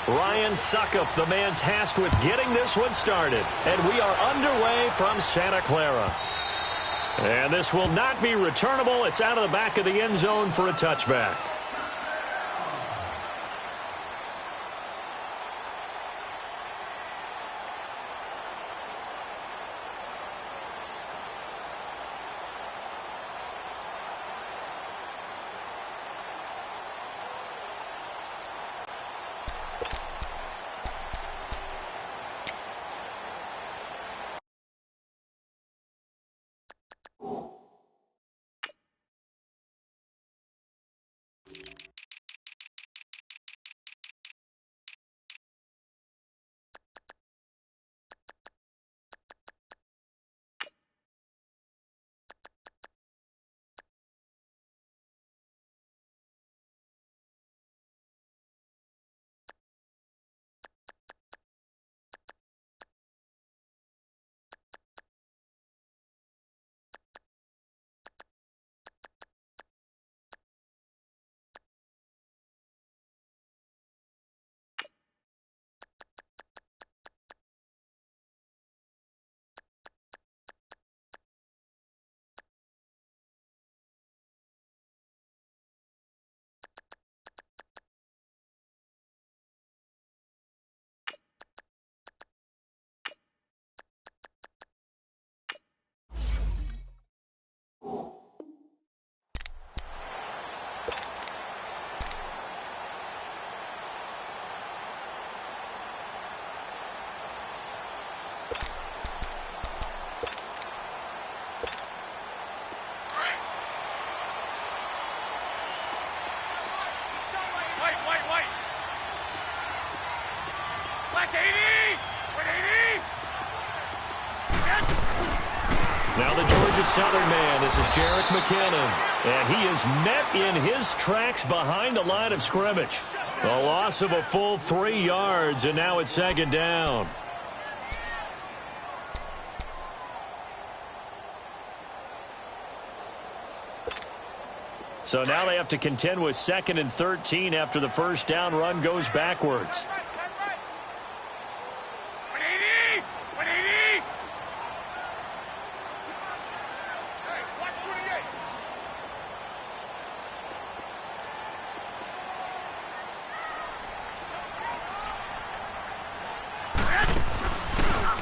Ryan Suckup, the man tasked with getting this one started. And we are underway from Santa Clara. And this will not be returnable. It's out of the back of the end zone for a touchback. Now the Georgia Southern man, this is Jerick McKinnon. And he is met in his tracks behind the line of scrimmage. A loss of a full 3 yards, and now it's second down. So now they have to contend with 2nd and 13 after the first down run goes backwards.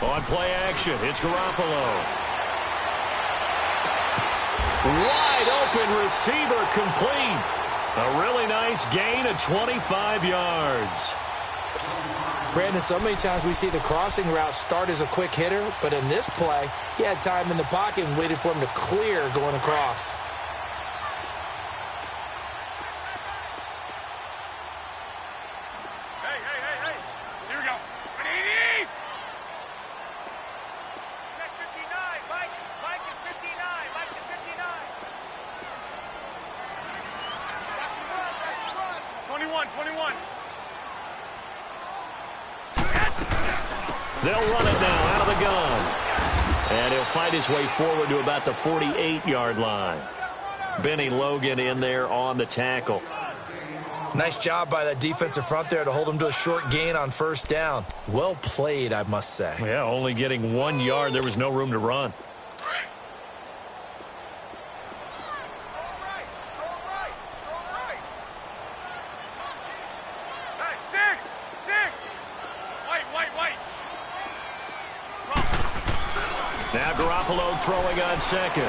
On play action, it's Garoppolo. Wide open receiver complete. A really nice gain of 25 yards. Brandon, so many times we see the crossing route start as a quick hitter, but in this play, he had time in the pocket and waited for him to clear going across. They'll run it now out of the gun. And he'll fight his way forward to about the 48-yard line. Benny Logan in there on the tackle. Nice job by that defensive front there to hold him to a short gain on first down. Well played, I must say. Yeah, only getting 1 yard. There was no room to run. Now Garoppolo throwing on second.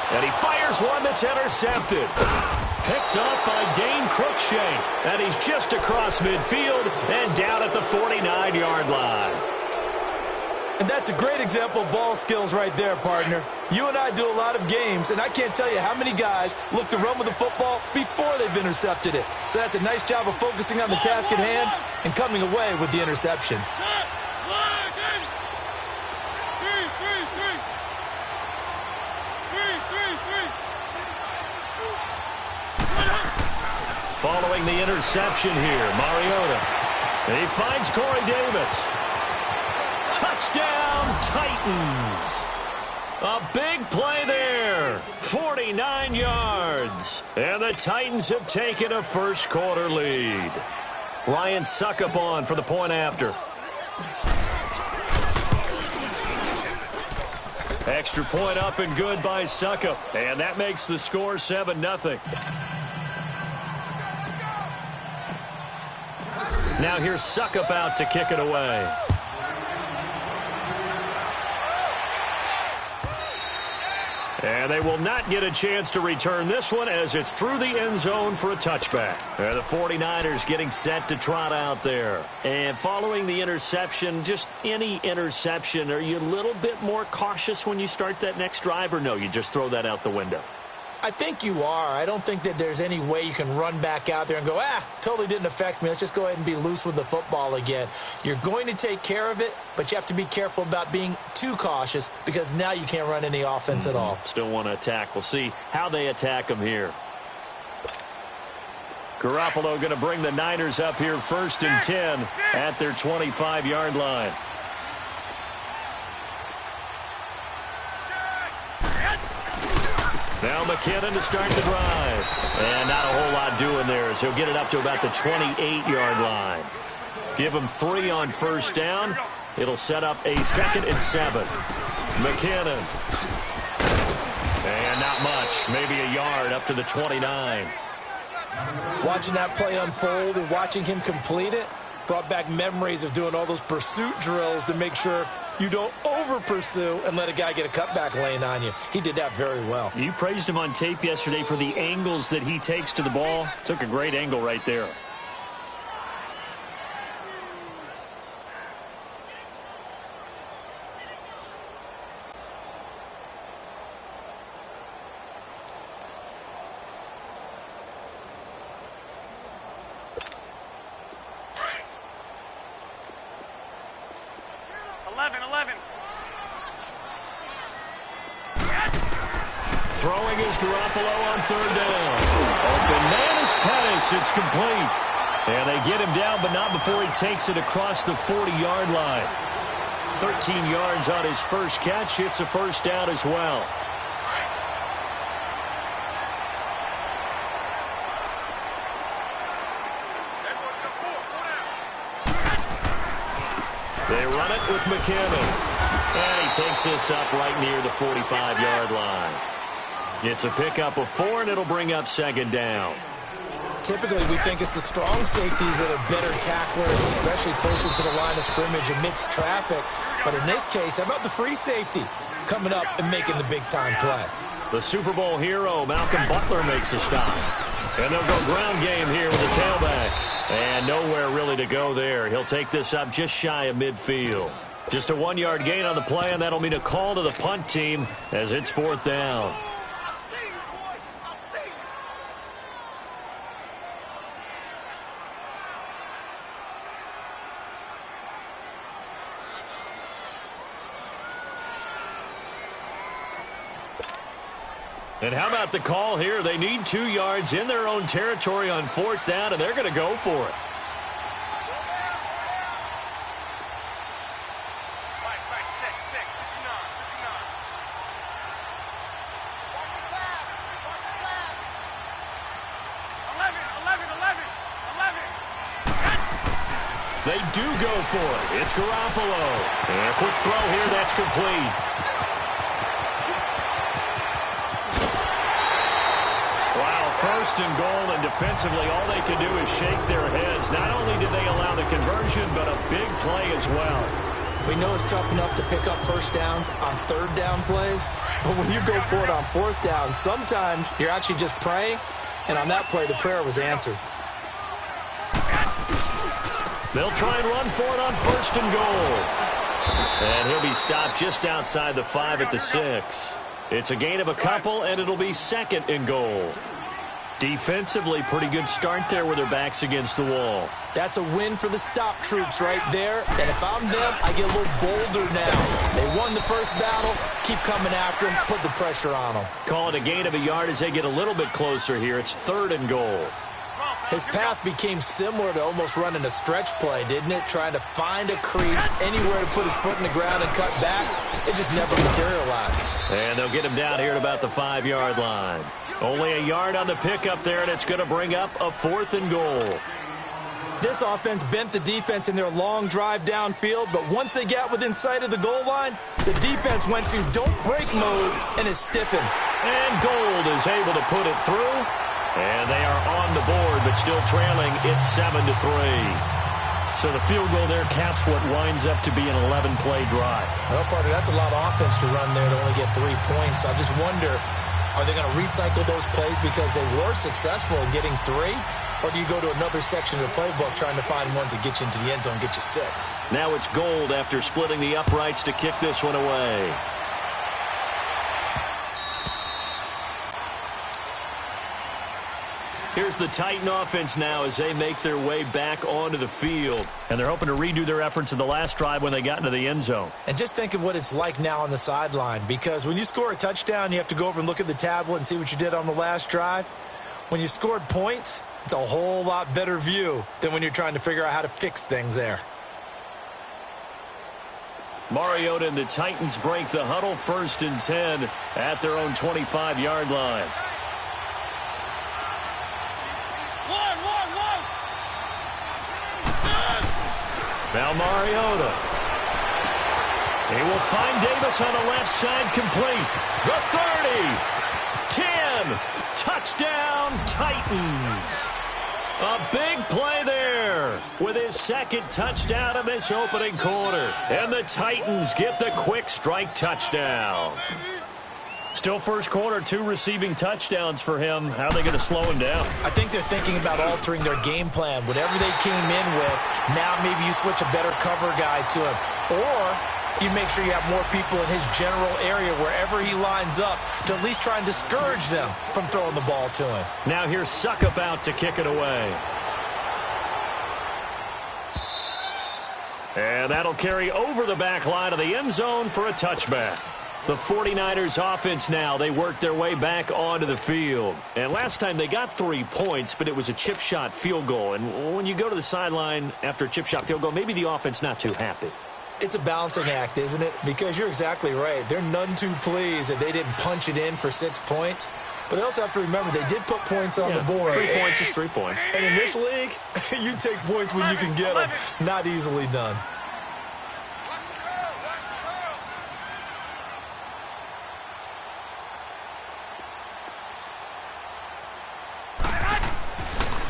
And he fires one that's intercepted. Picked up by Dane Cruikshank. And he's just across midfield and down at the 49-yard line. And that's a great example of ball skills right there, partner. You and I do a lot of games, and I can't tell you how many guys look to run with the football before they've intercepted it. So that's a nice job of focusing on the task at hand and coming away with the interception. Following the interception here, Mariota. He finds Corey Davis. Touchdown, Titans. A big play there 49 yards. And the Titans have taken a first-quarter lead. Ryan Suckup on for the point after. Extra point up and good by Suckup. And that makes the score 7-0. Now here's Suckup out to kick it away. And they will not get a chance to return this one as it's through the end zone for a touchback. And the 49ers getting set to trot out there. And following the interception, just any interception, are you a little bit more cautious when you start that next drive, or no, you just throw that out the window? I think you are. I don't think that there's any way you can run back out there and go, totally didn't affect me. Let's just go ahead and be loose with the football again. You're going to take care of it, but you have to be careful about being too cautious because now you can't run any offense at all. Still want to attack. We'll see how they attack them here. Garoppolo going to bring the Niners up here 1st and 10 at their 25-yard line. Now McKinnon to start the drive. And not a whole lot doing there as he'll get it up to about the 28-yard line. Give him 3 on first down. It'll set up a 2nd and 7. McKinnon. And not much. Maybe a yard up to the 29. Watching that play unfold and watching him complete it brought back memories of doing all those pursuit drills to make sure you don't over-pursue and let a guy get a cutback lane on you. He did that very well. You praised him on tape yesterday for the angles that he takes to the ball. Took a great angle right there. Throwing is Garoppolo on 3rd down. Open man is Pettis. It's complete. And they get him down, but not before he takes it across the 40-yard line. 13 yards on his first catch. It's a first down as well. They run it with McKinnon. And he takes this up right near the 45-yard line. It's a pickup of 4, and it'll bring up 2nd down. Typically, we think it's the strong safeties that are better tacklers, especially closer to the line of scrimmage amidst traffic. But in this case, how about the free safety coming up and making the big-time play? The Super Bowl hero, Malcolm Butler, makes a stop. And they'll go ground game here with the tailback. And nowhere really to go there. He'll take this up just shy of midfield. Just a 1-yard gain on the play, and that'll mean a call to the punt team as it's 4th down. And how about the call here? They need 2 yards in their own territory on 4th down, and they're going to go for it. They do go for it. It's Garoppolo. And a quick throw here. That's complete. Wow, 1st and goal, and defensively all they can do is shake their heads. Not only did they allow the conversion, but a big play as well. We know it's tough enough to pick up first downs on 3rd down plays, but when you go for it on 4th down, sometimes you're actually just praying, and on that play, the prayer was answered. They'll try and run for it on 1st and goal. And he'll be stopped just outside the 5 at the 6. It's a gain of a couple, and it'll be 2nd and goal. Defensively, pretty good start there with their backs against the wall. That's a win for the stop troops right there. And if I'm them, I get a little bolder now. They won the first battle. Keep coming after them. Put the pressure on them. Call it a gain of a yard as they get a little bit closer here. It's 3rd and goal. His path became similar to almost running a stretch play, didn't it? Trying to find a crease, anywhere to put his foot in the ground and cut back. It just never materialized. And they'll get him down here at about the 5-yard line. Only a yard on the pickup there, and it's going to bring up a 4th and goal. This offense bent the defense in their long drive downfield, but once they got within sight of the goal line, the defense went to don't break mode and is stiffened. And Gold is able to put it through. And they are on the board, but still trailing. It's 7-3. So the field goal there caps what winds up to be an 11-play drive. Well, partner, that's a lot of offense to run there to only get 3 points. So I just wonder, are they going to recycle those plays because they were successful in getting 3? Or do you go to another section of the playbook trying to find ones that get you into the end zone, get you 6? Now it's Gold after splitting the uprights to kick this one away. Here's the Titan offense now as they make their way back onto the field. And they're hoping to redo their efforts in the last drive when they got into the end zone. And just think of what it's like now on the sideline, because when you score a touchdown, you have to go over and look at the tablet and see what you did on the last drive. When you scored points, it's a whole lot better view than when you're trying to figure out how to fix things there. Mariota and the Titans break the huddle, 1st and 10 at their own 25-yard line. Now Mariota. He will find Davis on the left side, complete. The 30. 10. Touchdown, Titans. A big play there with his 2nd touchdown of this opening quarter. And the Titans get the quick strike touchdown. Still first quarter, 2 receiving touchdowns for him. How are they going to slow him down? I think they're thinking about altering their game plan. Whatever they came in with, now maybe you switch a better cover guy to him. Or you make sure you have more people in his general area wherever he lines up to at least try and discourage them from throwing the ball to him. Now here's Suckup out to kick it away. And that'll carry over the back line of the end zone for a touchback. The 49ers offense now, they work their way back onto the field. And last time they got 3 points, but it was a chip shot field goal. And when you go to the sideline after a chip shot field goal, maybe the offense not too happy. It's a balancing act, isn't it? Because you're exactly right. They're none too pleased that they didn't punch it in for 6 points. But they also have to remember they did put points on the board. 3 points is 3 points. And in this league, you take points when you can get them. Not easily done.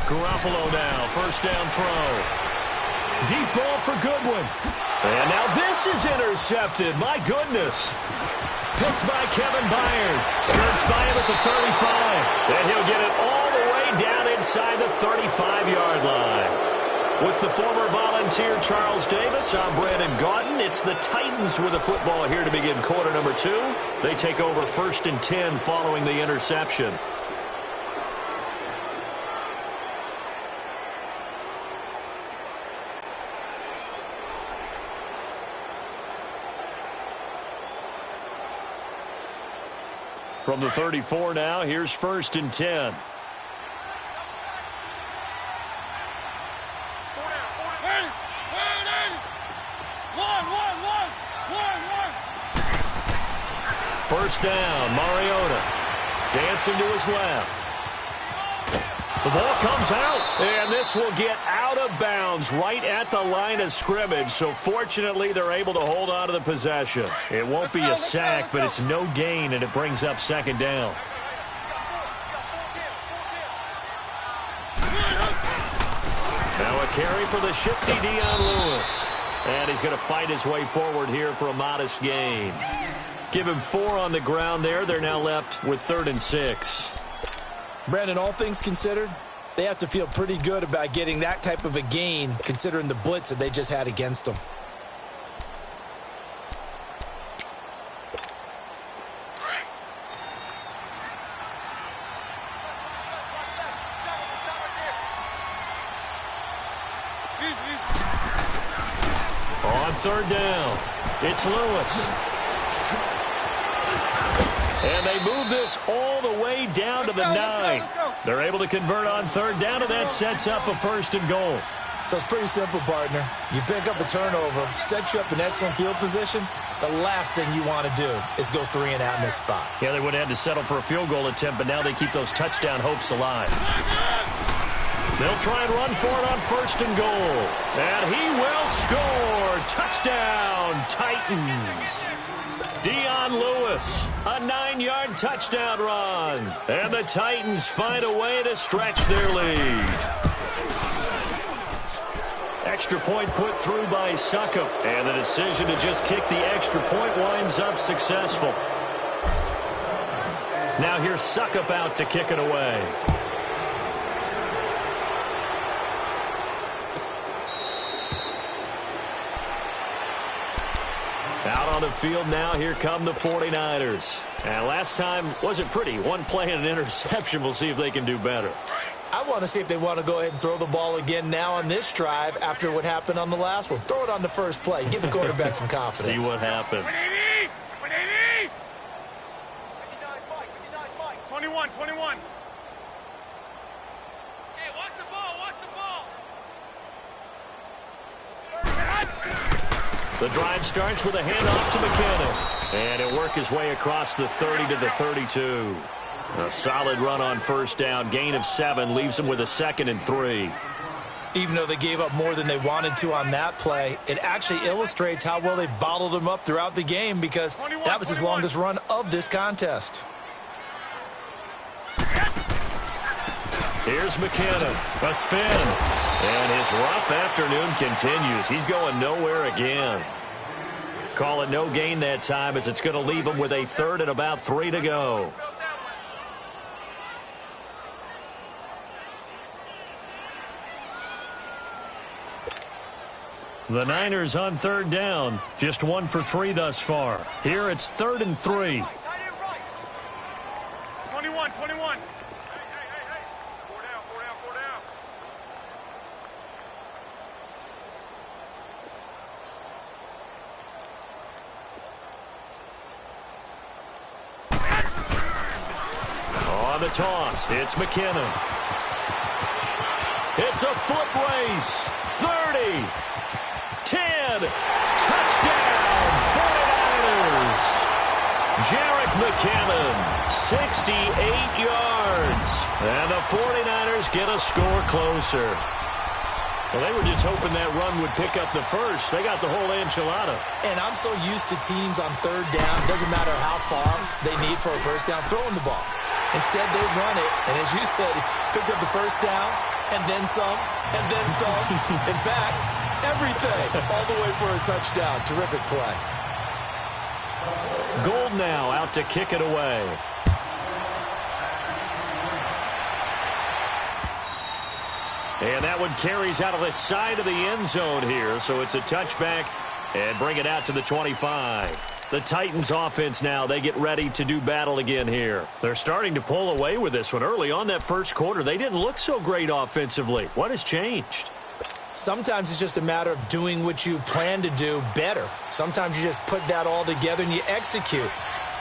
Garoppolo now, 1st down throw. Deep ball for Goodwin. And now this is intercepted. My goodness. Picked by Kevin Byard. Skirts by him at the 35. And he'll get it all the way down inside the 35-yard line. With the former Volunteer Charles Davis, I'm Brandon Gaudin. It's the Titans with the football here to begin quarter number 2. They take over 1st and 10 following the interception. From the 34 now, here's 1st and 10. First down, Mariota. Dancing to his left. The ball comes out, and this will get out of bounds right at the line of scrimmage. So fortunately, they're able to hold on to the possession. It won't be a sack, but it's no gain, and it brings up 2nd down. Now a carry for the shifty Dion Lewis. And he's going to fight his way forward here for a modest gain. Give him 4 on the ground there. They're now left with 3rd and 6. Brandon, all things considered, they have to feel pretty good about getting that type of a gain considering the blitz that they just had against them. On 3rd down, it's Lewis. And they move this all the way down to the 9. They're able to convert on third down, and that sets up a 1st and goal. So it's pretty simple, partner. You pick up a turnover, set you up in excellent field position. The last thing you want to do is go 3 and out in this spot. Yeah, they would have had to settle for a field goal attempt, but now they keep those touchdown hopes alive. They'll try and run for it on 1st and goal. And he will score. Touchdown, Titans. Dion Lewis, a 9-yard touchdown run. And the Titans find a way to stretch their lead. Extra point put through by Succop. And the decision to just kick the extra point winds up successful. Now here's Succop out to kick it away. Out on the field now, here come the 49ers. And last time wasn't pretty. One play and an interception. We'll see if they can do better. I want to see if they want to go ahead and throw the ball again now on this drive after what happened on the last one. Throw it on the first play. Give the quarterback some confidence. See what happens. 21. The drive starts with a handoff to McKinnon. And he'll work his way across the 30 to the 32. A solid run on 1st down. Gain of 7 leaves them with a 2nd and 3. Even though they gave up more than they wanted to on that play, it actually illustrates how well they bottled them up throughout the game because that was his longest run of this contest. Here's McKinnon. A spin. And his rough afternoon continues. He's going nowhere again. Call it no gain that time as it's going to leave him with a 3rd and about 3 to go. The Niners on 3rd down. Just 1 for 3 thus far. Here it's 3rd and 3. 21. On the toss, it's McKinnon. It's a foot race. 30. 10. Touchdown, 49ers. Jarek McKinnon, 68 yards. And the 49ers get a score closer. Well, they were just hoping that run would pick up the first. They got the whole enchilada. And I'm so used to teams on 3rd down, doesn't matter how far they need for a 1st down, throwing the ball. Instead, they run it, and as you said, picked up the 1st down, and then some, and then some. In fact, everything, all the way for a touchdown. Terrific play. Gold now out to kick it away. And that one carries out of the side of the end zone here, so it's a touchback and bring it out to the 25. The Titans offense now, they get ready to do battle again here. They're starting to pull away with this one. Early on that first quarter, they didn't look so great offensively. What has changed? Sometimes it's just a matter of doing what you plan to do better. Sometimes you just put that all together and you execute.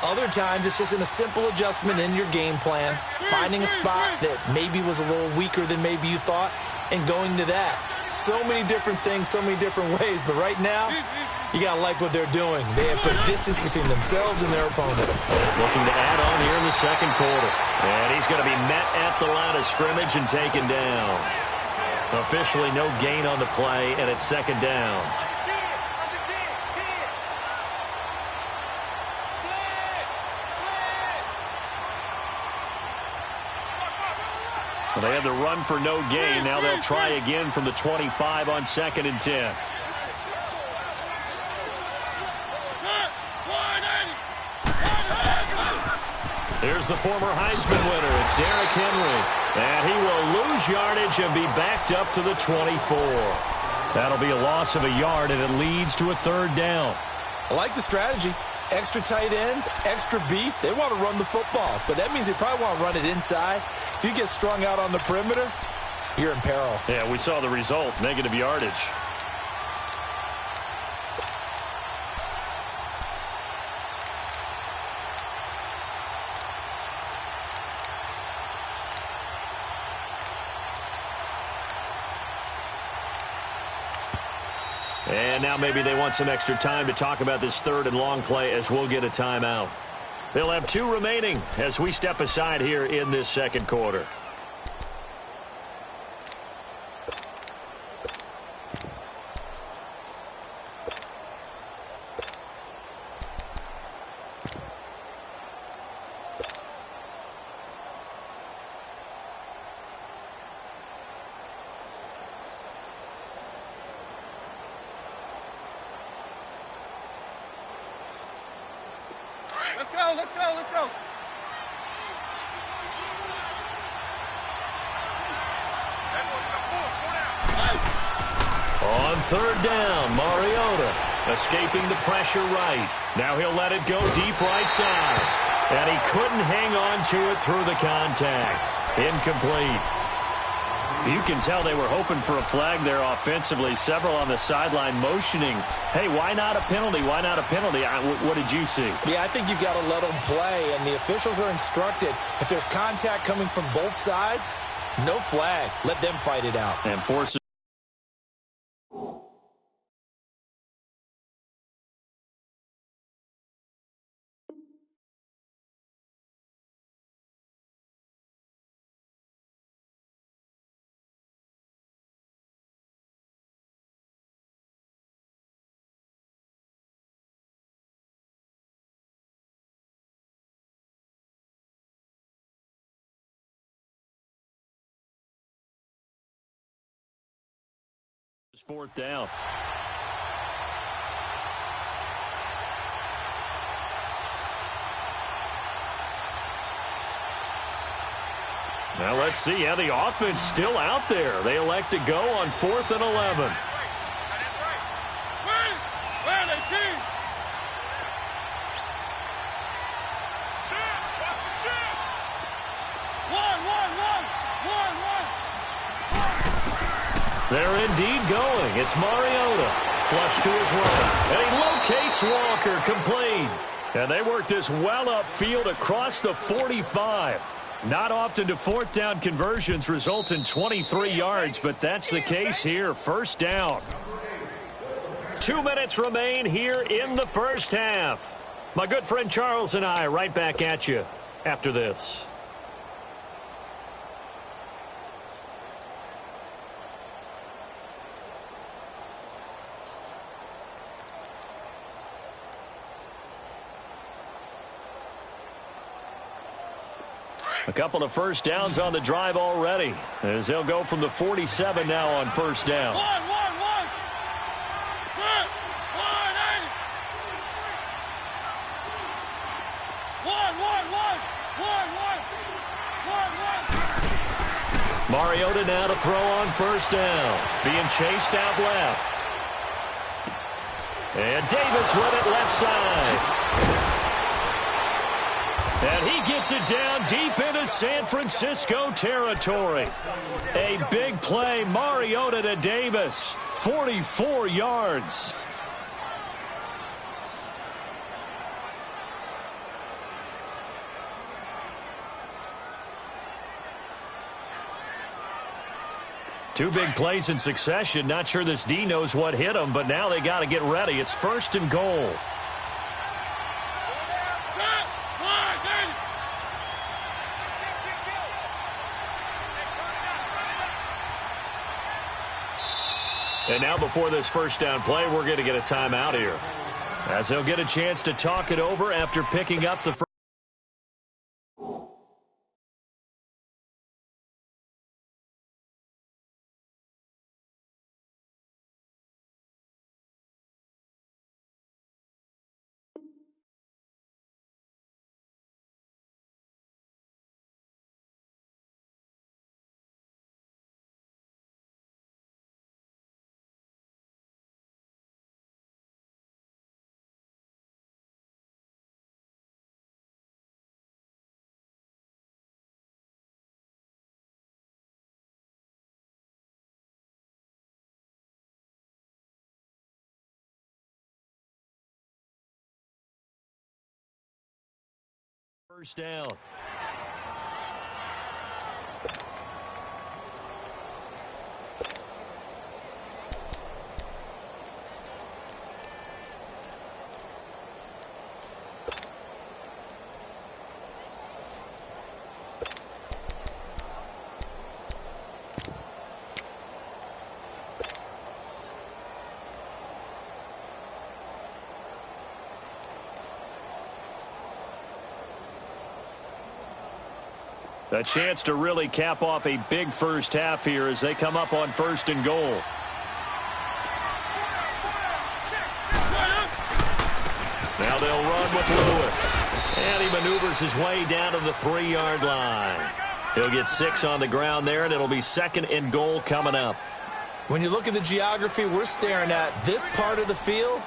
Other times it's just in a simple adjustment in your game plan, finding a spot that maybe was a little weaker than maybe you thought, and going to that. So many different things, so many different ways, but right now, you got to like what they're doing. They have put distance between themselves and their opponent. Looking to add on here in the second quarter. And he's going to be met at the line of scrimmage and taken down. Officially no gain on the play, and it's 2nd down. Well, they had the run for no gain. Now they'll try again from the 25 on 2nd and 10. Here's the former Heisman winner. It's Derrick Henry. And he will lose yardage and be backed up to the 24. That'll be a loss of a yard, and it leads to a 3rd down. I like the strategy. Extra tight ends, extra beef. They want to run the football, but that means they probably want to run it inside. If you get strung out on the perimeter, you're in peril. Yeah, we saw the result, negative yardage. And now maybe they want some extra time to talk about this third and long play as we'll get a timeout. They'll have 2 remaining as we step aside here in this second quarter. Let's go, let's go, let's go. On third down, Mariota escaping the pressure right. Now he'll let it go deep right side. And he couldn't hang on to it through the contact. Incomplete. You can tell they were hoping for a flag there offensively. Several on the sideline motioning, hey, why not a penalty? Why not a penalty? What did you see? Yeah, I think you've got to let them play, and the officials are instructed. If there's contact coming from both sides, no flag. Let them fight it out. And forces. Fourth down. Now let's see how the offense still out there. They elect to go on 4th and 11. They're indeed going. It's Mariota. Flush to his right. And he locates Walker, complete. And they work this well upfield across the 45. Not often do 4th down conversions result in 23 yards, but that's the case here. First down. 2 minutes remain here in the first half. My good friend Charles and I right back at you after this. A couple of first downs on the drive already, as they'll go from the 47 now on first down. Mariota now to throw on first down, being chased out left. And Davis with it left side. And he gets it down deep into San Francisco territory. A big play, Mariota to Davis, 44 yards. Two big plays in succession. Not sure this D knows what hit him, but now they got to get ready. It's 1st and goal. And now before this first down play, we're going to get a timeout here, as they'll get a chance to talk it over after picking up the first. First down. A chance to really cap off a big first half here as they come up on 1st and goal. Now they'll run with Lewis. And he maneuvers his way down to the 3-yard line. He'll get 6 on the ground there, and it'll be 2nd and goal coming up. When you look at the geography we're staring at, this part of the field,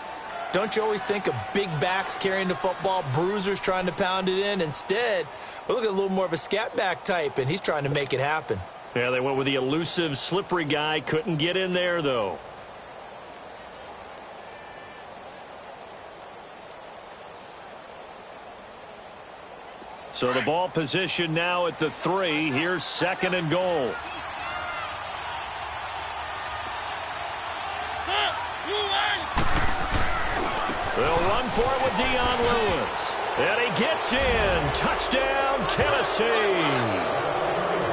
don't you always think of big backs carrying the football, bruisers trying to pound it in? Instead, we're looking at a little more of a scat back type, and he's trying to make it happen. Yeah, they went with the elusive, slippery guy. Couldn't get in there, though. So the ball position now at the 3. Here's 2nd and goal. They'll run for it with Dion Lewis. And he gets in. Touchdown, Tennessee.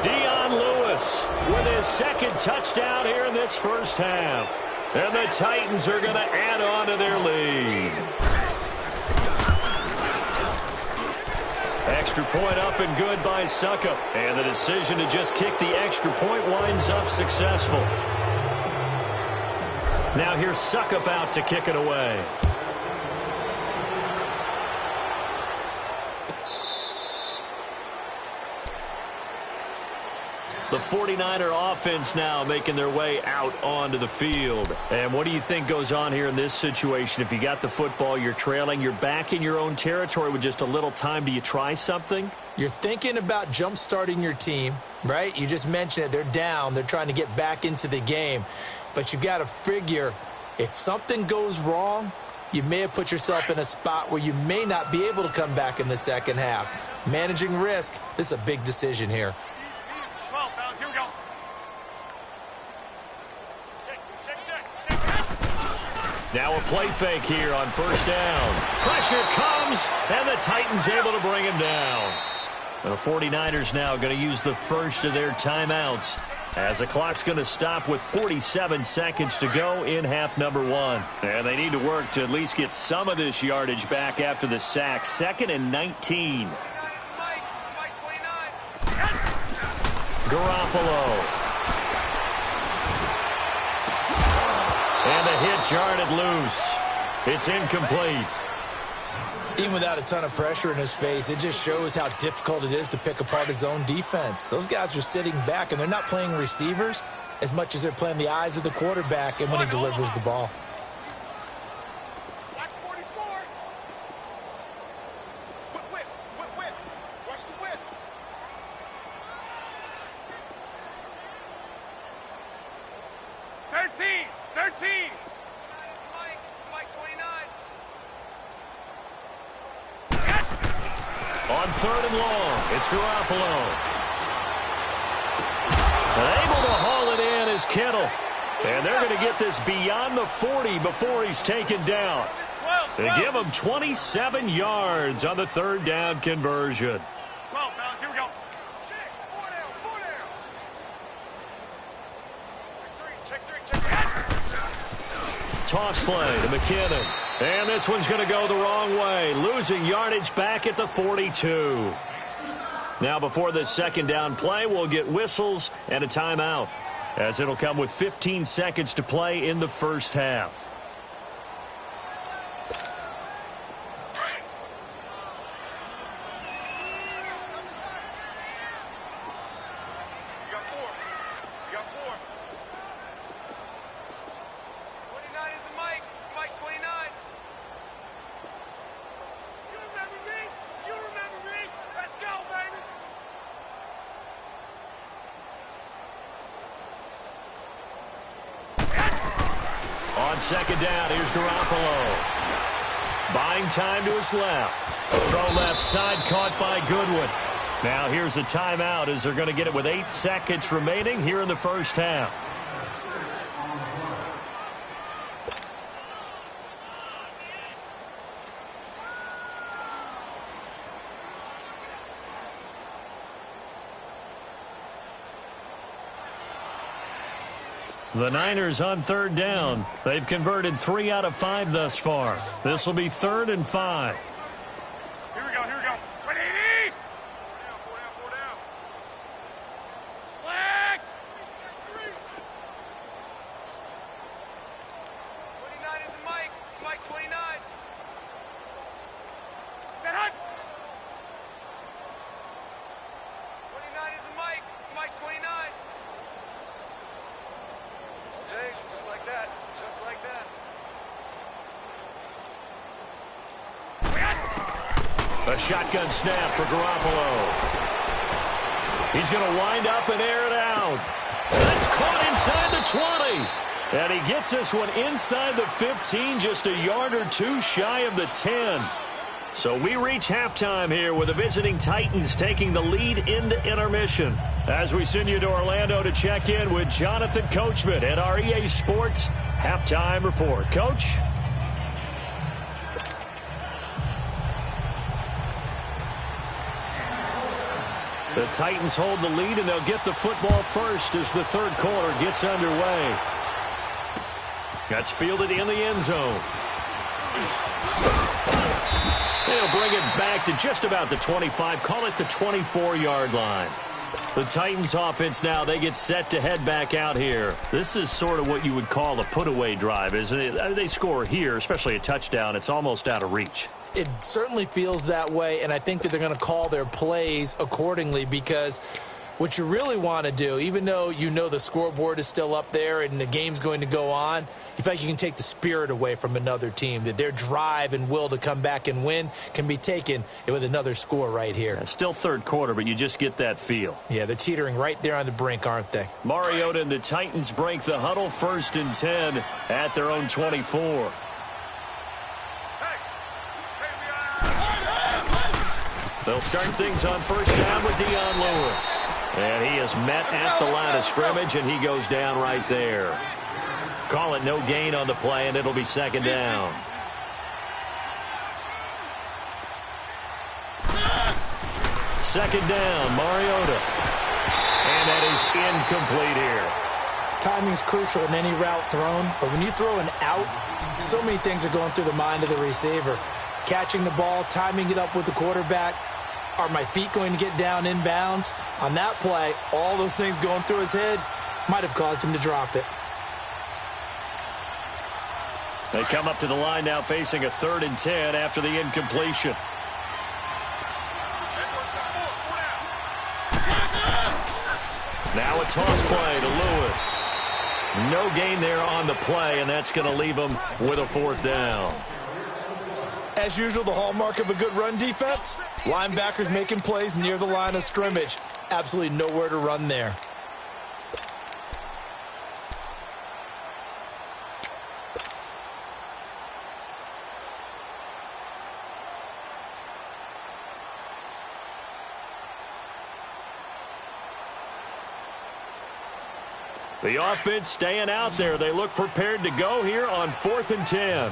Dion Lewis with his 2nd touchdown here in this first half. And the Titans are going to add on to their lead. Extra point up and good by Suckup. And the decision to just kick the extra point winds up successful. Now here's Suckup out to kick it away. The 49er offense now making their way out onto the field. And what do you think goes on here in this situation? If you got the football, you're trailing, you're back in your own territory with just a little time. Do you try something? You're thinking about jump-starting your team, right? You just mentioned it. They're down. They're trying to get back into the game. But you got to figure if something goes wrong, you may have put yourself in a spot where you may not be able to come back in the second half. Managing risk, this is a big decision here. Here we go. Now a play fake here on 1st down. Pressure comes, and the Titans able to bring him down. The 49ers now going to use the first of their timeouts as the clock's going to stop with 47 seconds to go in half number 1. And they need to work to at least get some of this yardage back after the sack. 2nd and 19. Garoppolo. And the hit jarred it loose. It's incomplete. Even without a ton of pressure in his face, it just shows how difficult it is to pick apart his own defense. Those guys are sitting back, and they're not playing receivers as much as they're playing the eyes of the quarterback and when he delivers the ball. On 3rd and long, it's Garoppolo. Able to haul it in is Kittle. And they're going to get this beyond the 40 before he's taken down. They give him 27 yards on the 3rd down conversion. 12, fellas, here we go. Toss play to McKinnon. And this one's going to go the wrong way, losing yardage back at the 42. Now before this 2nd down play, we'll get whistles and a timeout, as it'll come with 15 seconds to play in the first half. On 2nd down, here's Garoppolo. Buying time to his left. Throw left side, caught by Goodwin. Now here's a timeout as they're going to get it with 8 seconds remaining here in the first half. The Niners on 3rd down. They've converted 3 out of 5 thus far. This will be 3rd and 5. Here we go, here we go. 180! A shotgun snap for Garoppolo. He's going to wind up and air it out. That's caught inside the 20. And he gets this one inside the 15, just a yard or two shy of the 10. So we reach halftime here with the visiting Titans taking the lead into intermission. As we send you to Orlando to check in with Jonathan Coachman at our EA Sports Halftime Report. Coach? The Titans hold the lead, and they'll get the football first as the third quarter gets underway. That's fielded in the end zone. They'll bring it back to just about the 25, call it the 24-yard line. The Titans offense now, they get set to head back out here. This is sort of what you would call a put-away drive, isn't it? I mean, they score here, especially a touchdown. It's almost out of reach. It certainly feels that way, and I think that they're going to call their plays accordingly because what you really want to do, even though you know the scoreboard is still up there and the game's going to go on, you feel like you can take the spirit away from another team, that their drive and will to come back and win can be taken with another score right here. Yeah, still third quarter, but you just get that feel. Yeah, they're teetering right there on the brink, aren't they? Mariota and the Titans break the huddle, 1st and 10 at their own 24. They'll start things on first down with Dion Lewis. And he is met at the line of scrimmage, and he goes down right there. Call it no gain on the play, and it'll be 2nd down. Second down, Mariota. And that is incomplete here. Timing's crucial in any route thrown, but when you throw an out, so many things are going through the mind of the receiver. Catching the ball, timing it up with the quarterback. Are my feet going to get down inbounds? On that play, all those things going through his head might have caused him to drop it. They come up to the line now facing a 3rd and 10 after the incompletion. Now a toss play to Lewis. No gain there on the play, and that's going to leave him with a 4th down. As usual, the hallmark of a good run defense, linebackers making plays near the line of scrimmage. Absolutely nowhere to run there. The offense staying out there. They look prepared to go here on 4th and 10.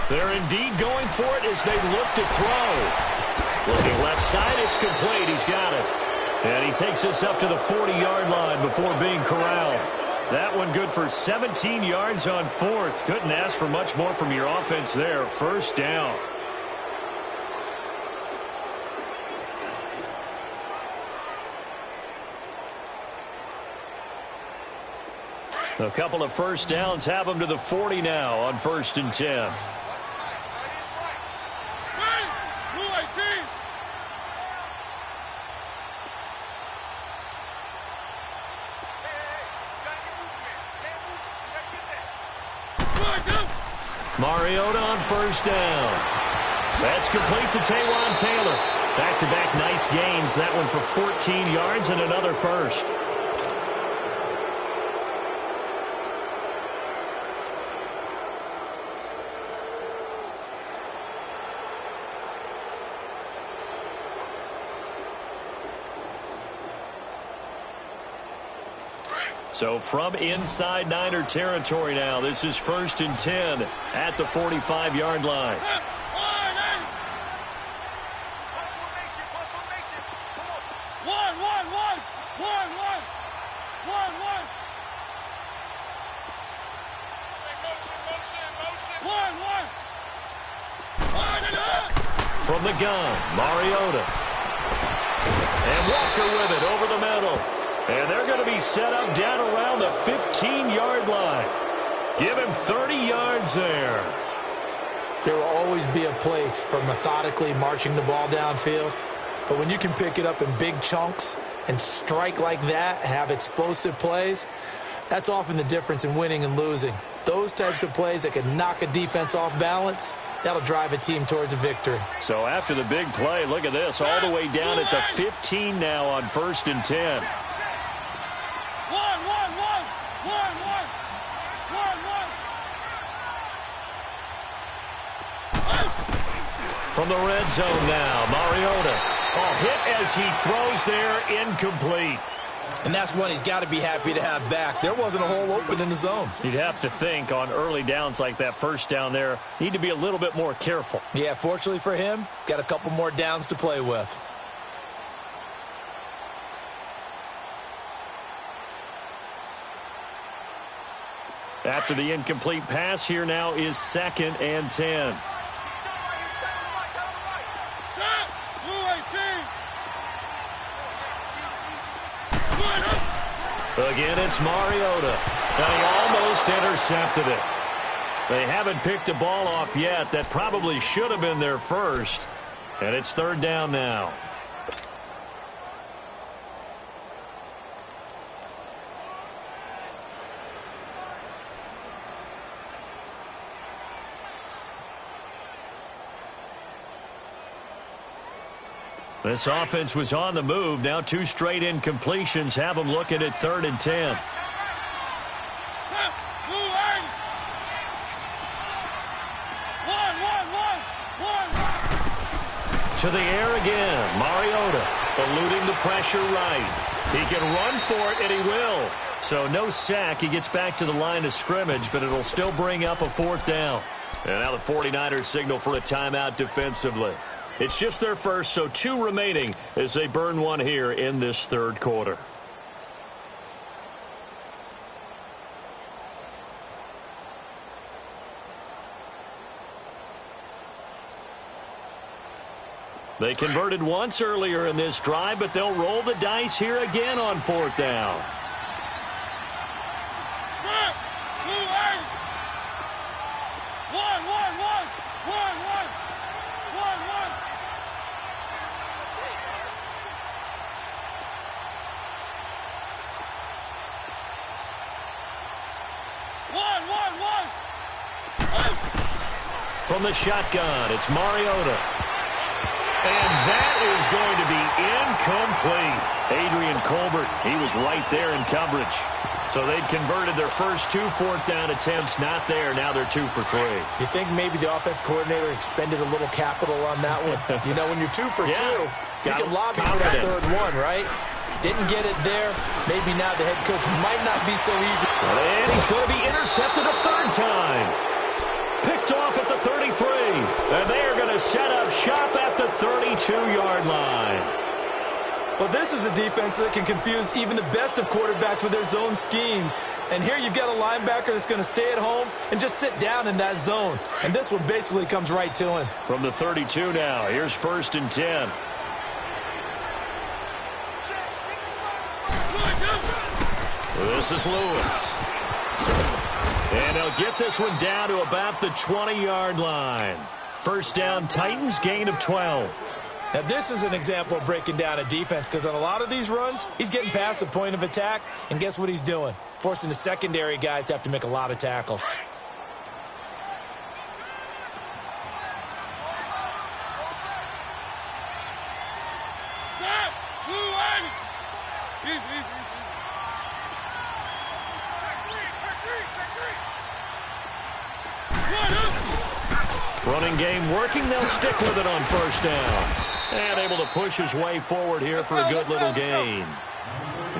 They're indeed going for it as they look to throw. Looking left side, it's complete. He's got it. And he takes us up to the 40-yard line before being corralled. That one good for 17 yards on 4th. Couldn't ask for much more from your offense there. 1st down. A couple of 1st downs have them to the 40 now on 1st and 10. Mariota on 1st down. That's complete to Taywan Taylor. Back-to-back nice gains. That one for 14 yards and another 1st. So from inside Niner territory now, this is 1st and 10 at the 45-yard line. From the gun, Mariota. And Walker with it over the middle. And they're going to be set up down around the 15-yard line. Give him 30 yards there. There will always be a place for methodically marching the ball downfield. But when you can pick it up in big chunks and strike like that, have explosive plays, that's often the difference in winning and losing. Those types of plays that can knock a defense off balance, that'll drive a team towards a victory. So after the big play, look at this, all the way down at the 15 now on 1st and 10. From the red zone now, Mariota. Hit as he throws there, incomplete. And that's one he's got to be happy to have back. There wasn't a hole open in the zone. You'd have to think on early downs like that first down there, need to be a little bit more careful. Yeah, fortunately for him, got a couple more downs to play with. After the incomplete pass, here now is 2nd and 10. Again, it's Mariota, and he almost intercepted it. They haven't picked a ball off yet. That probably should have been their first, and it's 3rd down now. This offense was on the move. Now 2 straight incompletions have them looking at 3rd and 10. To the air again. Mariota eluding the pressure right. He can run for it, and he will. So no sack. He gets back to the line of scrimmage, but it'll still bring up a 4th down. And now the 49ers signal for a timeout defensively. It's just their first, so 2 remaining as they burn one here in this 3rd quarter. They converted once earlier in this drive, but they'll roll the dice here again on 4th down. From the shotgun, it's Mariota. And that is going to be incomplete. Adrian Colbert, he was right there in coverage. So they'd converted their first 2 4th down attempts, not there. Now they're 2 for 3. You think maybe the offense coordinator expended a little capital on that one? You know, when you're 2 for 2, you can lobby for that 3rd one, right? Didn't get it there. Maybe now the head coach might not be so eager. And he's going to be intercepted a 3rd time. Picked off at the 33. And they are going to set up shop at the 32-yard line. Well, this is a defense that can confuse even the best of quarterbacks with their zone schemes. And here you've got a linebacker that's going to stay at home and just sit down in that zone. And this one basically comes right to him. From the 32 now, here's 1st and 10. This is Lewis. And they'll get this one down to about the 20-yard line. 1st down, Titans, gain of 12. Now, this is an example of breaking down a defense because on a lot of these runs, he's getting past the point of attack, and guess what he's doing? Forcing the secondary guys to have to make a lot of tackles. Running game working. They'll stick with it on 1st down. And able to push his way forward here for a good little gain.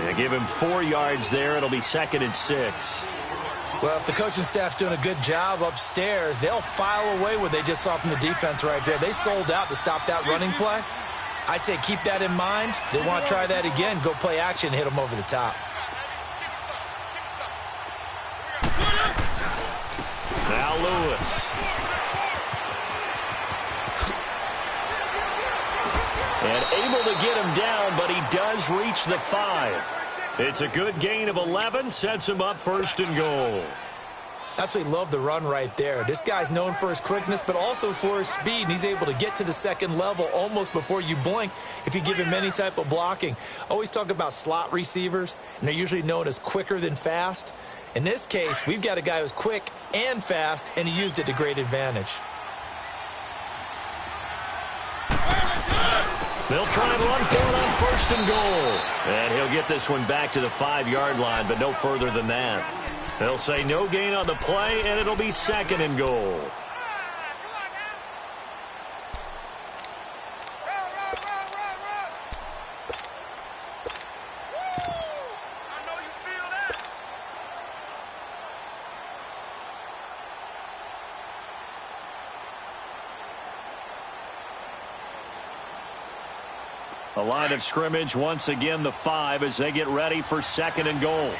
They give him 4 yards there. It'll be 2nd and 6. Well, if the coaching staff's doing a good job upstairs, they'll file away what they just saw from the defense right there. They sold out to stop that running play. I'd say keep that in mind. They want to try that again. Go play action, hit them over the top. Now Lewis. And able to get him down, but he does reach the 5. It's a good gain of 11, sets him up 1st and goal. Absolutely love the run right there. This guy's known for his quickness, but also for his speed, and he's able to get to the second level almost before you blink if you give him any type of blocking. Always talk about slot receivers, and they're usually known as quicker than fast. In this case, we've got a guy who's quick and fast, and he used it to great advantage. They'll try and run for it on 1st and goal. And he'll get this one back to the 5-yard line, but no further than that. They'll say no gain on the play, and it'll be 2nd and goal. A line of scrimmage, once again the 5 as they get ready for 2nd and goal.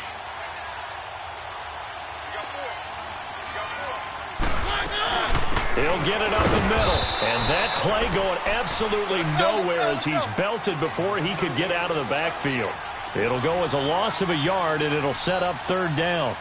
He'll get it up the middle. And that play going absolutely nowhere as he's belted before he could get out of the backfield. It'll go as a loss of a yard, and it'll set up 3rd down.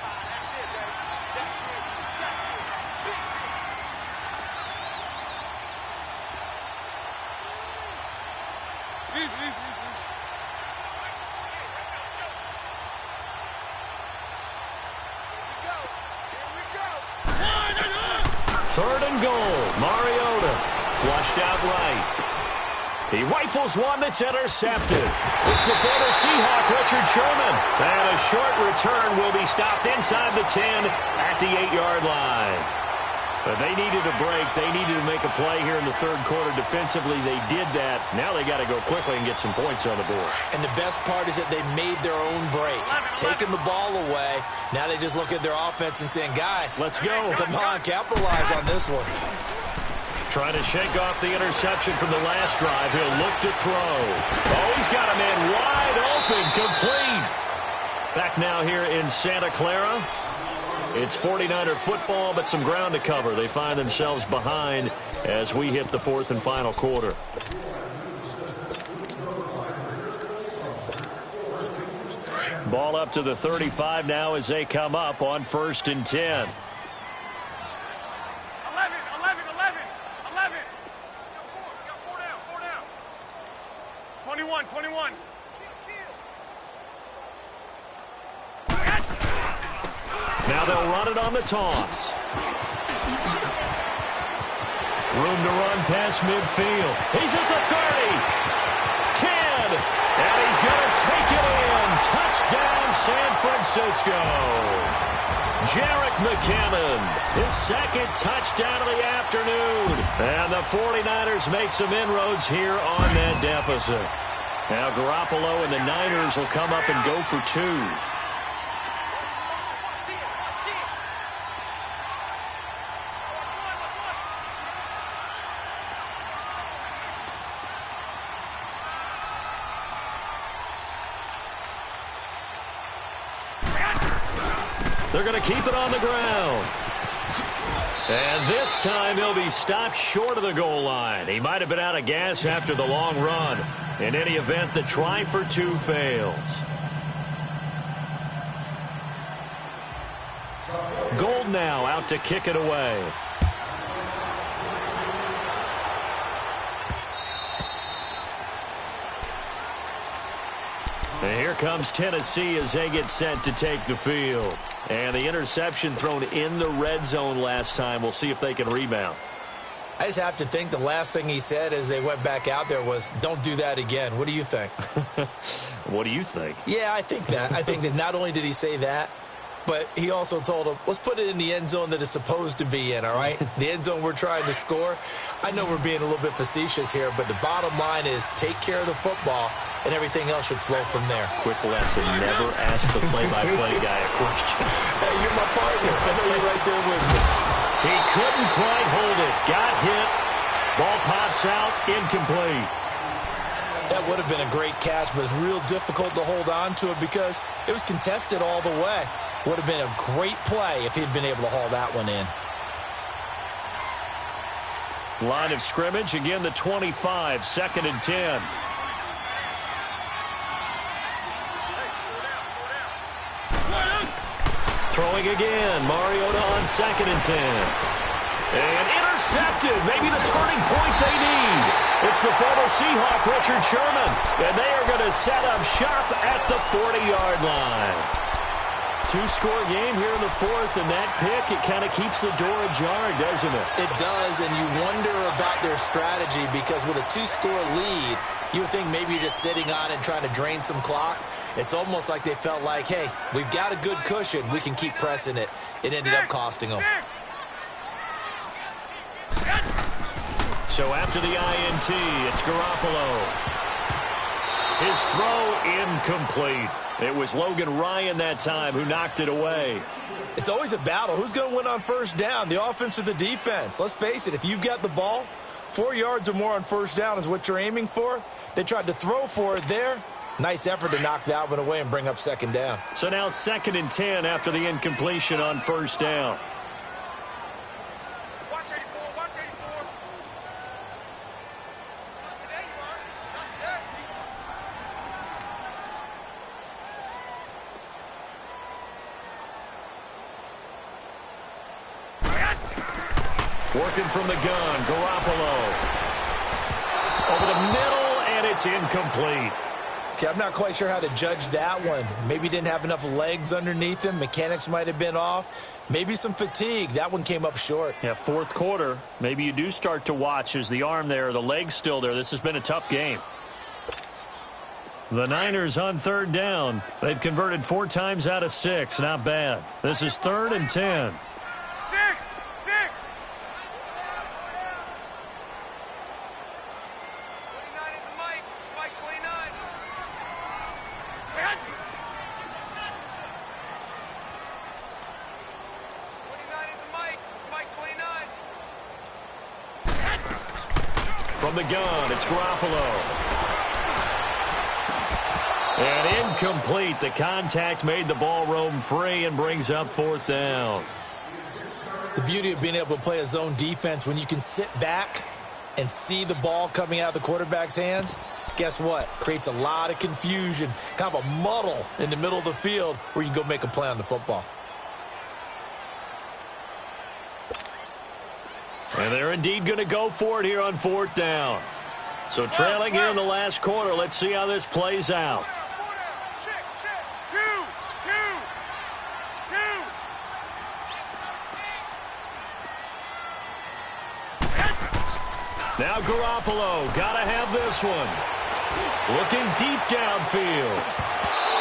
Flushed out right. He rifles one that's intercepted. It's the former Seahawk, Richard Sherman. And a short return will be stopped inside the 10 at the 8-yard line. But they needed a break. They needed to make a play here in the 3rd quarter defensively. They did that. Now they got to go quickly and get some points on the board. And the best part is that they made their own break. Taking the ball away. Now they just look at their offense and saying, guys, let's go. Come on, capitalize on this one. Trying to shake off the interception from the last drive. He'll look to throw. Oh, he's got a man wide open, complete. Back now here in Santa Clara. It's 49er football, but some ground to cover. They find themselves behind as we hit the 4th and final quarter. Ball up to the 35 now as they come up on 1st and 10. 21. Now they'll run it on the toss. Room to run past midfield. He's at the 30. 10. And he's going to take it in. Touchdown, San Francisco. Jerick McKinnon, his 2nd touchdown of the afternoon. And the 49ers make some inroads here on that deficit. Now Garoppolo and the Niners will come up and go for 2. They're going to keep it on the ground. And this time he'll be stopped short of the goal line. He might have been out of gas after the long run. In any event, the try for 2 fails. Gold now out to kick it away. And here comes Tennessee as they get set to take the field. And the interception thrown in the red zone last time. We'll see if they can rebound. I just have to think the last thing he said as they went back out there was, don't do that again. What do you think? What do you think? Yeah, I think that. I think that not only did he say that, but he also told him, let's put it in the end zone that it's supposed to be in, all right? The end zone we're trying to score. I know we're being a little bit facetious here, but the bottom line is take care of the football, and everything else should flow from there. Quick lesson, never ask the play-by-play guy a question. Hey, you're my partner. I know you're right there with me. He couldn't quite hold it. Got hit. Ball pops out. Incomplete. That would have been a great catch, but it's real difficult to hold on to it because it was contested all the way. Would have been a great play if he'd been able to haul that one in. Line of scrimmage, again the 25, 2nd and 10. Throwing again. Mariota on 2nd and 10. And intercepted. Maybe the turning point they need. It's the former Seahawk, Richard Sherman. And they are going to set up shop at the 40-yard line. Two-score game here in the 4th, and that pick, it kind of keeps the door ajar, doesn't it? It does, and you wonder about their strategy because with a 2-score lead, you would think maybe you're just sitting on it and trying to drain some clock. It's almost like they felt like, hey, we've got a good cushion. We can keep pressing it. It ended up costing them. So after the INT, it's Garoppolo. His throw incomplete. It was Logan Ryan that time who knocked it away. It's always a battle. Who's going to win on first down, the offense or the defense? Let's face it, if you've got the ball, 4 yards or more on first down is what you're aiming for. They tried to throw for it there. Nice effort to knock that one away and bring up 2nd down. So now 2nd and 10 after the incompletion on first down. Watch 84, watch 84. Not today, you are. Not today. Working from the gun, Garoppolo. Over the middle, and it's incomplete. Okay, I'm not quite sure how to judge that one. Maybe didn't have enough legs underneath him. Mechanics might have been off. Maybe some fatigue. That one came up short. Yeah, 4th quarter. Maybe you do start to watch as the arm there, the leg's still there. This has been a tough game. The Niners on 3rd down. They've converted 4 times out of 6. Not bad. This is 3rd and 10. 6. From the gun, it's Garoppolo. And incomplete. The contact made the ball roam free and brings up 4th down. The beauty of being able to play a zone defense when you can sit back and see the ball coming out of the quarterback's hands, guess what? Creates a lot of confusion, kind of a muddle in the middle of the field where you can go make a play on the football. And they're indeed going to go for it here on 4th down. So trailing here in the last quarter, let's see how this plays out. Now Garoppolo, gotta have this one. Looking deep downfield.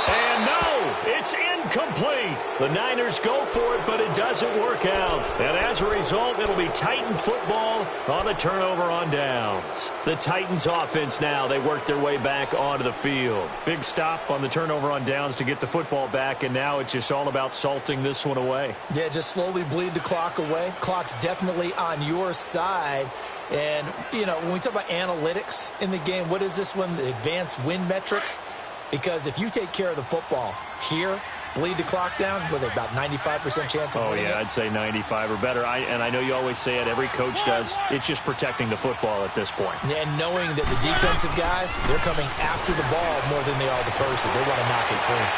And no, it's incomplete. The Niners go for it, but it doesn't work out. And as a result, it'll be Titan football on a turnover on downs. The Titans offense now, they work their way back onto the field. Big stop on the turnover on downs to get the football back, and now it's just all about salting this one away. Yeah, just slowly bleed the clock away. Clock's definitely on your side. And, you know, when we talk about analytics in the game, what is this one? The advanced win metrics? Because if you take care of the football here, bleed the clock down, with about 95% chance of winning yeah, it. I'd say 95 or better. And I know you always say it, every coach does. It's just protecting the football at this point. And knowing that the defensive guys, they're coming after the ball more than they are the person. They want to knock it free.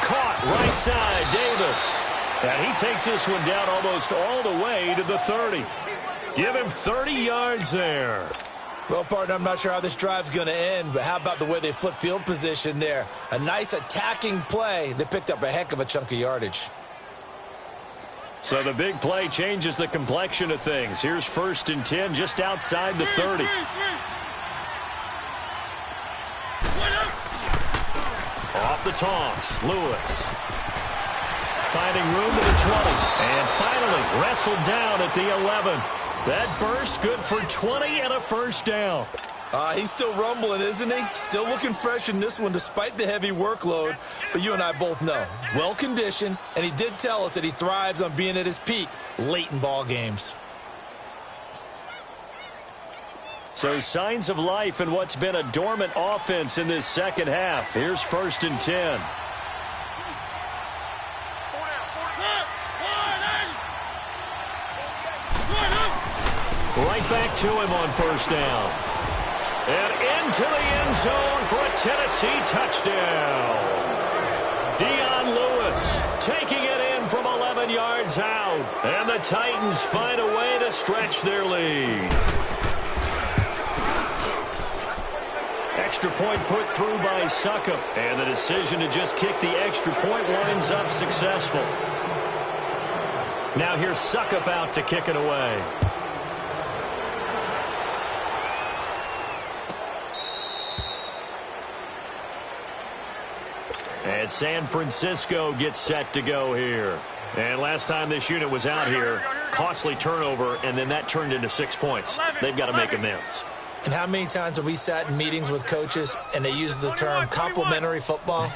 Caught right side, Davis. And he takes this one down almost all the way to the 30. Give him 30 yards there. Well, partner, I'm not sure how this drive's going to end, but how about the way they flip field position there? A nice attacking play. They picked up a heck of a chunk of yardage. So the big play changes the complexion of things. Here's 1st and 10 just outside the 30. Off the toss, Lewis. Finding room to the 20. And finally wrestled down at the 11. That burst good for 20 and a first down. He's still rumbling, isn't he? Still looking fresh in this one despite the heavy workload. But you and I both know, well-conditioned, and he did tell us that he thrives on being at his peak late in ball games. So signs of life in what's been a dormant offense in this second half. Here's 1st and 10. Right back to him on first down. And into the end zone for a Tennessee touchdown. Dion Lewis taking it in from 11 yards out. And the Titans find a way to stretch their lead. Extra point put through by Suckup. And the decision to just kick the extra point winds up successful. Now here's Suckup out to kick it away. And San Francisco gets set to go here. And last time this unit was out here, costly turnover, and then that turned into 6 points. They've got to make amends. And how many times have we sat in meetings with coaches and they use the term complementary football?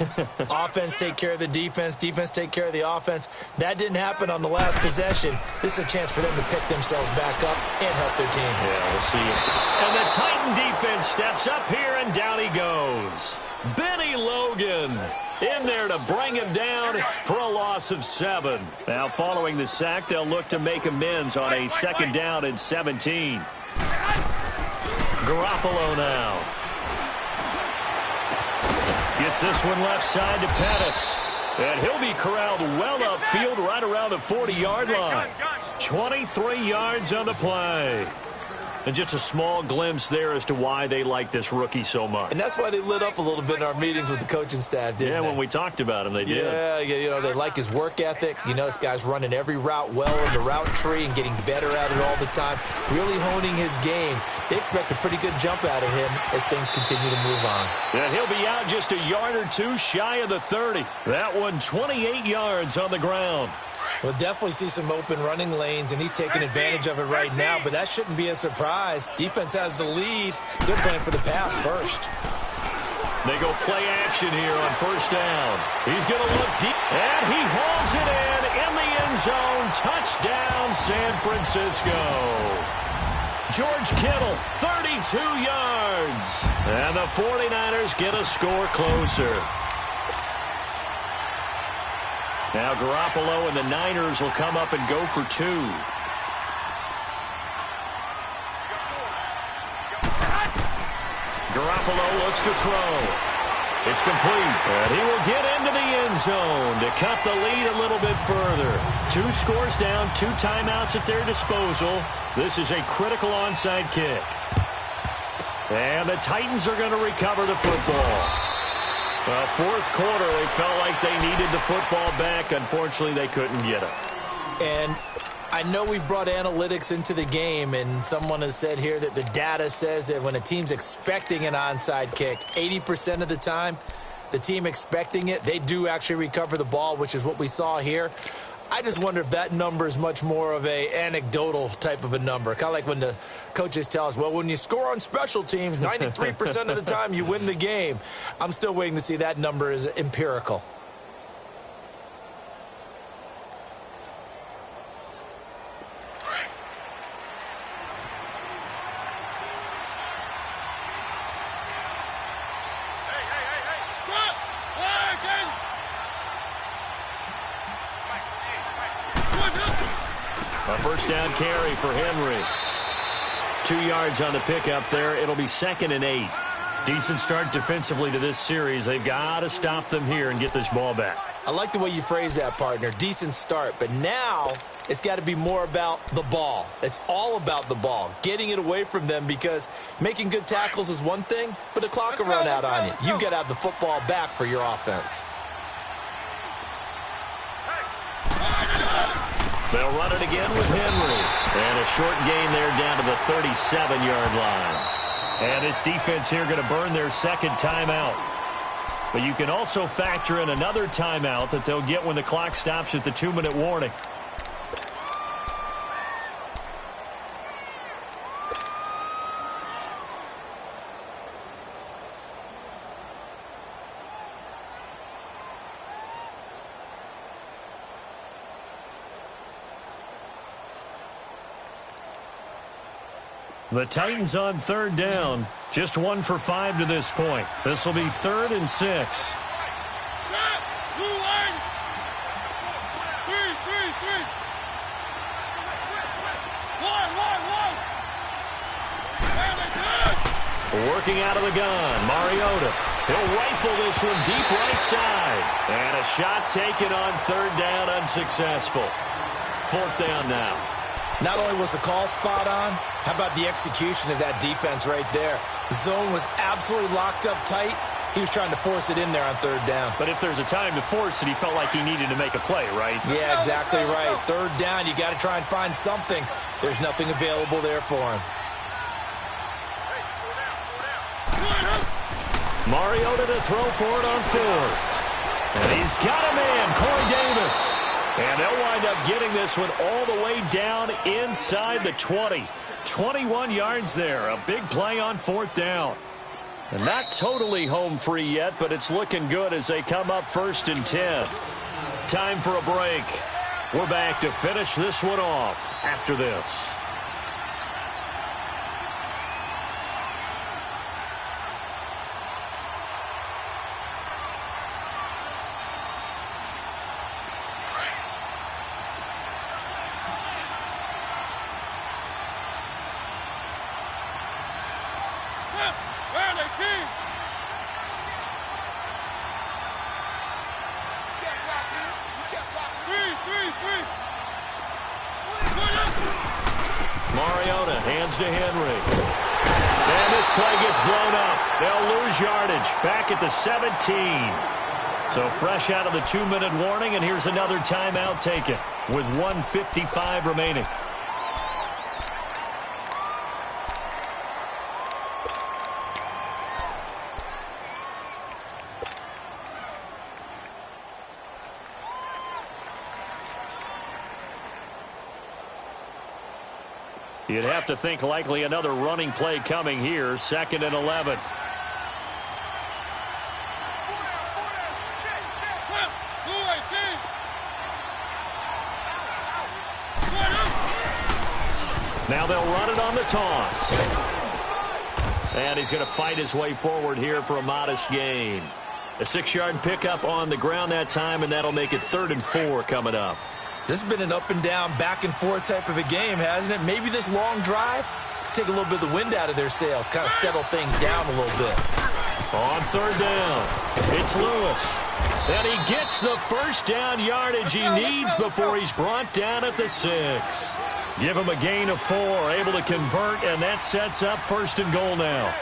Offense take care of the defense, defense take care of the offense. That didn't happen on the last possession. This is a chance for them to pick themselves back up and help their team. Yeah, we'll see. And the Titan defense steps up here, and down he goes. Benny Logan in there to bring him down for a loss of 7. Now, following the sack, they'll look to make amends on a 2nd down and 17. Garoppolo now. Gets this one left side to Pettis. And he'll be corralled well upfield right around the 40-yard line. 23 yards on the play. And just a small glimpse there as to why they like this rookie so much. And that's why they lit up a little bit in our meetings with the coaching staff, didn't they? Yeah, when we talked about him, they did. Yeah, you know, they like his work ethic. You know, this guy's running every route well in the route tree and getting better at it all the time, really honing his game. They expect a pretty good jump out of him as things continue to move on. Yeah, he'll be out just a yard or two shy of the 30. That one 28 yards on the ground. We'll definitely see some open running lanes, and he's taking advantage of it right now, but that shouldn't be a surprise. Defense has the lead. They're playing for the pass first. They go play action here on 1st down. He's going to look deep, and he hauls it in the end zone. Touchdown, San Francisco. George Kittle, 32 yards. And the 49ers get a score closer. Now Garoppolo and the Niners will come up and go for 2. Garoppolo looks to throw. It's complete. And he will get into the end zone to cut the lead a little bit further. 2 scores down, 2 timeouts at their disposal. This is a critical onside kick. And the Titans are going to recover the football. Well, 4th quarter, they felt like they needed the football back. Unfortunately, they couldn't get it. And I know we've brought analytics into the game, and someone has said here that the data says that when a team's expecting an onside kick, 80% of the time, the team expecting it, they do actually recover the ball, which is what we saw here. I just wonder if that number is much more of a anecdotal type of a number. Kind of like when the coaches tell us, well, when you score on special teams, 93% of the time you win the game. I'm still waiting to see that number is empirical. A 1st down carry for Henry. 2 yards on the pickup there. It'll be 2nd and 8. Decent start defensively to this series. They've got to stop them here and get this ball back. I like the way you phrase that, partner. Decent start. But now it's got to be more about the ball. It's all about the ball. Getting it away from them, because making good tackles is one thing, but the clock will run out on you. You've got to have the football back for your offense. They'll run it again with Henry. And a short gain there down to the 37-yard line. And this defense here going to burn their 2nd timeout. But you can also factor in another timeout that they'll get when the clock stops at the 2-minute warning. The Titans on 3rd down. Just 1 for 5 to this point. This will be 3rd and 6. Working out of the gun, Mariota. He'll rifle this one deep right side. And a shot taken on third down, unsuccessful. Fourth down now. Not only was the call spot on, how about the execution of that defense right there? The zone was absolutely locked up tight. He was trying to force it in there on third down. But if there's a time to force it, he felt like he needed to make a play, right? Yeah, exactly right. Third down, you got to try and find something. There's nothing available there for him. Mariota to throw for it on fourth. And he's got a man, Corey Davis. And they'll wind up getting this one all the way down inside the 20. 21 yards there. A big play on fourth down. And not totally home free yet, but it's looking good as they come up 1st and 10. Time for a break. We're back to finish this one off after this. Mariota hands to Henry. And this play gets blown up. They'll lose yardage back at the 17. So fresh out of the 2-minute warning, and here's another timeout taken with 1:55 remaining. You'd have to think likely another running play coming here. 2nd and 11. Now they'll run it on the toss. And he's going to fight his way forward here for a modest gain. A 6-yard pickup on the ground that time, and that'll make it 3rd and 4 coming up. This has been an up-and-down, back-and-forth type of a game, hasn't it? Maybe this long drive take a little bit of the wind out of their sails, kind of settle things down a little bit. On 3rd down, it's Lewis. And he gets the first down yardage he needs before he's brought down at the 6. Give him a gain of 4, able to convert, and that sets up 1st and goal now.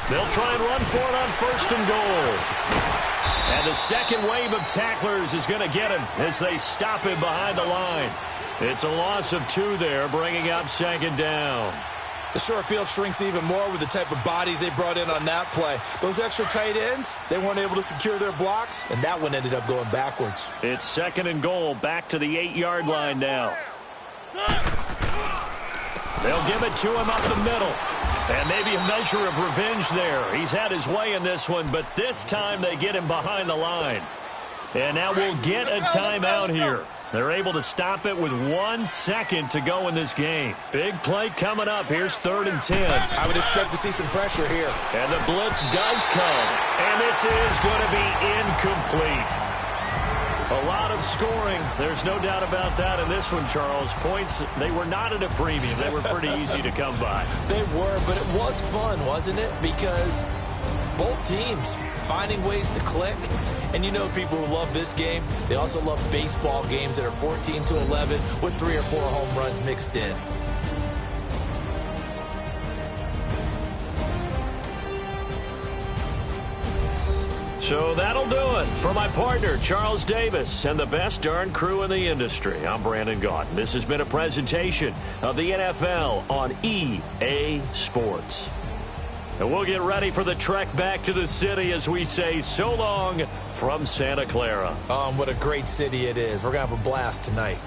They'll try and run for it on 1st and goal. And the second wave of tacklers is going to get him as they stop him behind the line. It's a loss of 2 there, bringing up 2nd down. The short field shrinks even more with the type of bodies they brought in on that play. Those extra tight ends, they weren't able to secure their blocks, and that one ended up going backwards. It's 2nd and goal, back to the 8-yard line now. They'll give it to him up the middle. And maybe a measure of revenge there. He's had his way in this one, but this time they get him behind the line. And now we'll get a timeout here. They're able to stop it with 1 second to go in this game. Big play coming up. Here's 3rd and 10. I would expect to see some pressure here. And the blitz does come. And this is going to be incomplete. A lot of scoring. There's no doubt about that in this one, Charles. Points, they were not at a premium. They were pretty easy to come by. They were, but it was fun, wasn't it? Because both teams finding ways to click. And you know people who love this game, they also love baseball games that are 14-11 with 3 or 4 home runs mixed in. So that'll do it for my partner, Charles Davis, and the best darn crew in the industry. I'm Brandon Gaudin. This has been a presentation of the NFL on EA Sports. And we'll get ready for the trek back to the city as we say so long from Santa Clara. What a great city it is. We're going to have a blast tonight.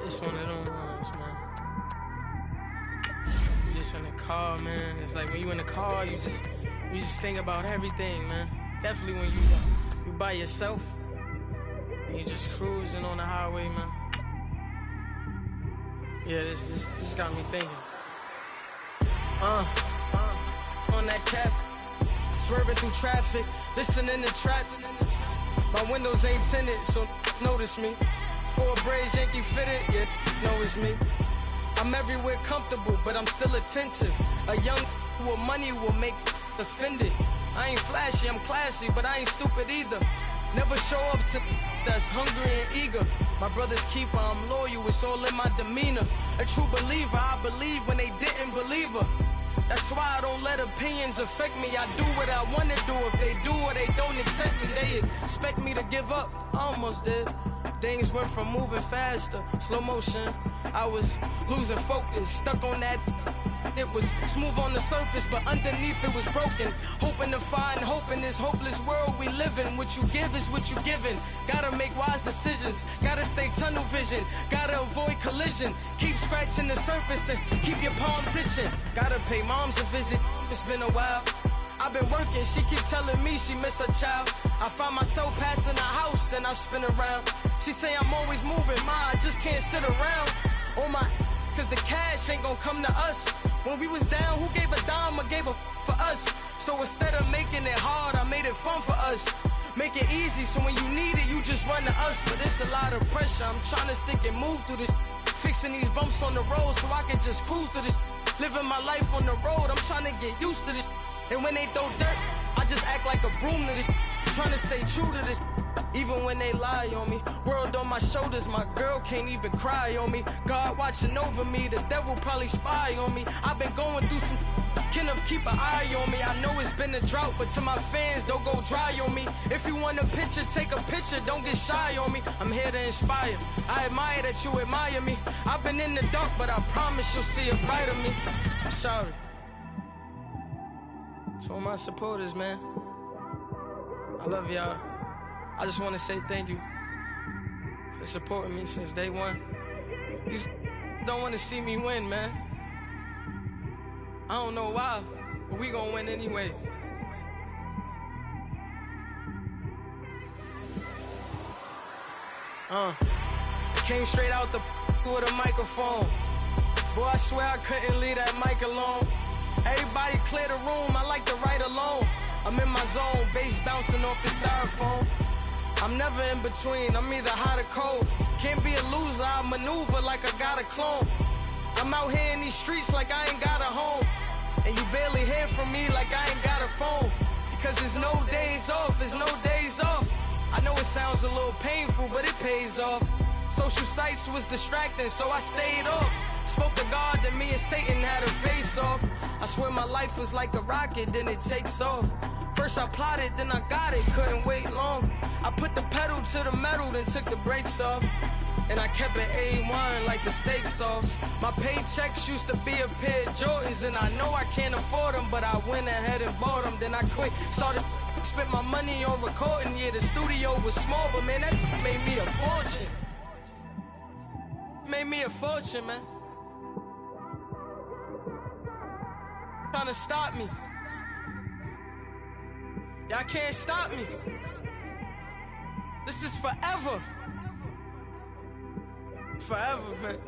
It's one of them ones, man. You just in the car, man. It's like when you in the car, you just think about everything, man. Definitely when you by yourself and you just cruising on the highway, man. Yeah, this got me thinking. On that cap, swerving through traffic, listening to trap. My windows ain't tinted, so notice me. Four braids, Yankee fitted, yeah, know it's me. I'm everywhere comfortable, but I'm still attentive. A young with money will make offended. I ain't flashy, I'm classy, but I ain't stupid either. Never show up to that's hungry and eager. My brother's keeper, I'm loyal, it's all in my demeanor. A true believer, I believe when they didn't believe her. That's why I don't let opinions affect me. I do what I want to do. If they do or they don't accept me, they expect me to give up. I almost did. Things went from moving faster, slow motion. I was losing focus, stuck on that. It was smooth on the surface, but underneath it was broken. Hoping to find hope in this hopeless world we live in. What you give is what you given. Gotta make wise decisions. Gotta stay tunnel vision. Gotta avoid collision. Keep scratching the surface and keep your palms itching. Gotta pay moms a visit. It's been a while. I've been working, she keep telling me she miss her child. I find myself passing the house, then I spin around. She say I'm always moving, I just can't sit around. Oh my, cause the cash ain't gonna come to us. When we was down, who gave a dime or gave a for us? So instead of making it hard, I made it fun for us. Make it easy, so when you need it, you just run to us. But it's a lot of pressure, I'm trying to stick and move through this. Fixing these bumps on the road so I can just cruise to this. Living my life on the road, I'm trying to get used to this. And when they throw dirt, I just act like a broom to this. Trying to stay true to this. Even when they lie on me. World on my shoulders, my girl can't even cry on me. God watching over me, the devil probably spy on me. I've been going through some Kenneth, keep an eye on me. I know it's been a drought, but to my fans, don't go dry on me. If you want a picture, take a picture, don't get shy on me. I'm here to inspire. I admire that you admire me. I've been in the dark, but I promise you'll see a brighter me. I'm sorry. To all my supporters, man, I love y'all. I just want to say thank you for supporting me since day one. You don't want to see me win, man. I don't know why, but we gonna win anyway. I came straight out the with a microphone. Boy, I swear I couldn't leave that mic alone. Everybody clear the room, I like to write alone. I'm in my zone, bass bouncing off the styrofoam. I'm never in between, I'm either hot or cold. Can't be a loser, I maneuver like I got a clone. I'm out here in these streets like I ain't got a home. And you barely hear from me like I ain't got a phone. Because there's no days off, there's no days off. I know it sounds a little painful, but it pays off. Social sites was distracting, so I stayed off. Spoke to God that me and Satan had a face off. I swear my life was like a rocket, then it takes off. First I plotted, then I got it, couldn't wait long. I put the pedal to the metal, then took the brakes off. And I kept it A1 like the steak sauce. My paychecks used to be a pair of Jordans, and I know I can't afford them, but I went ahead and bought them. Then I quit, started spent my money on recording. Yeah, the studio was small, but man, that made me a fortune. Made me a fortune, man. Trying to stop me. Y'all can't stop me. This is forever. Forever, man.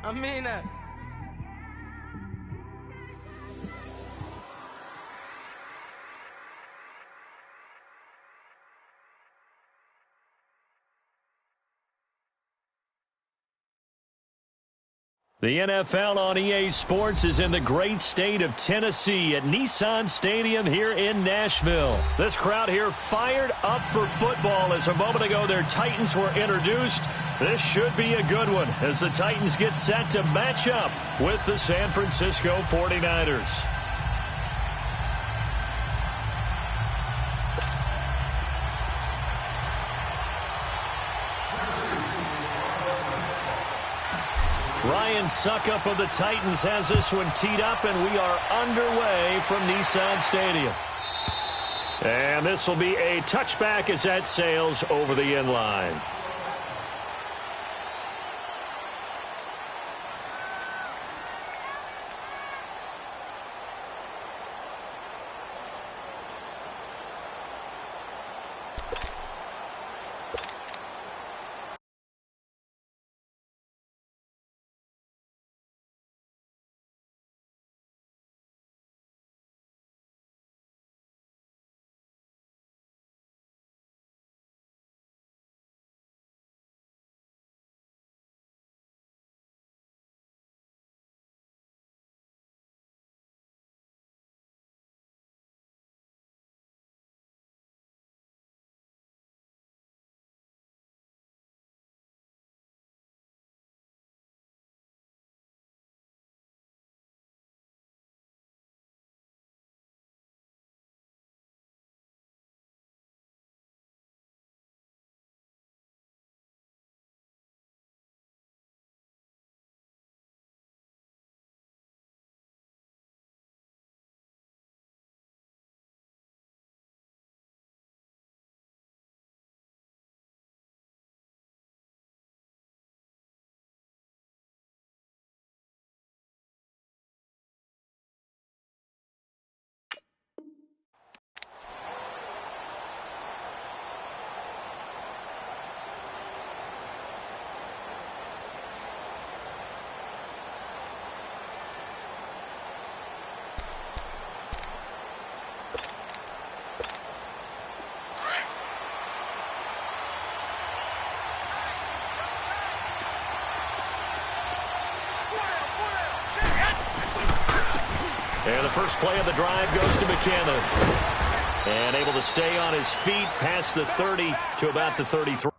I mean that. The NFL on EA Sports is in the great state of Tennessee at Nissan Stadium here in Nashville. This crowd here fired up for football as a moment ago their Titans were introduced. This should be a good one as the Titans get set to match up with the San Francisco 49ers. Ryan Suckup of the Titans has this one teed up, and we are underway from Nissan Stadium. And this will be a touchback as that sails over the end line. And the first play of the drive goes to McKinnon. And able to stay on his feet past the 30 to about the 33.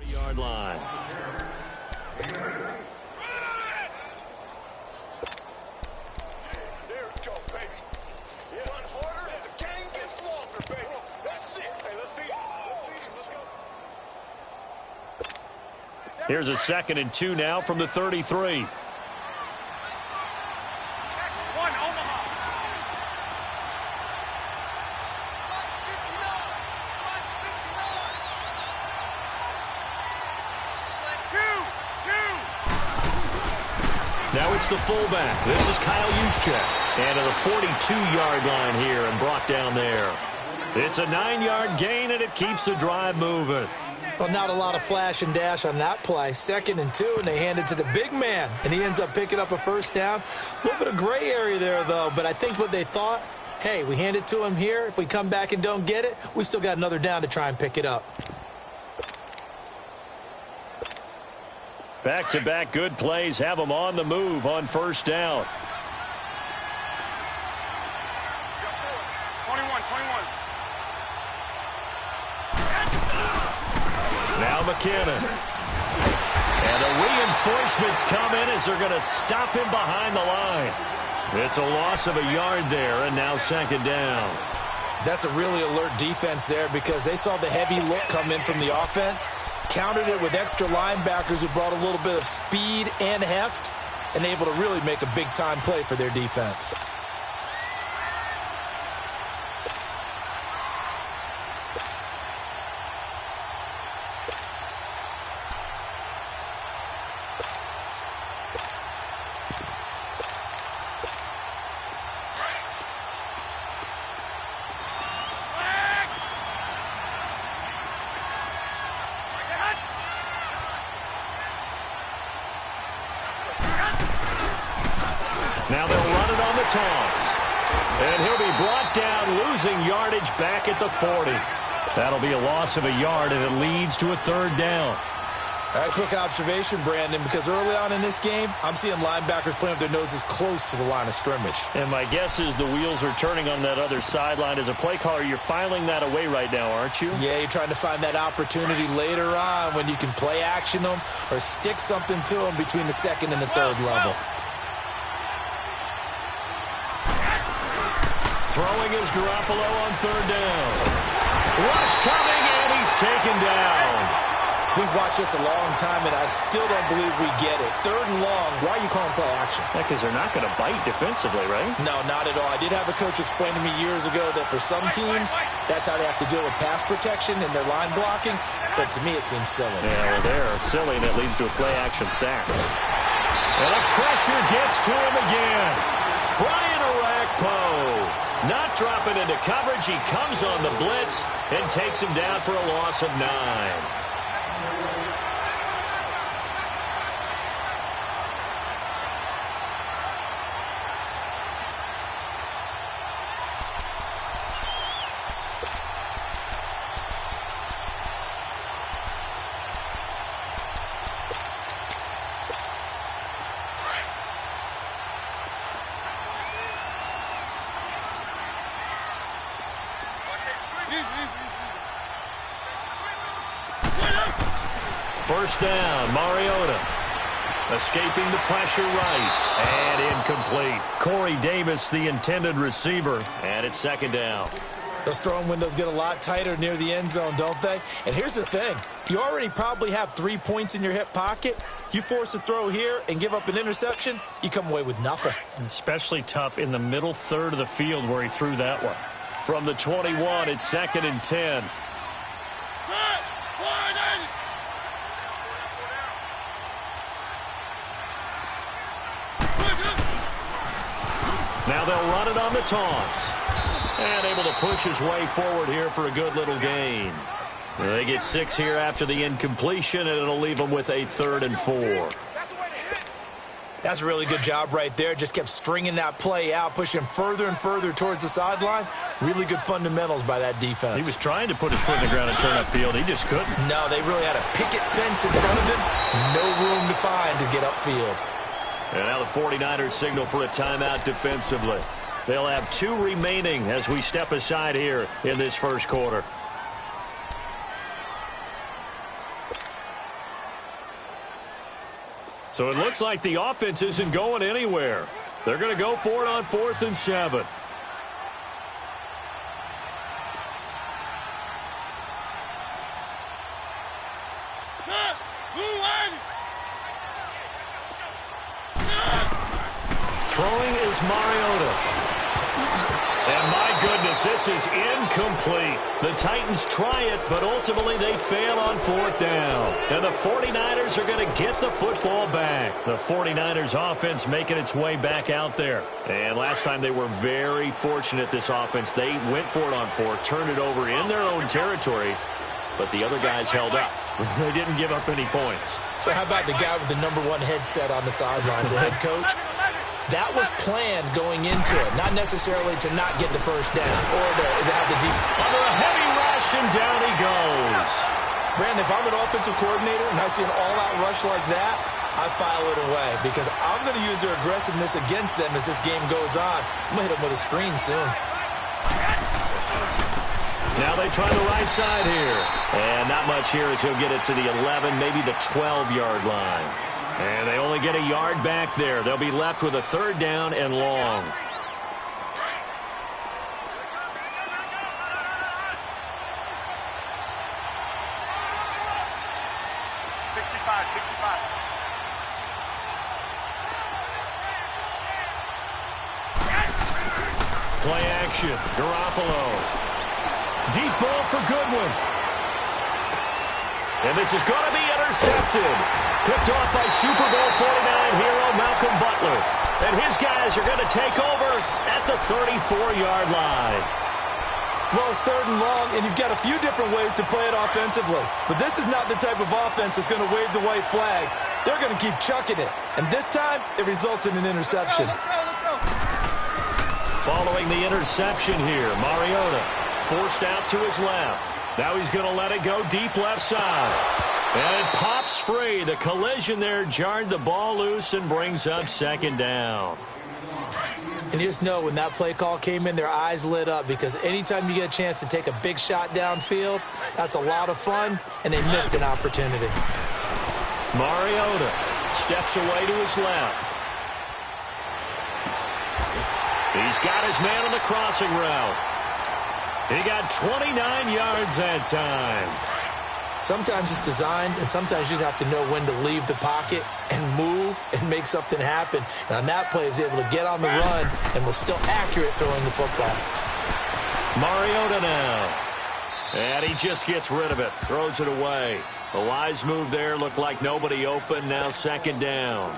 Yard line. There it goes, baby. Run harder as the game gets longer, baby. That's it. Hey, let's feed him. Let's go. Here's a 2nd and 2 now from the 33. Now it's the fullback. This is Kyle Juszczyk. And to the 42-yard line here and brought down there. It's a 9-yard gain, and it keeps the drive moving. Well, not a lot of flash and dash on that play. 2nd and 2, and they hand it to the big man, and he ends up picking up a first down. A little bit of gray area there, though, but I think what they thought, hey, we hand it to him here. If we come back and don't get it, we still got another down to try and pick it up. Back-to-back good plays have them on the move on first down. 21. Now McKinnon. And the reinforcements come in as they're going to stop him behind the line. It's a loss of a yard there, and now 2nd down. That's a really alert defense there because they saw the heavy look come in from the offense, countered it with extra linebackers who brought a little bit of speed and heft, and able to really make a big-time play for their defense. Now they'll run it on the toss. And he'll be brought down, losing yardage back at the 40. That'll be a loss of a yard, and it leads to a 3rd down. All right, quick observation, Brandon, because early on in this game, I'm seeing linebackers playing with their noses close to the line of scrimmage. And my guess is the wheels are turning on that other sideline. As a play caller, you're filing that away right now, aren't you? Yeah, you're trying to find that opportunity later on when you can play action them or stick something to them between the 2nd and the 3rd level. Throwing is Garoppolo on 3rd down. Rush coming, and he's taken down. We've watched this a long time, and I still don't believe we get it. 3rd and long, why are you calling play action? Yeah, because they're not going to bite defensively, right? No, not at all. I did have a coach explain to me years ago that for some teams, that's how they have to deal with pass protection and their line blocking, but to me it seems silly. Yeah, well, they're silly, and it leads to a play-action sack. And the pressure gets to him again. Brian Orakpo not dropping into coverage. He comes on the blitz and takes him down for a loss of 9. First down, Mariota. Escaping the pressure right. And incomplete. Corey Davis, the intended receiver. And it's 2nd down. Those throwing windows get a lot tighter near the end zone, don't they? And here's the thing. You already probably have 3 points in your hip pocket. You force a throw here and give up an interception, you come away with nothing. Especially tough in the middle 3rd of the field where he threw that one. From the 21, it's 2nd and 10. Now they'll run it on the toss. And able to push his way forward here for a good little gain. They get 6 here after the incompletion, and it'll leave them with a 3rd and 4. That's a really good job right there. Just kept stringing that play out, pushing him further and further towards the sideline. Really good fundamentals by that defense. He was trying to put his foot in the ground and turn upfield. He just couldn't. No, they really had a picket fence in front of him. No room to find to get upfield. And now the 49ers signal for a timeout defensively. They'll have 2 remaining as we step aside here in this first quarter. So it looks like the offense isn't going anywhere. They're going to go for it on 4th and 7. Throwing is Mariota. And my goodness, this is incomplete. The Titans try it, but ultimately they fail on 4th down. And the 49ers are going to get the football back. The 49ers offense making its way back out there. And last time they were very fortunate, this offense. They went for it on 4th, turned it over in their own territory, but the other guys held up. They didn't give up any points. So how about the guy with the #1 headset on the sidelines, the head coach? That was planned going into it, not necessarily to not get the first down or to have the defense. Under a heavy rush, and down he goes. Brandon, if I'm an offensive coordinator and I see an all-out rush like that, I file it away because I'm going to use their aggressiveness against them as this game goes on. I'm going to hit them with a screen soon. Now they try the right side here. And not much here as he'll get it to the 11, maybe the 12-yard line. And they only get a yard back there. They'll be left with a 3rd down and long. Play action. Garoppolo. Deep ball for Goodwin. And this is going to be intercepted. Picked off by Super Bowl 49 hero Malcolm Butler. And his guys are going to take over at the 34-yard line. Well, it's 3rd and long, and you've got a few different ways to play it offensively. But this is not the type of offense that's going to wave the white flag. They're going to keep chucking it. And this time, it results in an interception. Following the interception here, Mariota forced out to his left. Now he's going to let it go deep left side. And it pops free. The collision there jarred the ball loose and brings up 2nd down. And you just know when that play call came in, their eyes lit up because anytime you get a chance to take a big shot downfield, that's a lot of fun, and they missed an opportunity. Mariota steps away to his left. He's got his man on the crossing route. He got 29 yards that time. Sometimes it's designed, and sometimes you just have to know when to leave the pocket and move and make something happen. And on that play, he was able to get on the run and was still accurate throwing the football. Mariota now. And he just gets rid of it, throws it away. A wise move there, looked like nobody open, now 2nd down.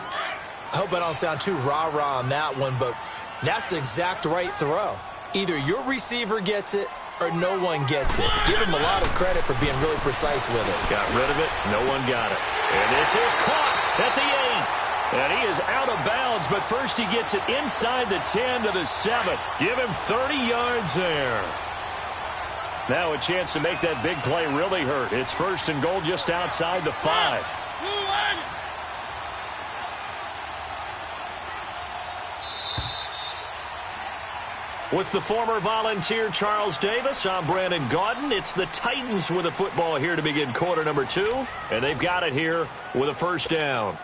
I hope I don't sound too rah-rah on that one, but that's the exact right throw. Either your receiver gets it or no one gets it. Give him a lot of credit for being really precise with it. Got rid of it. No one got it. And this is caught at the 8. And he is out of bounds, but first he gets it inside the 10 to the 7. Give him 30 yards there. Now a chance to make that big play really hurt. It's 1st and goal just outside the 5. With the former Volunteer Charles Davis, I'm Brandon Gaudin. It's the Titans with a football here to begin quarter number 2. And they've got it here with a 1st down.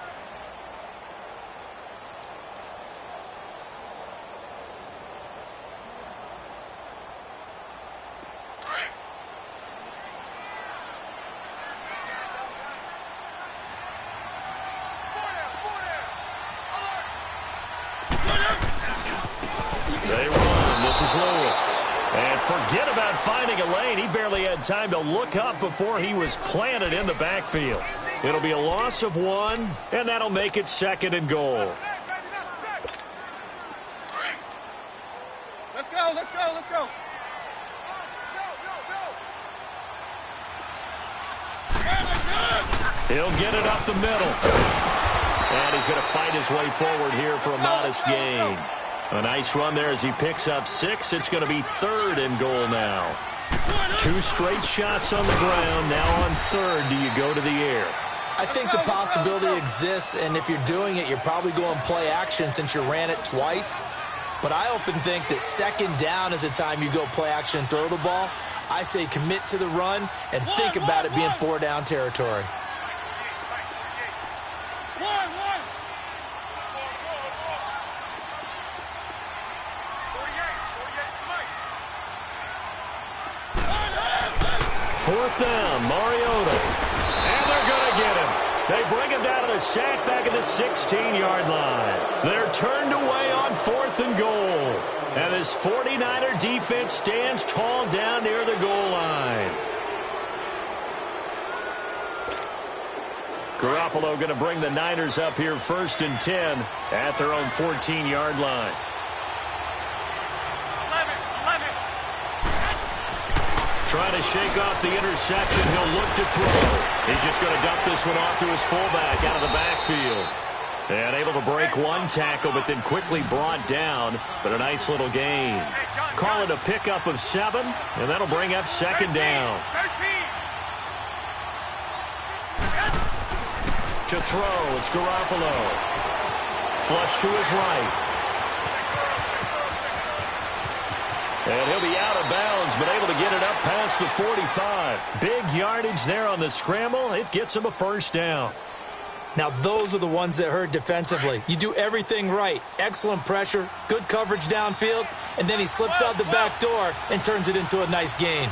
They run. This is Lewis. And forget about finding a lane. He barely had time to look up before he was planted in the backfield. It'll be a loss of 1, and that'll make it 2nd and goal. let's go, let's go. He'll get it up the middle. And he's going to fight his way forward here for a modest gain. A nice run there as he picks up 6. It's going to be 3rd and goal now. 2 straight shots on the ground. Now on 3rd, do you go to the air? I think the possibility exists, and if you're doing it, you're probably going play action since you ran it twice. But I often think that 2nd down is the time you go play action and throw the ball. I say commit to the run and think about it being 4 down territory. Fourth down, Mariota. And they're going to get him. They bring him down to the sack back at the 16-yard line. They're turned away on 4th and goal. And this 49er defense stands tall down near the goal line. Garoppolo going to bring the Niners up here 1st and 10 at their own 14-yard line. Trying to shake off the interception. He'll look to throw. He's just going to dump this one off to his fullback out of the backfield. And able to break 1 tackle, but then quickly brought down. But a nice little gain. Call it a pickup of 7, and that'll bring up 2nd down. To throw, it's Garoppolo. Flush to his right. And he'll be out of bounds, but able to get it up past the 45. Big yardage there on the scramble. It gets him a 1st down. Now, those are the ones that hurt defensively. You do everything right. Excellent pressure, good coverage downfield, and then he slips out the back door and turns it into a nice gain.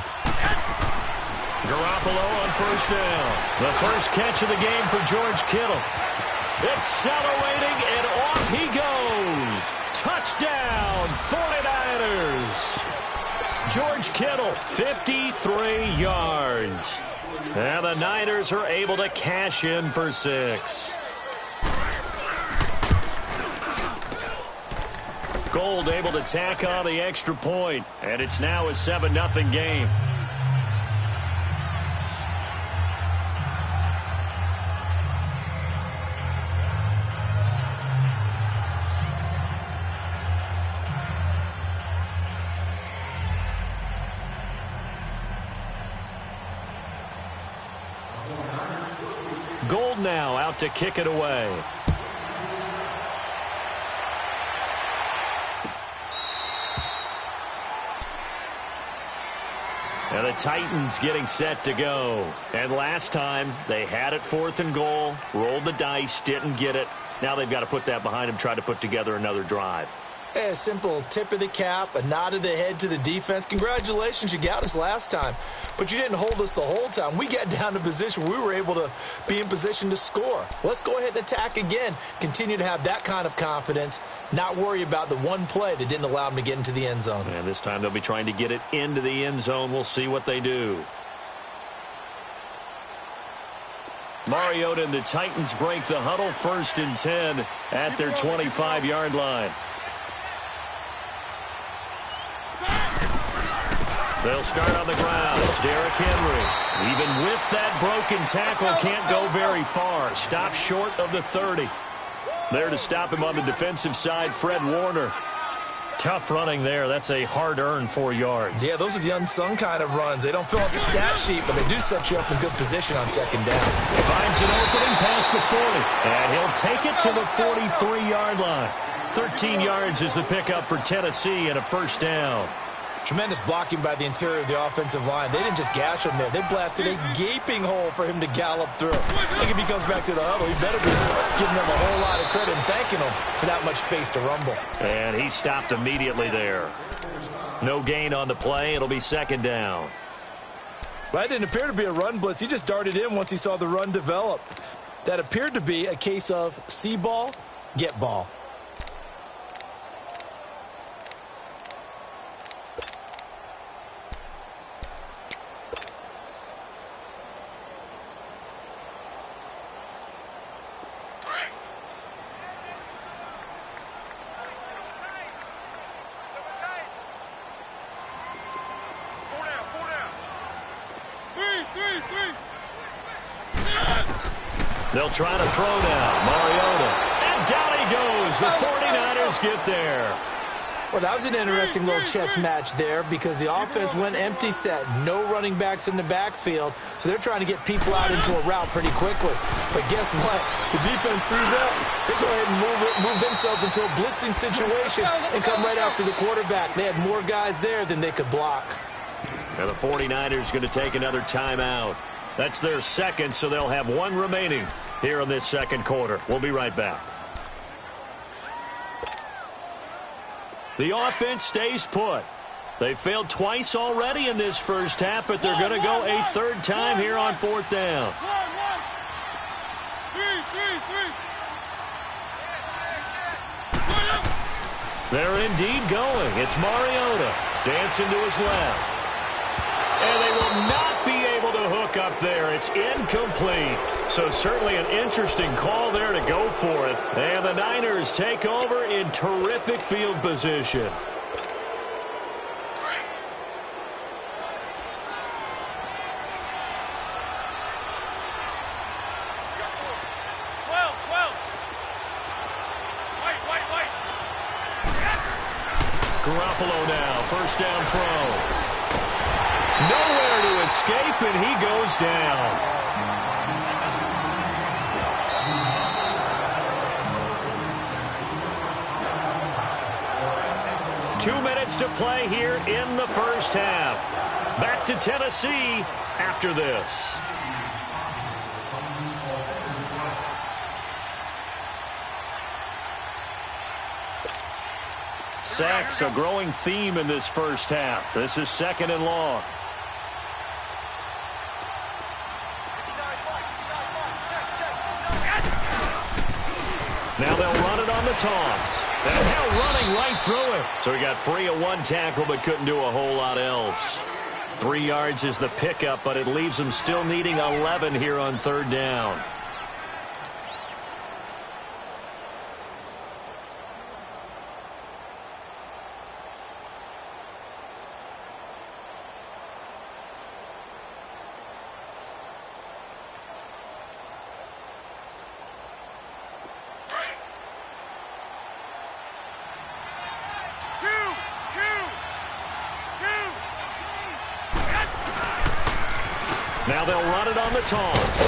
Garoppolo on 1st down. The first catch of the game for George Kittle. Accelerating, and off he goes. Touchdown, 49ers. George Kittle, 53 yards. And the Niners are able to cash in for 6. Gold able to tack on the extra point, and it's now a 7-0 game. Gold now out to kick it away. And the Titans getting set to go. And last time they had it 4th and goal, rolled the dice, didn't get it. Now they've got to put that behind them, try to put together another drive. A simple tip of the cap, a nod of the head to the defense. Congratulations, you got us last time. But you didn't hold us the whole time. We got down to position where we were able to be in position to score. Let's go ahead and attack again. Continue to have that kind of confidence. Not worry about the one play that didn't allow them to get into the end zone. And this time they'll be trying to get it into the end zone. We'll see what they do. Mariota and the Titans break the huddle 1st and 10 at their 25-yard line. They'll start on the ground. It's Derrick Henry. Even with that broken tackle, can't go very far. Stops short of the 30. There to stop him on the defensive side, Fred Warner. Tough running there. That's a hard-earned 4 yards. Yeah, those are the unsung kind of runs. They don't fill out the stat sheet, but they do set you up in good position on 2nd down. Finds an opening past the 40. And he'll take it to the 43-yard line. 13 yards is the pickup for Tennessee and a 1st down. Tremendous blocking by the interior of the offensive line. They didn't just gash him there. They blasted a gaping hole for him to gallop through. I think if he comes back to the huddle, he better be giving them a whole lot of credit and thanking them for that much space to rumble. And he stopped immediately there. No gain on the play. It'll be 2nd down. That didn't appear to be a run blitz. He just darted in once he saw the run develop. That appeared to be a case of see ball, get ball. They'll try to throw now. Mariota. And down he goes. The 49ers get there. Well, that was an interesting little chess match there because the offense went empty set. No running backs in the backfield, so they're trying to get people out into a route pretty quickly. But guess what? The defense sees that. They go ahead and move themselves into a blitzing situation and come right after the quarterback. They had more guys there than they could block. And the 49ers going to take another timeout. That's their second, so they'll have one remaining here in this second quarter. We'll be right back. The offense stays put. They failed twice already in this first half, but they're going to go a third time here on fourth down. They're indeed going. It's Mariota dancing to his left. And they will not be able to hook up there. It's incomplete. So certainly an interesting call there to go for it. And the Niners take over in terrific field position. Garoppolo now, first down throw. Nowhere to escape, and he goes down. Two minutes to play here in the first half. Back to Tennessee after this. Sacks, a growing theme in this first half. This is second and long. Now they'll run it on the toss. And now running right through it. So he got free of one tackle but couldn't do a whole lot else. 3 yards is the pickup, but it leaves him still needing 11 here on third down. Now they'll run it on the toss.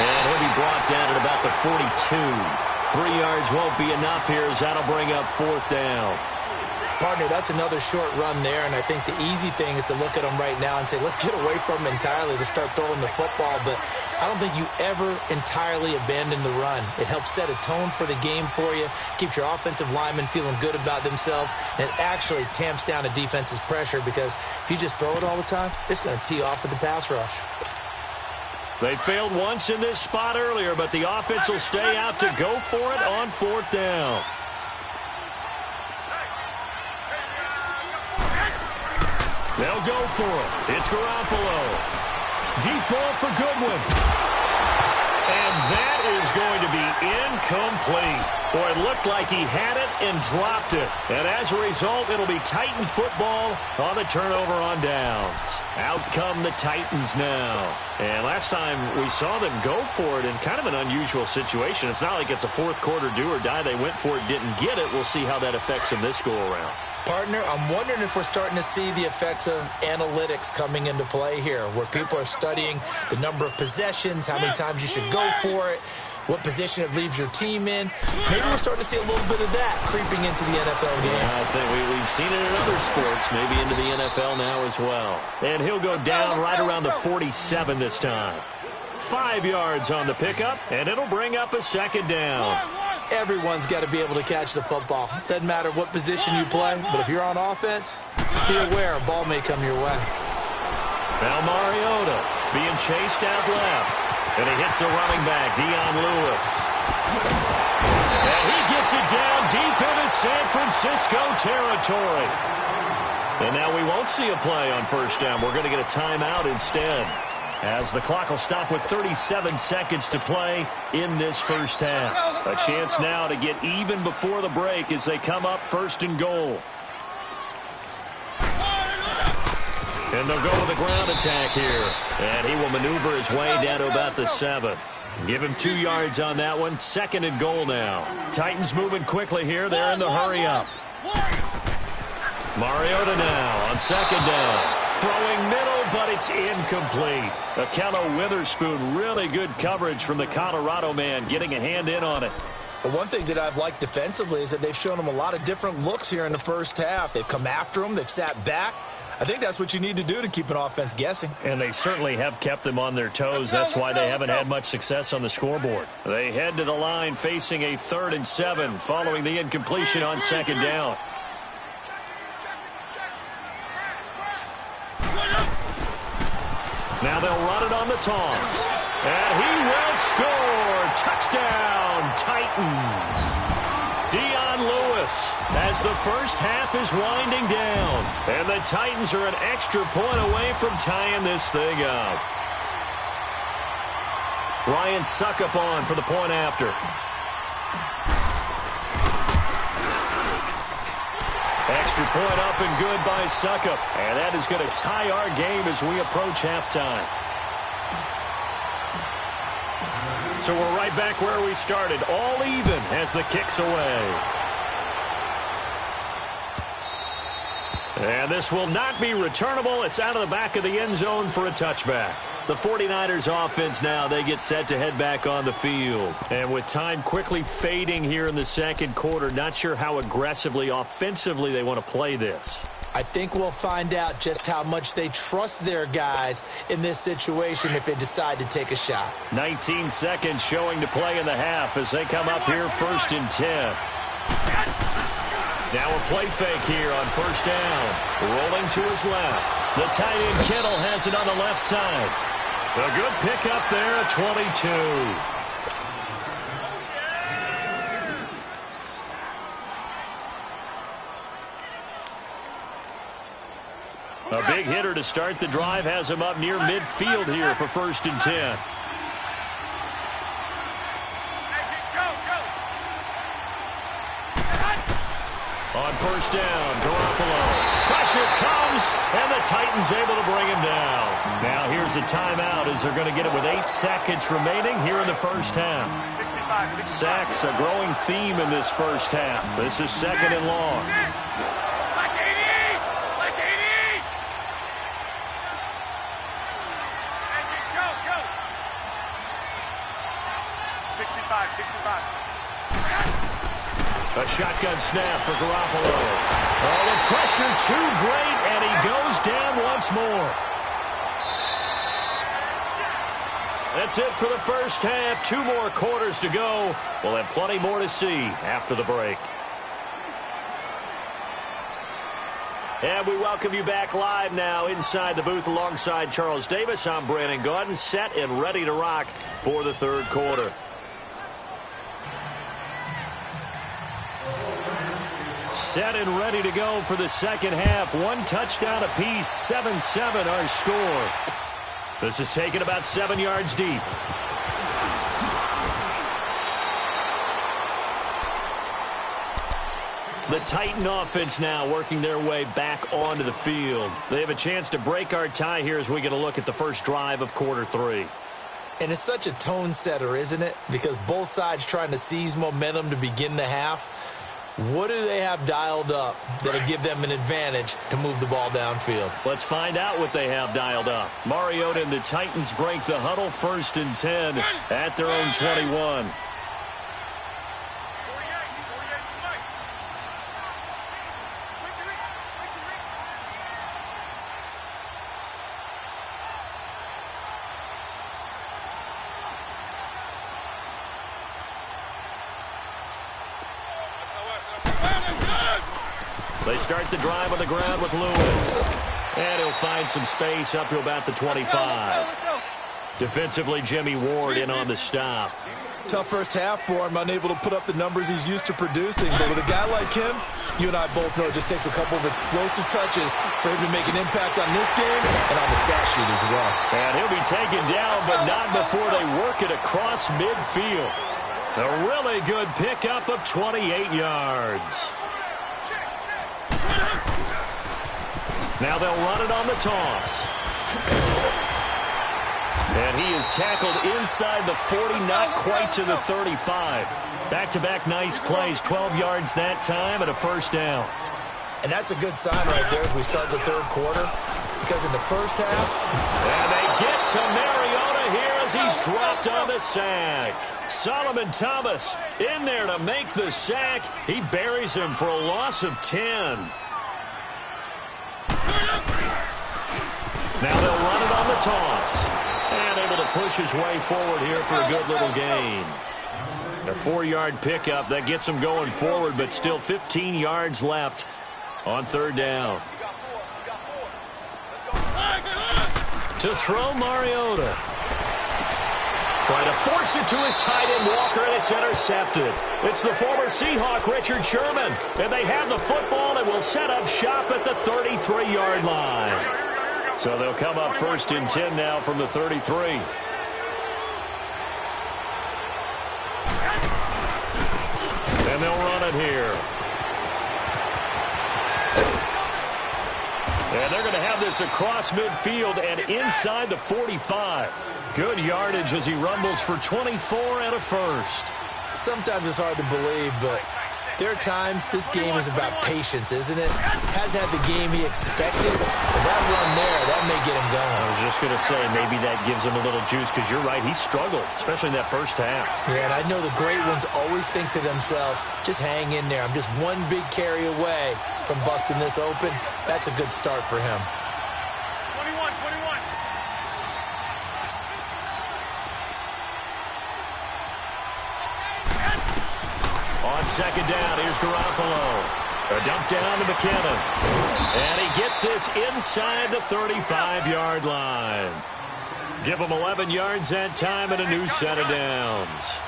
And he'll be brought down at about the 42. 3 yards won't be enough here as that'll bring up fourth down. Partner, that's another short run there, and I think the easy thing is to look at them right now and say, let's get away from them entirely to start throwing the football, but I don't think you ever entirely abandon the run. It helps set a tone for the game for you, keeps your offensive linemen feeling good about themselves, and it actually tamps down a defense's pressure because if you just throw it all the time, it's going to tee off with the pass rush. They failed once in this spot earlier, but the offense will stay out to go for it on fourth down. They'll go for it. It's Garoppolo. Deep ball for Goodwin. And that is going to be incomplete. Boy, it looked like he had it and dropped it. And as a result, it'll be Titan football on the turnover on downs. Out come the Titans now. And last time we saw them go for it in kind of an unusual situation. It's not like it's a fourth quarter do or die. They went for it, didn't get it. We'll see how that affects them this go-around. Partner, I'm wondering if we're starting to see the effects of analytics coming into play here, where people are studying the number of possessions, how many times you should go for it, what position it leaves your team in. Maybe we're starting to see a little bit of that creeping into the NFL game. Yeah, I think we've seen it in other sports, maybe into the NFL now as well. And he'll go down right around the 47 this time. 5 yards on the pickup, and it'll bring up a second down. Everyone's got to be able to catch the football. Doesn't matter what position you play, but if you're on offense, be aware a ball may come your way. Now Mariota being chased out left. And he hits the running back, Dion Lewis. And he gets it down deep into San Francisco territory. And now we won't see a play on first down. We're going to get a timeout instead, as the clock will stop with 37 seconds to play in this first half. A chance now to get even before the break as they come up first and goal. And they'll go with a ground attack here. And he will maneuver his way down to about the 7. Give him 2 yards on that one. 2nd and goal now. Titans moving quickly here. They're in the hurry-up. Mariota now on 2nd down. Throwing middle, but it's incomplete. Akello Witherspoon, really good coverage from the Colorado man, getting a hand in on it. But one thing that I've liked defensively is that they've shown him a lot of different looks here in the first half. They've come after him. They've sat back. I think that's what you need to do to keep an offense guessing. And they certainly have kept them on their toes. That's why they haven't had much success on the scoreboard. They head to the line facing a 3rd and 7 following the incompletion on 2nd down. Now they'll run it on the toss. And he will score. Touchdown, Titans. Dion Lewis as the first half is winding down. And the Titans are an extra point away from tying this thing up. Ryan Suckup on for the point after. Extra point up and good by Suckup. And that is going to tie our game as we approach halftime. So we're right back where we started, all even as the kick's away. And this will not be returnable. It's out of the back of the end zone for a touchback. The 49ers offense now, they get set to head back on the field. And with time quickly fading here in the 2nd quarter, not sure how aggressively, offensively they want to play this. I think we'll find out just how much they trust their guys in this situation if they decide to take a shot. 19 seconds showing to play in the half as they come up here 1st and 10. Now a play fake here on 1st down. Rolling to his left. The tight end Kittle has it on the left side. A good pickup there at 22. A big hitter to start the drive has him up near midfield here for 1st and 10. On 1st down, Garoppolo. Pressure comes, and the Titans able to bring him down. Now here's a timeout as they're going to get it with 8 seconds remaining here in the first half. Sacks, a growing theme in this first half. This is 2nd and long. A shotgun snap for Garoppolo. Oh, the pressure too great, and he goes down once more. That's it for the first half. 2 more quarters to go. We'll have plenty more to see after the break. And we welcome you back live now inside the booth alongside Charles Davis. I'm Brandon Gaudin, set and ready to rock for the 3rd quarter. Set and ready to go for the 2nd half. 1 touchdown apiece, 7-7 our score. This is taken about 7 yards deep. The Titan offense now working their way back onto the field. They have a chance to break our tie here as we get a look at the first drive of quarter 3. And it's such a tone setter, isn't it? Because both sides trying to seize momentum to begin the half. What do they have dialed up that'll give them an advantage to move the ball downfield? Let's find out what they have dialed up. Mariota and the Titans break the huddle 1st and 10 at their own 21. They start the drive on the ground with Lewis. And he'll find some space up to about the 25. Defensively, Jimmy Ward in on the stop. Tough first half for him, unable to put up the numbers he's used to producing. But with a guy like him, you and I both know it just takes a couple of explosive touches for him to make an impact on this game and on the stat sheet as well. And he'll be taken down, but not before they work it across midfield. A really good pickup of 28 yards. Now they'll run it on the toss. And he is tackled inside the 40, not quite to the 35. Back-to-back nice plays, 12 yards that time and a first down. And that's a good sign right there as we start the third quarter, because in the first half... And they get to Mariota here as he's dropped on the sack. Solomon Thomas in there to make the sack. He buries him for a loss of 10. Now they'll run it on the toss. And able to push his way forward here for a good little gain. A 4-yard pickup that gets him going forward, but still 15 yards left on third down. To throw Mariota. Trying to force it to his tight end Walker, and it's intercepted. It's the former Seahawk, Richard Sherman. And they have the football and will set up shop at the 33-yard line. So they'll come up first and 10 now from the 33. And they'll run it here. And they're going to have this across midfield and inside the 45. Good yardage as he rumbles for 24 and a first. Sometimes it's hard to believe, but there are times this game is about patience, isn't it? Has had the game he expected, but that run there, that may get him going. I was just going to say, maybe that gives him a little juice, because you're right, he struggled, especially in that first half. Yeah, and I know the great ones always think to themselves, just hang in there. I'm just one big carry away from busting this open. That's a good start for him. 21. On second down, here's Garoppolo. A dump down to McKinnon. And he gets this inside the 35-yard line. Give him 11 yards that time and a new set of downs.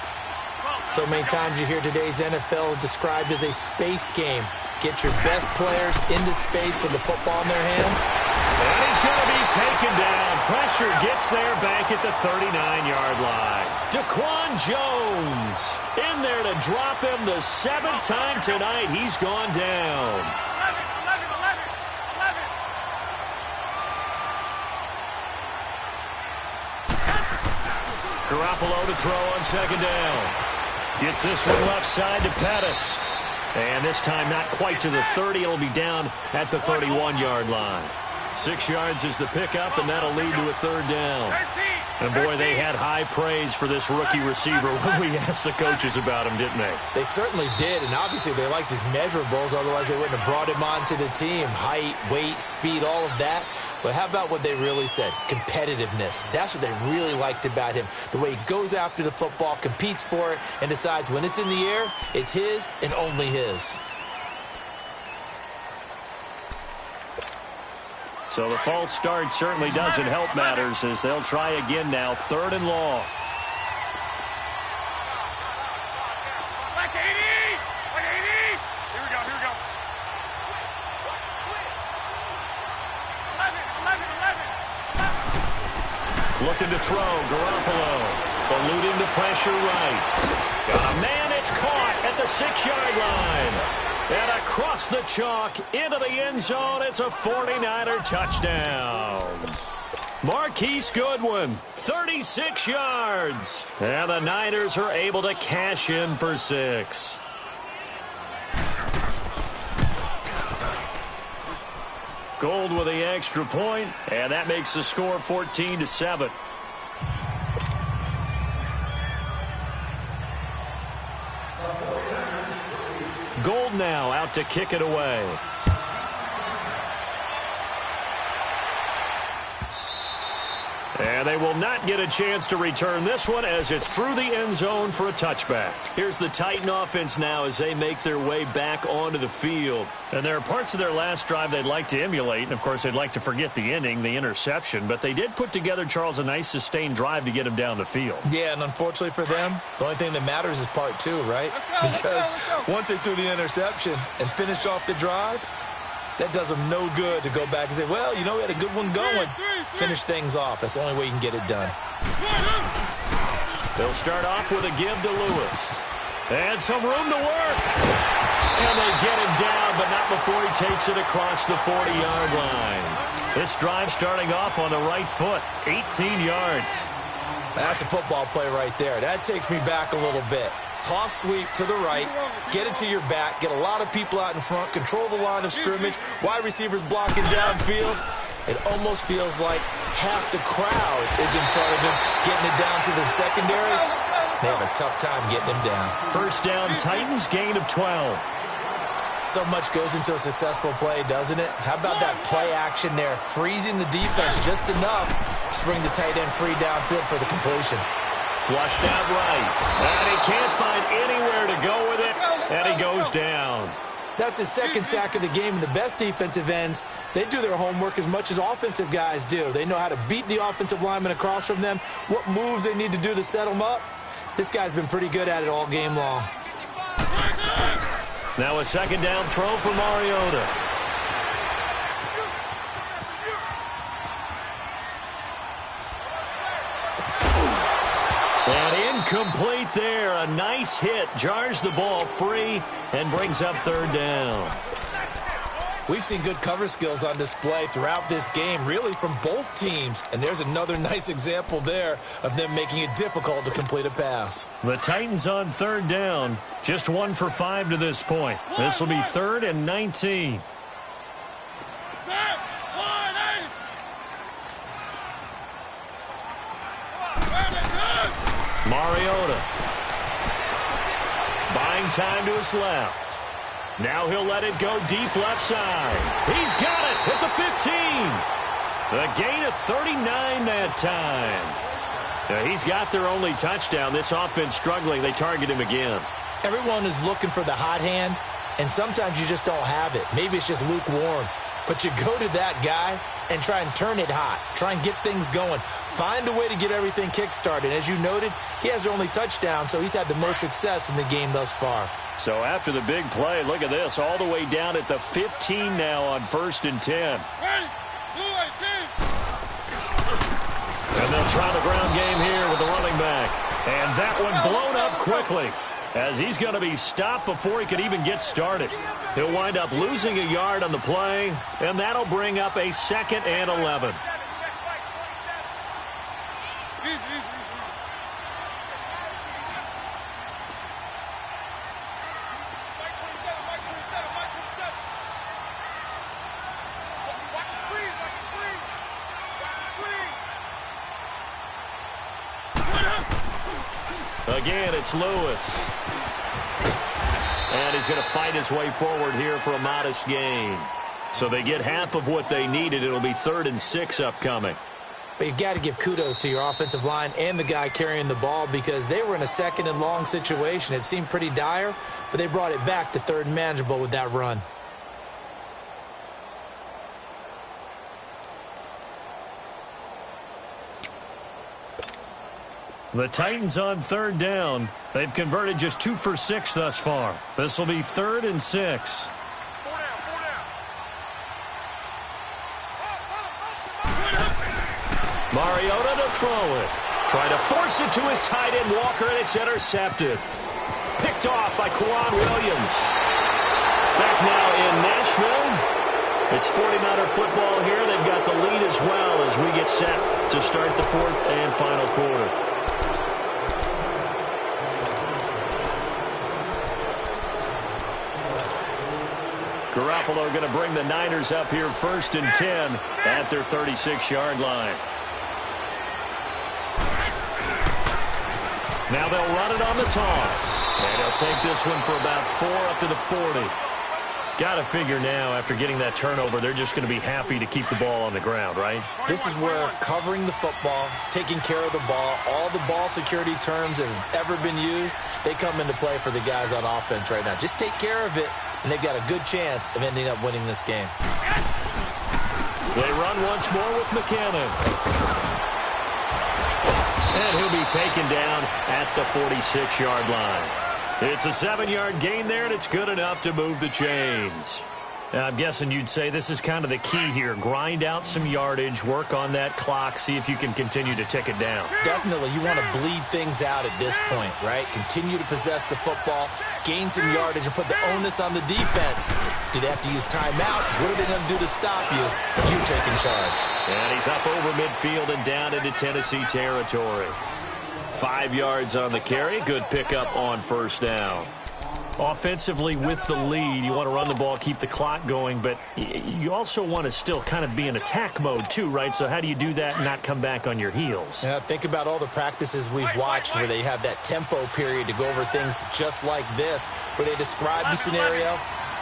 So many times you hear today's NFL described as a space game. Get your best players into space with the football in their hands. And he's going to be taken down. Pressure gets there back at the 39-yard line. Daquan Jones in there to drop him the 7th time tonight. He's gone down. 11. Garoppolo to throw on second down. Gets this one left side to Pettis. And this time not quite to the 30. It'll be down at the 31-yard line. 6 yards is the pickup, and that'll lead to a third down. And, boy, they had high praise for this rookie receiver when we asked the coaches about him, didn't they? They certainly did, and obviously they liked his measurables. Otherwise, they wouldn't have brought him onto the team. Height, weight, speed, all of that. But how about what they really said? Competitiveness. That's what they really liked about him. The way he goes after the football, competes for it, and decides when it's in the air, it's his and only his. So the false start certainly doesn't help matters as they'll try again now, 3rd and long. Like 80! Like 80! Here we go. 11. Looking to throw, Garoppolo. Eluding the pressure right. Got a man, it's caught at the 6-yard line. And across the chalk, into the end zone, it's a 49er touchdown. Marquise Goodwin, 36 yards. And the Niners are able to cash in for 6. Gold with the extra point, and that makes the score 14-7. Gold now out to kick it away. And they will not get a chance to return this one as it's through the end zone for a touchback. Here's the Titan offense now as they make their way back onto the field. And there are parts of their last drive they'd like to emulate. And, of course, they'd like to forget the ending, the interception. But they did put together, Charles, a nice sustained drive to get him down the field. Yeah, and unfortunately for them, the only thing that matters is part 2, right? Because once they threw the interception and finished off the drive, that does them no good to go back and say, well, you know, we had a good one going. Finish things off. That's the only way you can get it done. They'll start off with a give to Lewis. And some room to work. And they get him down, but not before he takes it across the 40-yard line. This drive starting off on the right foot, 18 yards. That's a football play right there. That takes me back a little bit. Toss sweep to the right, get it to your back, get a lot of people out in front, control the line of scrimmage, wide receivers blocking downfield. It almost feels like half the crowd is in front of him, getting it down to the secondary. They have a tough time getting him down. First down, Titans, gain of 12. So much goes into a successful play, doesn't it? How about that play action there, freezing the defense just enough to bring the tight end free downfield for the completion. Flushed out right, and he can't find anywhere to go with it, and he goes down. That's his second sack of the game, and the best defensive ends, they do their homework as much as offensive guys do. They know how to beat the offensive lineman across from them, what moves they need to do to set them up. This guy's been pretty good at it all game long. Now a second down throw for Mariota. And incomplete there. A nice hit. Jars the ball free and brings up third down. We've seen good cover skills on display throughout this game, really from both teams. And there's another nice example there of them making it difficult to complete a pass. The Titans on third down. Just 1 for 5 to this point. This will be 3rd and 19. Mariota. Buying time to his left. Now he'll let it go deep left side. He's got it at the 15. The gain of 39 that time. Now he's got their only touchdown. This offense struggling. They target him again. Everyone is looking for the hot hand, and sometimes you just don't have it. Maybe it's just lukewarm. But you go to that guy and try and turn it hot. Try and get things going. Find a way to get everything kick-started. As you noted, he has their only touchdown, so he's had the most success in the game thus far. So after the big play, look at this, all the way down at the 15 now on 1st and 10. And they'll try the ground game here with the running back. And that one blown up quickly, as he's going to be stopped before he could even get started. He'll wind up losing a yard on the play, and that'll bring up a 2nd and 11. Again, it's Lewis. And he's going to fight his way forward here for a modest gain. So they get half of what they needed. It'll be 3rd and 6 upcoming. But you got to give kudos to your offensive line and the guy carrying the ball, because they were in a 2nd and long situation. It seemed pretty dire, but they brought it back to 3rd and manageable with that run. The Titans on 3rd down. They've converted just 2 for 6 thus far. This will be 3rd and 6. Mariota to throw it. Try to force it to his tight end, Walker, and it's intercepted. Picked off by Kwan Williams. Back now in Nashville. It's 49er football here. They've got the lead as well as we get set to start the 4th and final quarter. Garoppolo going to bring the Niners up here 1st and 10 at their 36-yard line. Now they'll run it on the toss. And he'll take this one for about 4 up to the 40. Got to figure now, after getting that turnover, they're just going to be happy to keep the ball on the ground, right? This is where covering the football, taking care of the ball, all the ball security terms that have ever been used, they come into play for the guys on offense right now. Just take care of it, and they've got a good chance of ending up winning this game. They run once more with McKinnon. And he'll be taken down at the 46-yard line. It's a 7-yard gain there, and it's good enough to move the chains. I'm guessing you'd say this is kind of the key here. Grind out some yardage, work on that clock, see if you can continue to tick it down. Definitely, you want to bleed things out at this point, right? Continue to possess the football, gain some yardage, and put the onus on the defense. Do they have to use timeouts? What are they going to do to stop you? You taking charge. And he's up over midfield and down into Tennessee territory. 5 yards on the carry. Good pickup on first down. Offensively with the lead, you want to run the ball, keep the clock going, but you also want to still kind of be in attack mode too, right? So how do you do that and not come back on your heels? Yeah, think about all the practices we've watched where they have that tempo period to go over things just like this, where they describe the scenario,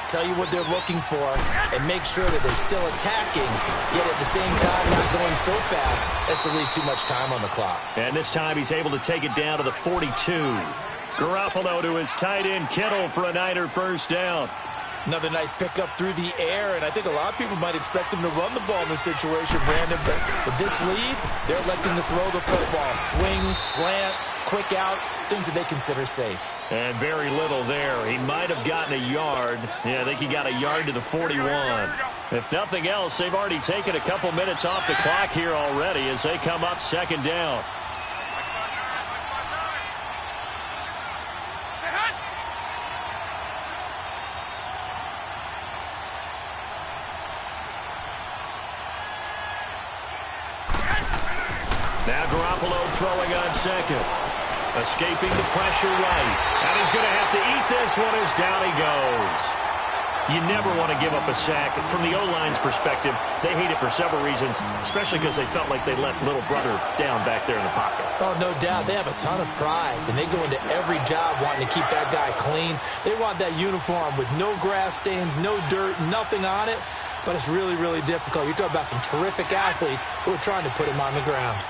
tell you what they're looking for, and make sure that they're still attacking, yet at the same time not going so fast as to leave too much time on the clock. And this time he's able to take it down to the 42. Garoppolo to his tight end, Kittle, for a Niner first down. Another nice pickup through the air, and I think a lot of people might expect him to run the ball in this situation, Brandon, but with this lead, they're electing to throw the football. Swings, slants, quick outs, things that they consider safe. And very little there. He might have gotten a yard. Yeah, I think he got a yard to the 41. If nothing else, they've already taken a couple minutes off the clock here already as they come up second down. Now Garoppolo throwing on second. Escaping the pressure right. And he's going to have to eat this one as down he goes. You never want to give up a sack. From the O-line's perspective, they hate it for several reasons, especially because they felt like they let little brother down back there in the pocket. Oh, no doubt. They have a ton of pride, and they go into every job wanting to keep that guy clean. They want that uniform with no grass stains, no dirt, nothing on it. But it's really, really difficult. You're talking about some terrific athletes who are trying to put him on the ground.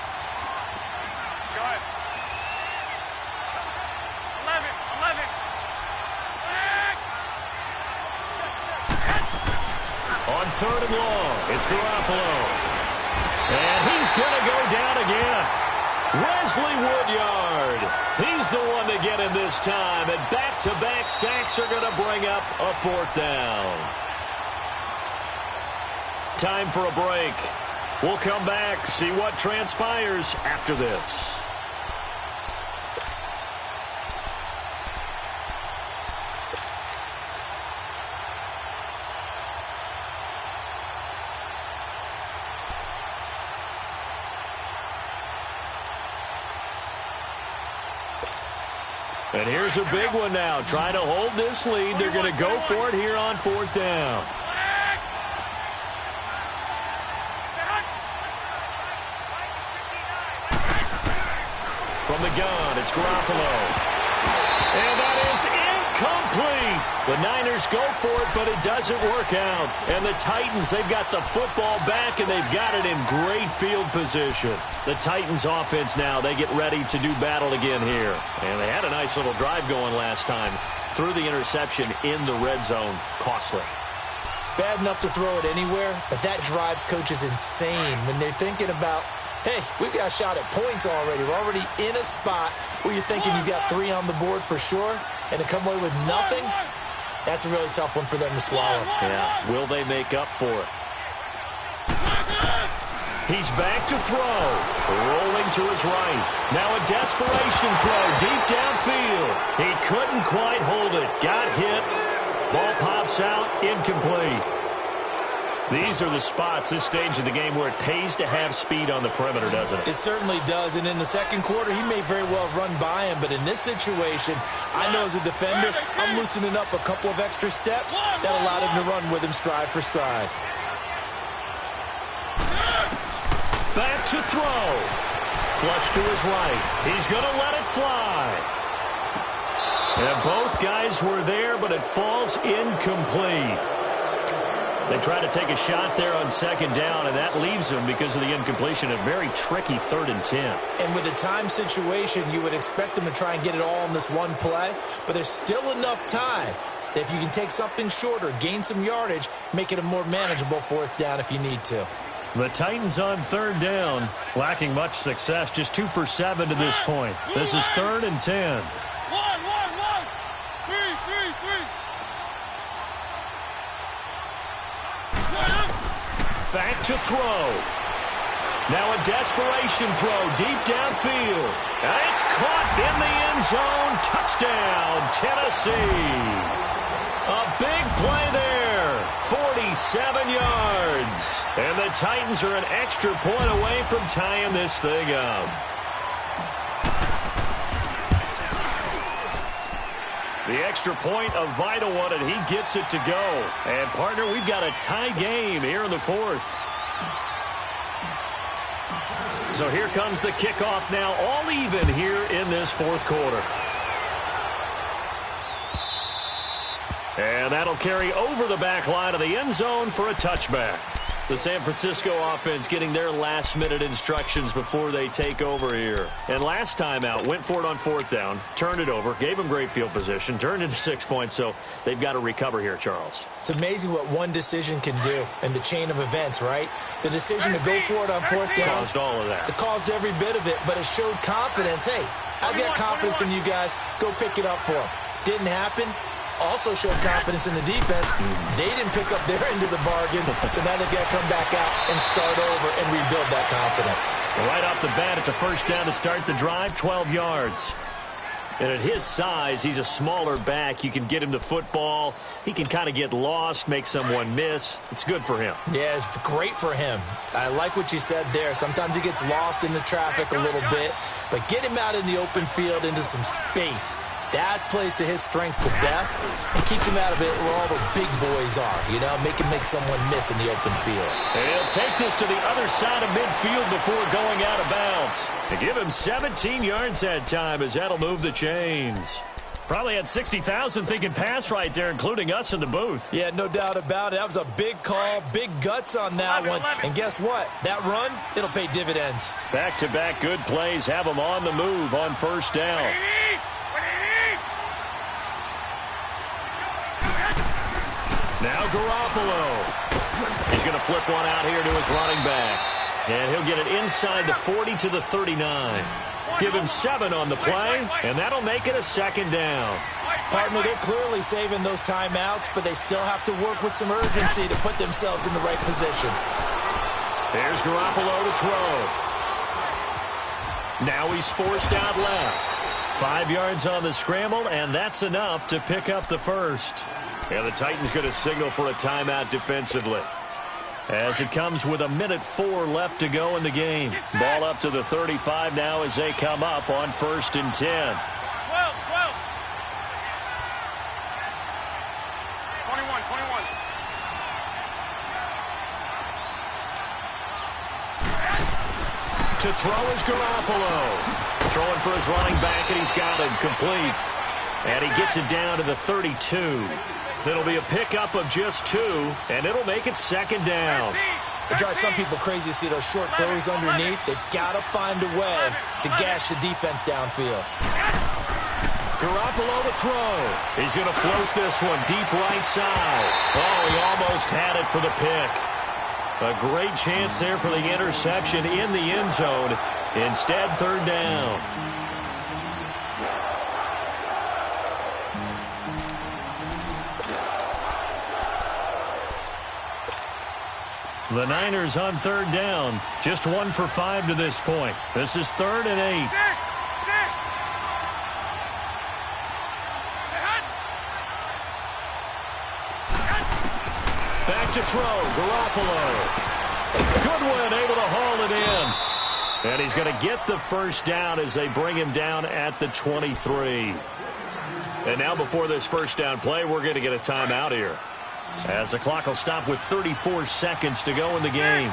On third and long, it's Garoppolo. And he's going to go down again. Wesley Woodyard. He's the one to get him this time. And back-to-back sacks are going to bring up a fourth down. Time for a break. We'll come back, see what transpires after this. And here's a big one now. Trying to hold this lead. They're going to go for it here on fourth down. From the gun, it's Garoppolo. And that is incomplete. The Niners go for it, but it doesn't work out. And the Titans, they've got the football back, and they've got it in great field position. The Titans offense now, they get ready to do battle again here. And they had a nice little drive going last time. Threw the interception in the red zone. Costly. Bad enough to throw it anywhere, but that drives coaches insane when they're thinking about, hey, we've got a shot at points already. We're already in a spot where you're thinking you got 3 on the board for sure, and to come away with nothing, that's a really tough one for them to swallow. Yeah, will they make up for it? He's back to throw. Rolling to his right. Now a desperation throw deep downfield. He couldn't quite hold it. Got hit. Ball pops out. Incomplete. These are the spots, this stage of the game, where it pays to have speed on the perimeter, doesn't it? It certainly does, and in the second quarter, he may very well run by him, but in this situation, I know as a defender, I'm loosening up a couple of extra steps that allowed him to run with him stride for stride. Back to throw. Flush to his right. He's going to let it fly. And both guys were there, but it falls incomplete. They try to take a shot there on second down, and that leaves them, because of the incompletion, a very tricky 3rd and 10. And with a time situation, you would expect them to try and get it all in this one play, but there's still enough time that if you can take something shorter, gain some yardage, make it a more manageable 4th down if you need to. The Titans on 3rd down, lacking much success, just 2 for 7 to this point. This is 3rd and 10. Back to throw. Now a desperation throw deep downfield. And it's caught in the end zone. Touchdown, Tennessee. A big play there. 47 yards. And the Titans are an extra point away from tying this thing up. The extra point, a vital one, and he gets it to go. And, partner, we've got a tie game here in the fourth. So here comes the kickoff now, all even here in this fourth quarter. And that'll carry over the back line of the end zone for a touchback. The San Francisco offense getting their last-minute instructions before they take over here. And last time out, went for it on fourth down, turned it over, gave them great field position, turned into 6 points, so they've got to recover here, Charles. It's amazing what one decision can do in the chain of events, right? The decision to go for it on fourth down caused all of that. It caused every bit of it, but it showed confidence. Hey, I've got confidence in you guys. Go pick it up for them. Didn't happen. Also showed confidence in the defense. They didn't pick up their end of the bargain, so now they've got to come back out and start over and rebuild that confidence. Right off the bat, it's a first down to start the drive, 12 yards. And at his size, he's a smaller back. You can get him the football. He can kind of get lost, make someone miss. It's good for him. Yeah, it's great for him. I like what you said there. Sometimes he gets lost in the traffic a little bit, but get him out in the open field into some space. That plays to his strengths the best and keeps him out of it where all the big boys are, you know, make someone miss in the open field. And he'll take this to the other side of midfield before going out of bounds. To give him 17 yards that time as that'll move the chains. Probably had 60,000 thinking pass right there, including us in the booth. Yeah, no doubt about it. That was a big call, big guts on that one. And guess what? That run, it'll pay dividends. Back-to-back good plays have him on the move on first down. Now Garoppolo. He's going to flip one out here to his running back. And he'll get it inside the 40 to the 39. Give him 7 on the play, and that'll make it a second down. Partner, they're clearly saving those timeouts, but they still have to work with some urgency to put themselves in the right position. There's Garoppolo to throw. Now he's forced out left. 5 yards on the scramble, and that's enough to pick up the first. And the Titans going to signal for a timeout defensively. As it comes with 1:04 left to go in the game. Ball up to the 35 now as they come up on 1st and 10. 12. 21. To throw is Garoppolo. Throwing for his running back, and he's got him complete. And he gets it down to the 32. It'll be a pickup of just 2, and it'll make it second down. It drives some people crazy to see those short throws underneath. They've got to find a way to gash the defense downfield. Garoppolo to throw. He's going to float this one deep right side. Oh, he almost had it for the pick. A great chance there for the interception in the end zone. Instead, third down. The Niners on third down. Just 1 for 5 to this point. This is 3rd and 8. Back to throw. Garoppolo. Goodwin able to haul it in. And he's going to get the first down as they bring him down at the 23. And now before this first down play, we're going to get a timeout here, as the clock will stop with 34 seconds to go in the game.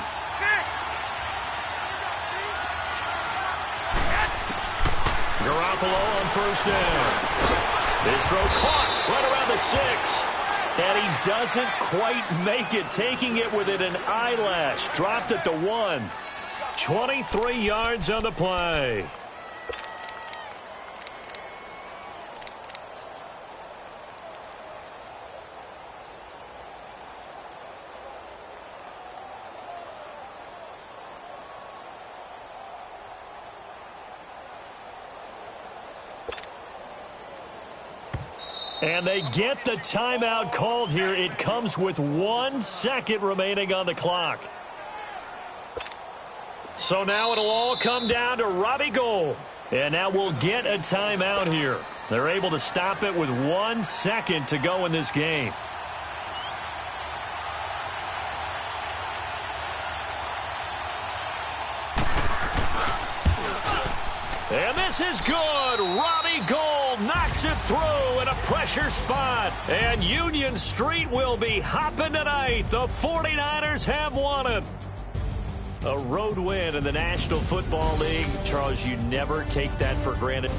Garoppolo on first down. His throw caught right around the 6. And he doesn't quite make it, taking it within an eyelash. Dropped at the 1. 23 yards on the play. And they get the timeout called here. It comes with 1 second remaining on the clock. So now it'll all come down to Robbie Gould. And now we'll get a timeout here. They're able to stop it with 1 second to go in this game. And this is good. Robbie Gould knocks it through in a pressure spot. And Union Street will be hopping tonight. The 49ers have won it. A road win in the National Football League. Charles, you never take that for granted.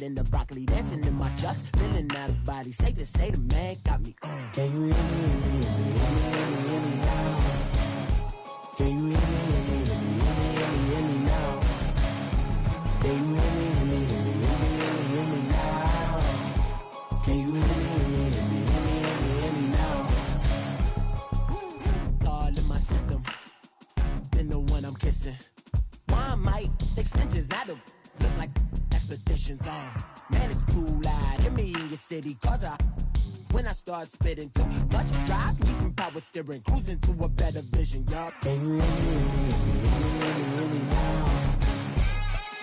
In the broccoli, dancing in my chucks, feeling out of body. Say the man got me. Can you hear me, hear me now? Can you hear me now? Can you hear me now? Can you hear me now? All in my system, been the one I'm kissing. Why might extensions not look like expeditions on? Man, it's too loud. Hear me in your city, cause when I start spitting too much drive, need some power steering, cruising to a better vision, y'all. Can you hear me now?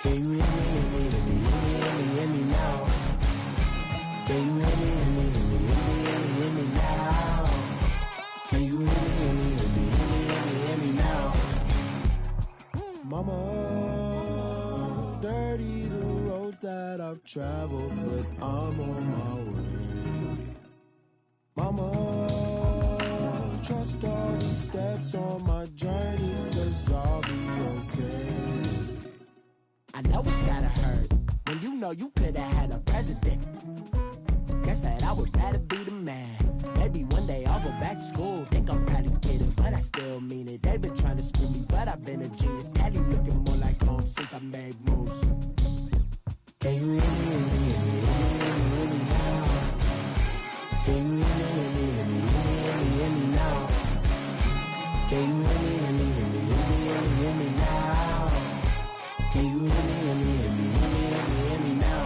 Can you hear me now? Can you hear me now? Can you hear me now? Mama, dirty the roads that I've traveled, but I'm on my way. Mama, trust all the steps on my journey, 'cause I'll be okay. I know it's gotta hurt when you know you could've had a president. Guess that I would rather be the man. Maybe one day I'll go back to school. Think I'm probably kidding, but I still mean it. They've been trying to screw me, but I've been a genius. Daddy looking more like home since I made moves. Can you hear me now? Can you hear me now? Can you hear me now? Can you hear me now?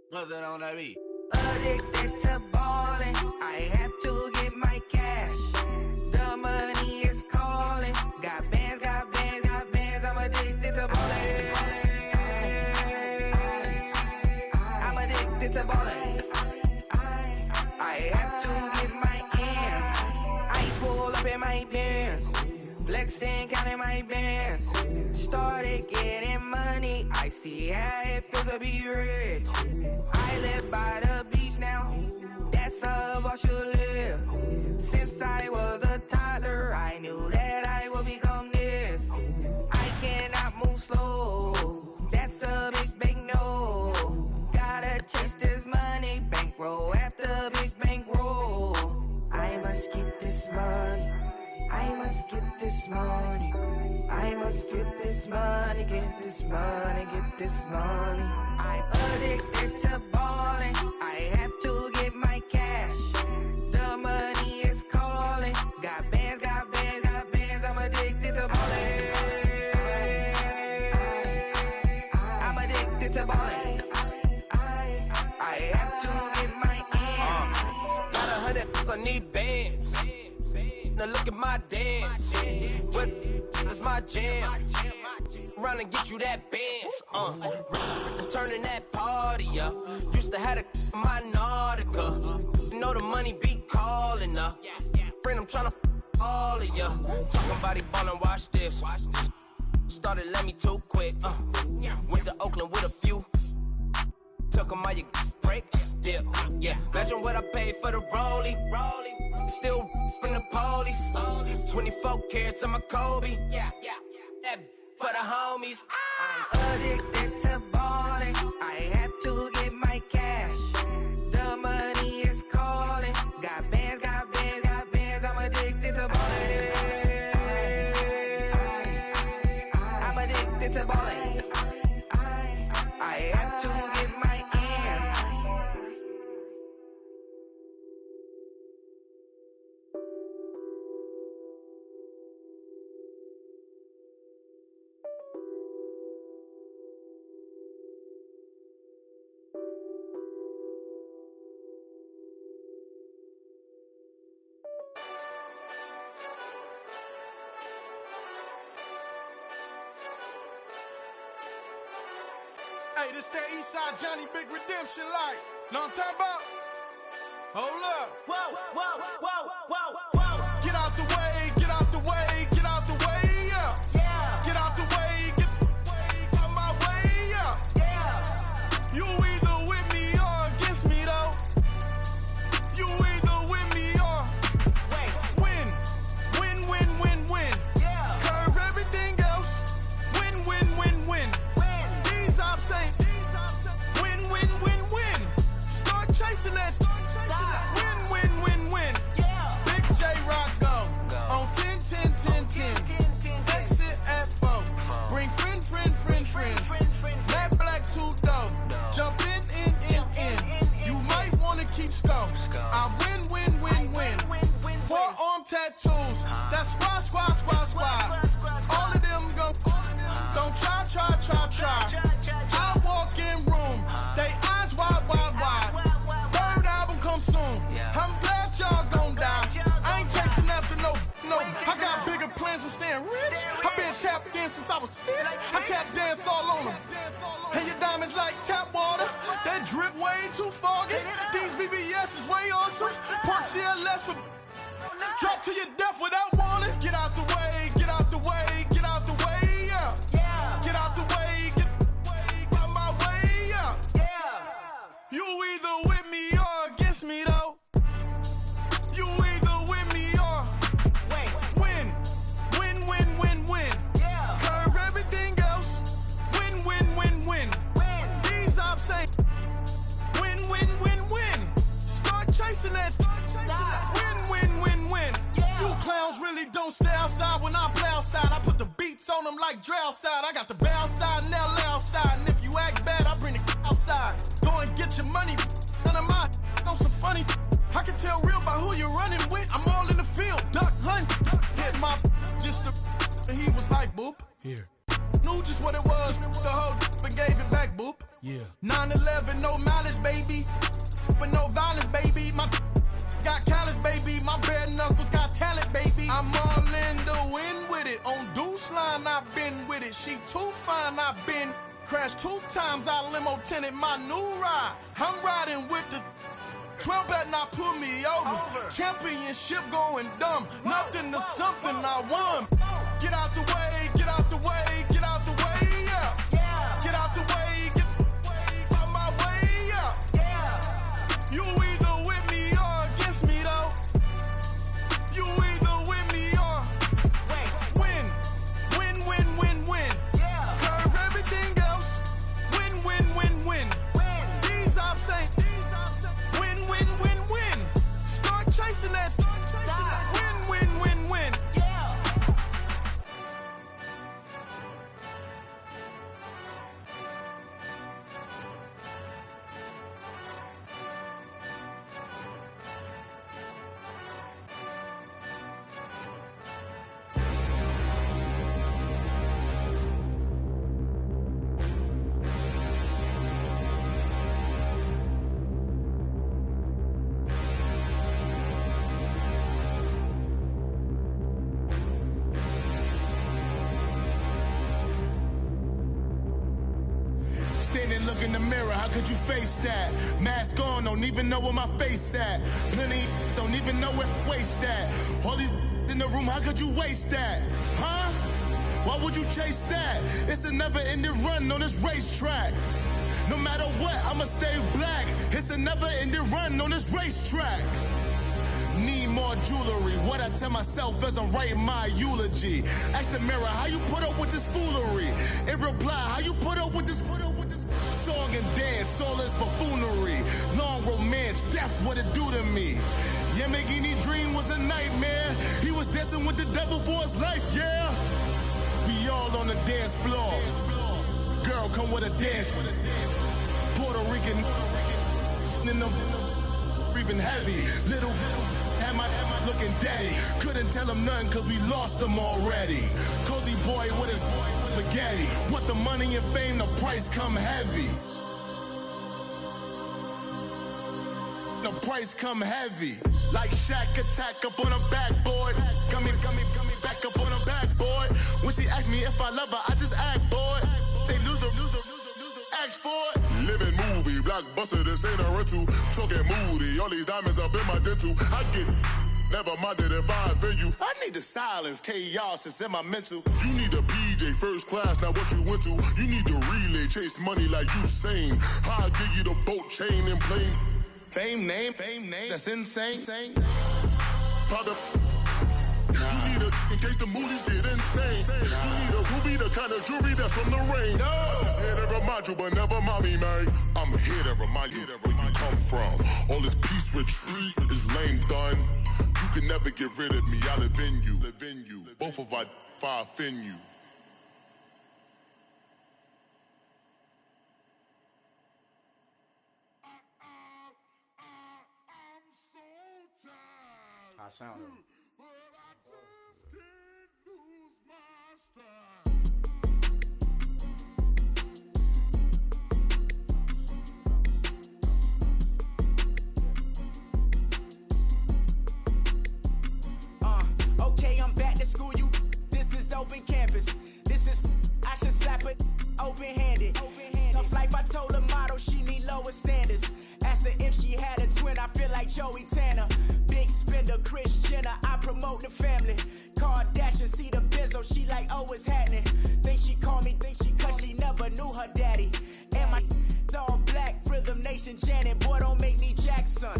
What's that on that beat? Addicted to ballin', I have to get my cash. The money is calling. Got bands, I'm addicted to ballin'. I'm addicted to ballin'. I have to get my ends. I pull up in my pants, flexing, counting my bands. Started getting money, I see how it feels to be rich. I live by the beach now, that's how I should live. Since I was a toddler, I knew that I would become this. I cannot move slow, that's a big no. Gotta chase this money, bankroll after big bankroll. I must get this money, I must get this money. I must get this money, get this money, get this money. I'm addicted to ballin', I have to get my cash. The money is calling. Got bands, I'm addicted to ballin'. I'm addicted to ballin'. I have to get my ends. Got 100, I need bands. Now look at my dance. What is my jam? around and get you that Benz. Turning that party up. Used to have my Nautica. You know the money be calling up. Friend, I'm tryna all of ya. Talking body ballin', watch this. Started let me too quick. Went to Oakland with a few. Took 'em all you break. Yeah. Imagine what I paid for the rollie. Still from the police. 24 carats on my Kobe. That for the homies. I'm addicted to balling. I have to get my cash. The money is calling. Got bands, got bands, got bands. I'm addicted to balling. I'm addicted to balling. I have to get my ends. Hey, this that Eastside Johnny Big Redemption like. Know what I'm talking about? Hold up. Whoa. Get out the way, get out the way, get out the way, yeah. Get out the way, get out my way, yeah. You either with me or against me, though. You either with me or win. Yeah. Curve everything else. Win. These ops ain't win. Start chasing that. Win. Yeah. Big J Rock go on 10. Exit at 4. Bring friends. Matt Black 2 dope. Jump in. You might wanna keep score. I win. Forearm tattoos. That's squad. All of them go. Don't try. I walk in room. They eyes wide. Third album come soon. I'm glad y'all gon' die. I ain't chasing after no. I got bigger plans than staying rich. I been tapped in since I was 6. I tap dance all on them. And your diamonds like tap water. That drip way too foggy. These VVS is way awesome. Park CLS for drop to your death without warning. Get out the way, yeah. Get out the way, get out my way, yeah. You either with me or against me, though. You either with me or win. Yeah. Curve everything else. Win. These ops ain't win. Start chasing that. Win. Yeah. You clowns really don't stay outside when I play outside. I put the beats on them like Dre outside. I got the bounce side and LA outside. And if you act bad, I bring the outside. Go and get your money. None of my on some funny. I can tell real by who you're running with. I'm all in the field. Duck hunt. Hit my just the. And he was like, boop. Here. Knew just what it was. The whole but gave it back, boop. Yeah. 9/11, no mileage, baby. But no violence, baby. My got callous, baby. My bare knuckles got talent, baby. I'm all in the wind with it. On Deuce Line, I've been with it. She too fine, I've been crashed 2 times. I limo tinted my new ride. I'm riding with the 12 better not pull me over. Championship going dumb. Nothing to something I won. Get out the way, yeah. Get out the way, get out my way, yeah. You either with me or against me, though. You either with me or win. Yeah. Curve everything else. Win. These ops ain't win. Start chasing that. Win. Yeah. look in the mirror, how could you face that? Mask on, don't even know where my face at. Plenty don't even know where waist at. All these in the room, how could you waste that? Huh? Why would you chase that? It's a never-ending run on this racetrack. No matter what, I'ma stay black. It's a never-ending run on this racetrack. Need more jewelry. What I tell myself as I'm writing my eulogy. Ask the mirror, how you put up with this foolery? In reply, how you put up with this song and dance, all this buffoonery. Long romance, death, what it do to me? Yamagini dream was a nightmare. He was dancing with the devil for his life, yeah. We all on the dance floor. Girl, come with a dance. Puerto Rican in them breathing heavy. Little am I looking daddy. Couldn't tell him nothing cause we lost him already. Cozy boy with his spaghetti. Want the money and fame, the price come heavy. The price come heavy. Like Shaq attack up on a backboard. Gummy, back up on a backboard. When she asked me if I love her, I just act bored. Say loser, ask for it. Living movie, blockbuster, this ain't a rental. Talking moody, all these diamonds up in my dental. I get never minded if I offend you. I need the silence, chaos is in my mental. You need a PJ, first class, not what you went to. You need the relay, chase money like you sane. I'll give you the boat, chain, and plane. Fame name, that's insane. Pop up. You need a, in case the movies get insane. You need a ruby, the kind of jewelry that's from the rain. I'm just here to remind you, but never mommy, man. I'm here to remind you where you come from. All this peace retreat is lame done. You can never get rid of me, I live in you. Both of our offend you. I sound it. Okay, I'm back to school, you. This is open campus. This is, I should slap it open-handed. Tough life, I told her model she need lower standards. Asked her if she had a twin, I feel like Joey Tanner. Big spender, Kris Jenner, I promote the family. Kardashian, see the Benzo, she like, oh, it's happening. Think she called me, cause she never knew her daddy. And my all black, Rhythm Nation, Janet, boy, don't make me Jackson.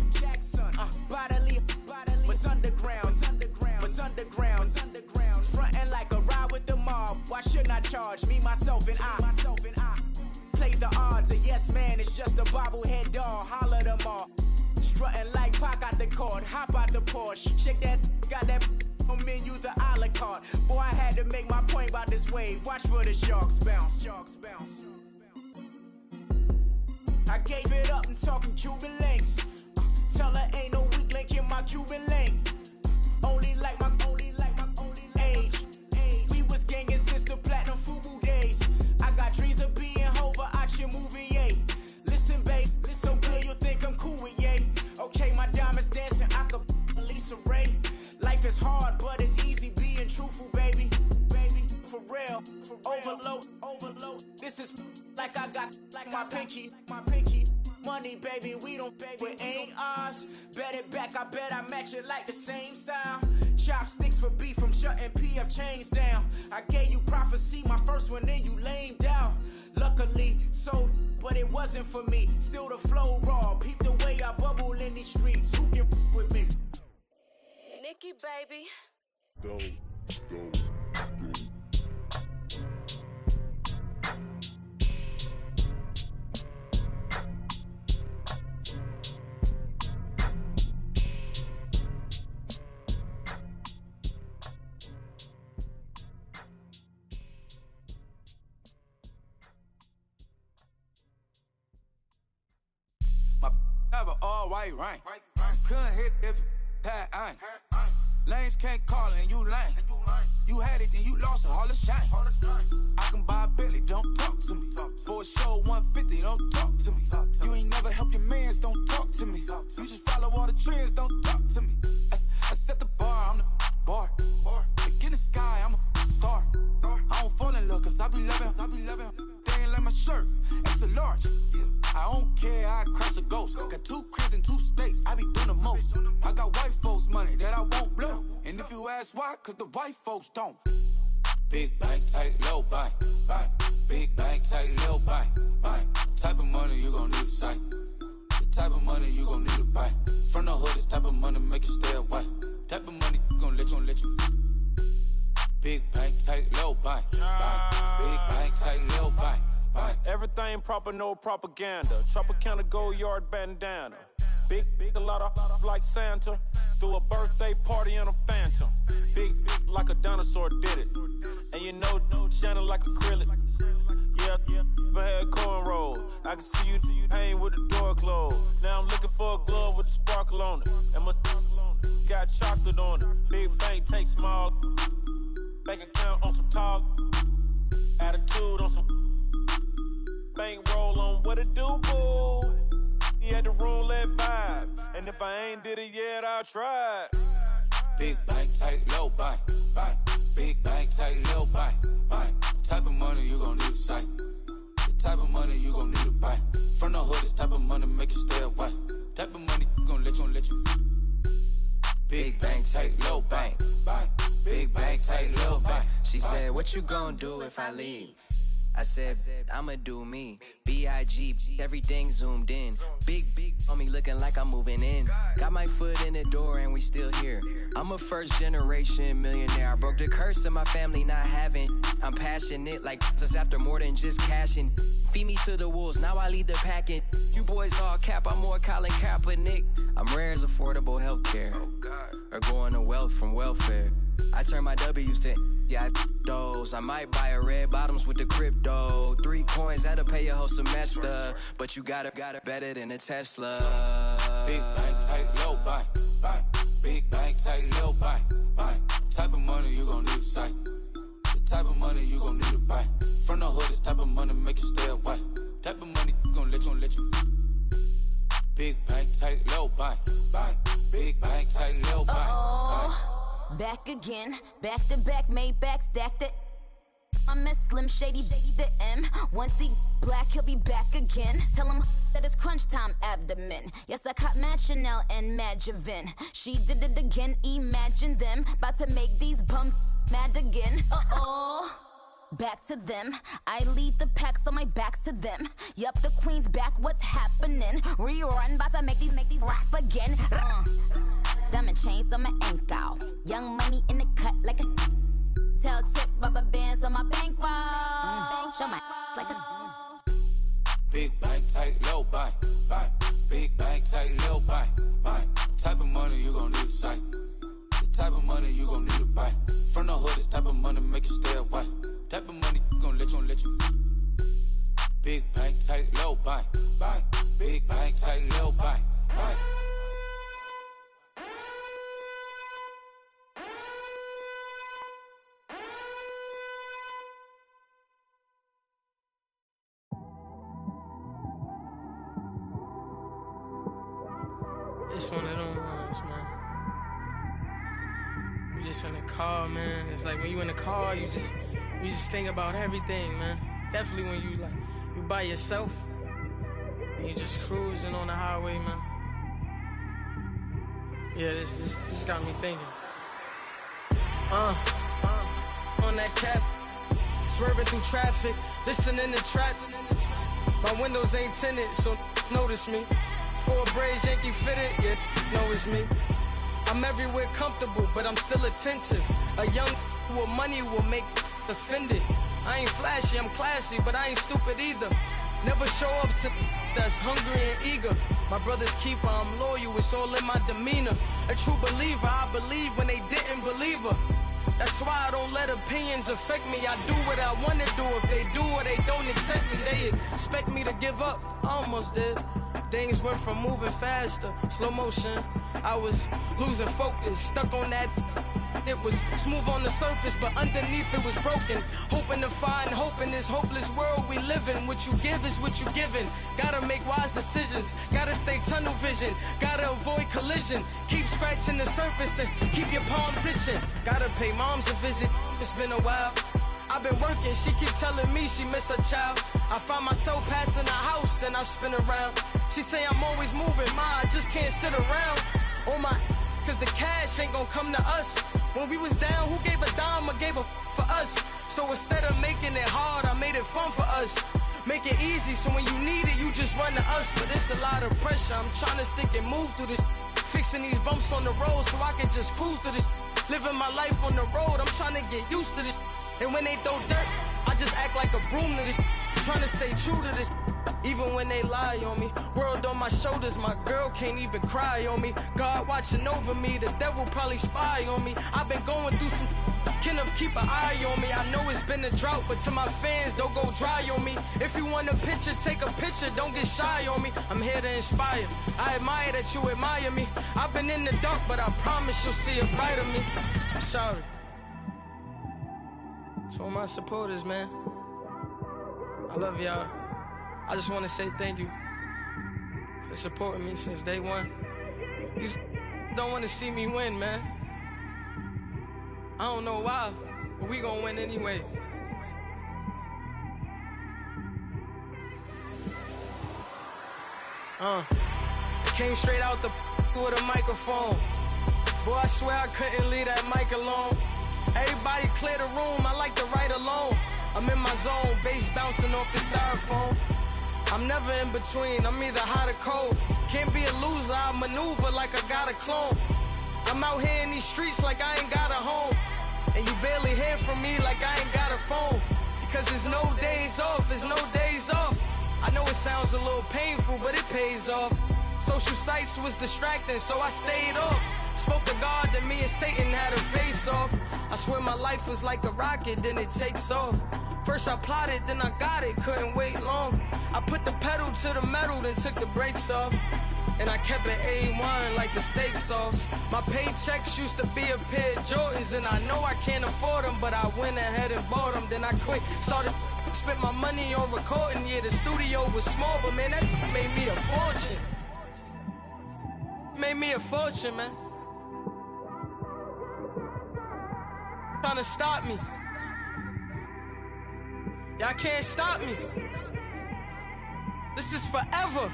Bodily, what's underground, what's underground. Frontin' like a ride with the mob. Why shouldn't I charge me, myself, and I? Play the odds, a yes man, it's just a bobblehead doll. Holler them all. Strutting like Pac out the court, hop out the Porsche. Shake that, got that on menu, the a la carte. Boy, I had to make my point about this wave. Watch for the sharks bounce. I gave it up and talking Cuban links. Tell her ain't no weak link in my Cuban link. Only like my age. We was gangin' since the platinum FUBU days. I got dreams of being Hova out your movie, yay. Listen, babe, so good you think I'm cool with yay. Okay, my diamonds dancing, I could Lisa Ray. Life is hard, but it's easy being truthful, baby. For real, overload. This is like I got like my pinky. Money, baby, we don't pay, but ain't ours. Bet it back, I bet I match it like the same style. Chopsticks for beef, I'm shutting PF chains down. I gave you prophecy, my first one, then you lamed out. Luckily, sold, but it wasn't for me. Still the flow raw, peep the way I bubble in these streets. Who can with me? Nikki, baby. Go. Have an all-white ring. Couldn't hit if it had ain't. Lanes can't call it and you lame. You had it, then you lost it, all the shame. I can buy a Billy, don't talk to me. For a show 150, don't talk to me. You ain't never help your mans, don't talk to me. You just follow all the trends, don't talk to me. I set the bar, I'm the bar. Like in the sky, I'm a star. I don't fall in love, cause I be loving. They ain't like my shirt, it's a large. might crash a ghost. Got 2 cribs in 2 states, I be doing the most. I got white folks' money that I won't blow. And if you ask why, cause the white folks don't. Big bank, tight, low bank, bank. Big bank, tight, low bank, bank. Type of money you gon' need a sight. The type of money you gon' need to buy. From the hood, this type of money make you stay away. Type of money gon' let you. Big bank, tight, low bank, bank. Big bank, tight, low bank, bank. Everything proper, no propaganda. Tropicana gold yard bandana. Big, a lot of like Santa. Threw a birthday party in a phantom. Big like a dinosaur did it. And you know, shining like acrylic. Yeah, I had cornrows. I can see you hang with the door closed. Now I'm looking for a glove with a sparkle on it. And my got chocolate on it. Big bank, take small. Bank account on some talk. Attitude on some. Bank roll on what it do, boo. He had the roulette vibe. And if I ain't did it yet, I'll try. Big bank, tight, low bank, bank. Big bank, tight, low bank, bank. Type of money you gon' need a sight. The type of money you gon' need to buy. From the hood, this type of money make you stay away. Type of money gon' let you. Big bank, tight, low bank, bank. Big bank, tight, low bank. She said, what you gon' do if I leave? I said, I'ma do me. B.I.G. Everything zoomed in. Big on me looking like I'm moving in. Got my foot in the door and we still here. I'm a first generation millionaire. I broke the curse of my family not having. I'm passionate like us after more than just cashing. Feed me to the wolves, now I lead the packing. You boys all cap, I'm more Colin Kaepernick. I'm rare as affordable healthcare. Or going to wealth from welfare. I turn my W's to those. I might buy a red bottoms with the crypto. 3 coins, that'll pay your whole semester. But you got it better than a Tesla. Big bank, tight, low bank, bank. Big bank, tight, low bank, bank. Type of money you gon' need a sight. The type of money you gon' need to buy. From the hood, this type of money make you stay away. Type of money gon' let you. Big bank, tight, low bank, bank. Big bank, tight, low bank, bank. Back again, back to back, made back, stacked it. I'm a Slim Shady, the M. Once he black, he'll be back again. Tell him that it's crunch time abdomen. Yes, I caught Mad Chanel and Mad Javin. She did it again, imagine them. About to make these bums mad again. Back to them. I lead the pack, so my back's to them. Yup, the queen's back, what's happening? Rerun, about to make these rap again. Diamond chains on my ankle. Young money in the cut like a tail tip, rubber bands on my bankroll. Show my like a big bank, tight, low bank, bank. Big bank, tight, low bank, bank. Type of money you gon' need a sight. The type of money you gon' need to buy. From the hood, this type of money make you stay away. Type of money gon' let you. Big bank, tight, low bank, bank. Big bank, tight, low bank, bank. It's one of them ones, man. You just in the car, man. It's like when you in the car, you just think about everything, man. Definitely when you by yourself and you just cruising on the highway, man. Yeah, this got me thinking. On that cap, swerving through traffic, listening to trap. My windows ain't tinted, so notice me. 4 braids, Yankee fitted, yeah, know it's me. I'm everywhere comfortable, but I'm still attentive. A young with money will make offended. I ain't flashy, I'm classy, but I ain't stupid either. Never show up to that's hungry and eager. My brother's keeper, I'm loyal, it's all in my demeanor. A true believer, I believe when they didn't believe her. That's why I don't let opinions affect me. I do what I want to do. If they do or they don't accept me, they expect me to give up. I almost did. Things went from moving faster, slow motion. I was losing focus, stuck on that. It was smooth on the surface, but underneath it was broken. Hoping to find hope in this hopeless world we live in. What you give is what you given. Gotta make wise decisions. Gotta stay tunnel vision. Gotta avoid collision. Keep scratching the surface and keep your palms itching. Gotta pay moms a visit. It's been a while. I've been working. She keep telling me she miss her child. I find myself passing the house, then I spin around. She say I'm always moving, ma, I just can't sit around. Oh my, cause the cash ain't gon' come to us. When we was down, who gave a dime or gave a for us? So instead of making it hard, I made it fun for us. Make it easy, so when you need it, you just run to us. But it's a lot of pressure, I'm trying to stick and move through this. Fixing these bumps on the road so I can just cruise to this. Living my life on the road, I'm trying to get used to this. And when they throw dirt, I just act like a broom to this. Trying to stay true to this. Even when they lie on me, world on my shoulders, my girl can't even cry on me. God watching over me, the devil probably spy on me. I've been going through some, Kenneth keep an eye on me. I know it's been a drought, but to my fans, don't go dry on me. If you want a picture, take a picture, don't get shy on me. I'm here to inspire, I admire that you admire me. I've been in the dark, but I promise you'll see a brighter me. I'm sorry. To all my supporters, man, I love y'all. I just want to say thank you for supporting me since day one. You don't want to see me win, man. I don't know why, but we gonna win anyway. It came straight out the with a microphone. Boy, I swear I couldn't leave that mic alone. Everybody clear the room, I like to write alone. I'm in my zone, bass bouncing off the styrofoam. I'm never in between, I'm either hot or cold. Can't be a loser, I maneuver like I got a clone. I'm out here in these streets like I ain't got a home. And you barely hear from me like I ain't got a phone. Because there's no days off, there's no days off. I know it sounds a little painful, but it pays off. Social sites was distracting, so I stayed off. Spoke to God, then me and Satan had a face off. I swear my life was like a rocket, then it takes off. First I plotted, then I got it, couldn't wait long. I put the pedal to the metal, then took the brakes off. And I kept it A1 like the steak sauce. My paychecks used to be a pair of Jordans, and I know I can't afford them, but I went ahead and bought them. Then I quit, started spent my money on recording. Yeah, the studio was small, but man, that made me a fortune. Made me a fortune, man. Trying to stop me. Y'all can't stop me. This is forever.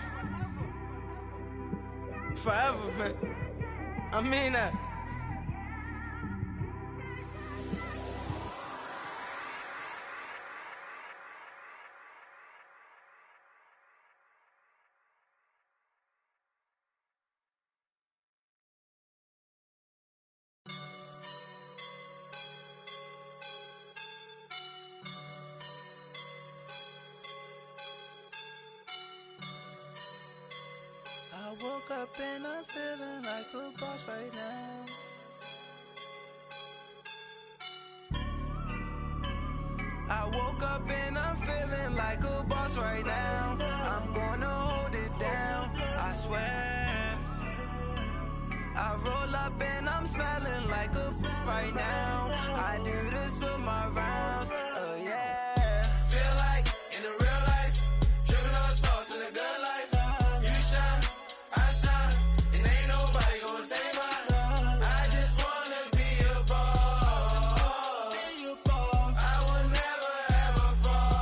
Forever, man. I mean that. I woke up and I'm feeling like a boss right now. I woke up and I'm feeling like a boss right now. I'm gonna hold it down, I swear. I roll up and I'm smelling like a right now. I do this for my rounds, oh yeah. Feel like in the real life, dripping on sauce in the good life. You shine, I shine, and ain't nobody gonna take mine. I just wanna be a boss. I will never ever fall.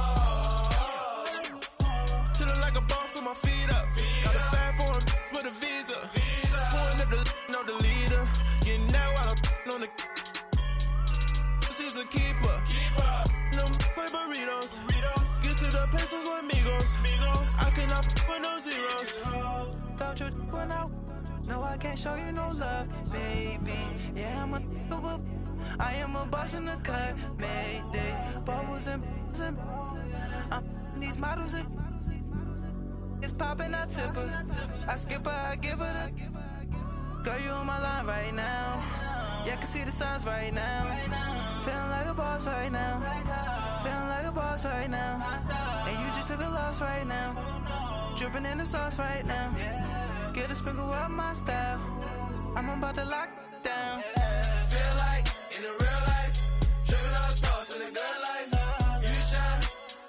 Chillin' like a boss with my feet up. Got a bag for him with a visa. Pulling up the leader. Getting out while I'm on the. She's a keeper. No play burritos. Get to the pesos with amigos. I cannot with no zeros. Don't you run out? No, I can't show you no love, baby. Yeah, I am a boss in the cut, Mayday. Bubbles and I'm these models. It's popping, I tip her. I skip her, I give her the. Girl, you on my line right now. Yeah, I can see the signs right now. Feeling like a boss right now. Feeling like a boss right now. And you just took a loss right now. Dripping in the sauce right now. Get a sprinkle up my style. I'm about to lock down. Feel like in the real life, dripping on sauce in the good life. You shine,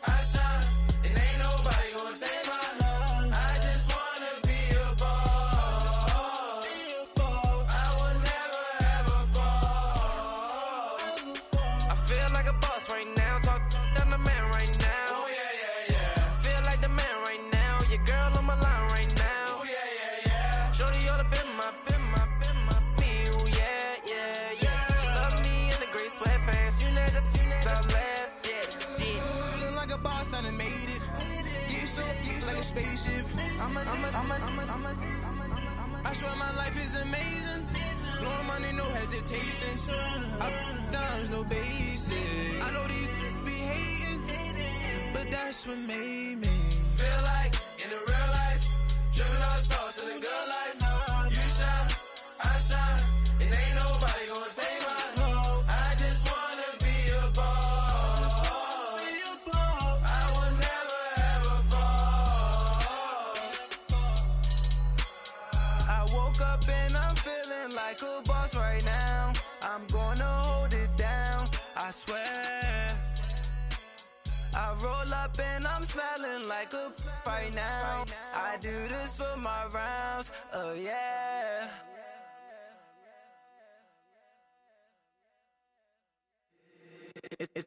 I shine, and ain't nobody gonna take mine. I just wanna be a boss. I will never ever fall. I feel like a boss right now. Talk to the man right now. Oh yeah, yeah, yeah. girl on my line right now. Ooh, yeah. Shorty all up in my pee. Ooh, yeah. She love me in the gray sweatpants. You never left. Yeah. Feeling like a boss, I done made it. Get so like a spaceship. I swear my life is amazing. Blowing money, no hesitation. Up, downs, no basic. I know these be hating, but that's what made me Feel like in the real life, dripping all the sauce in the good life. You shine, I shine, and ain't nobody gonna take mine. I just wanna be a boss. I will never ever fall. I woke up and I'm feeling like a boss right now. I'm gonna hold it down, I swear. I roll up and I'm smelling like a right now. I do this for my rounds, oh yeah.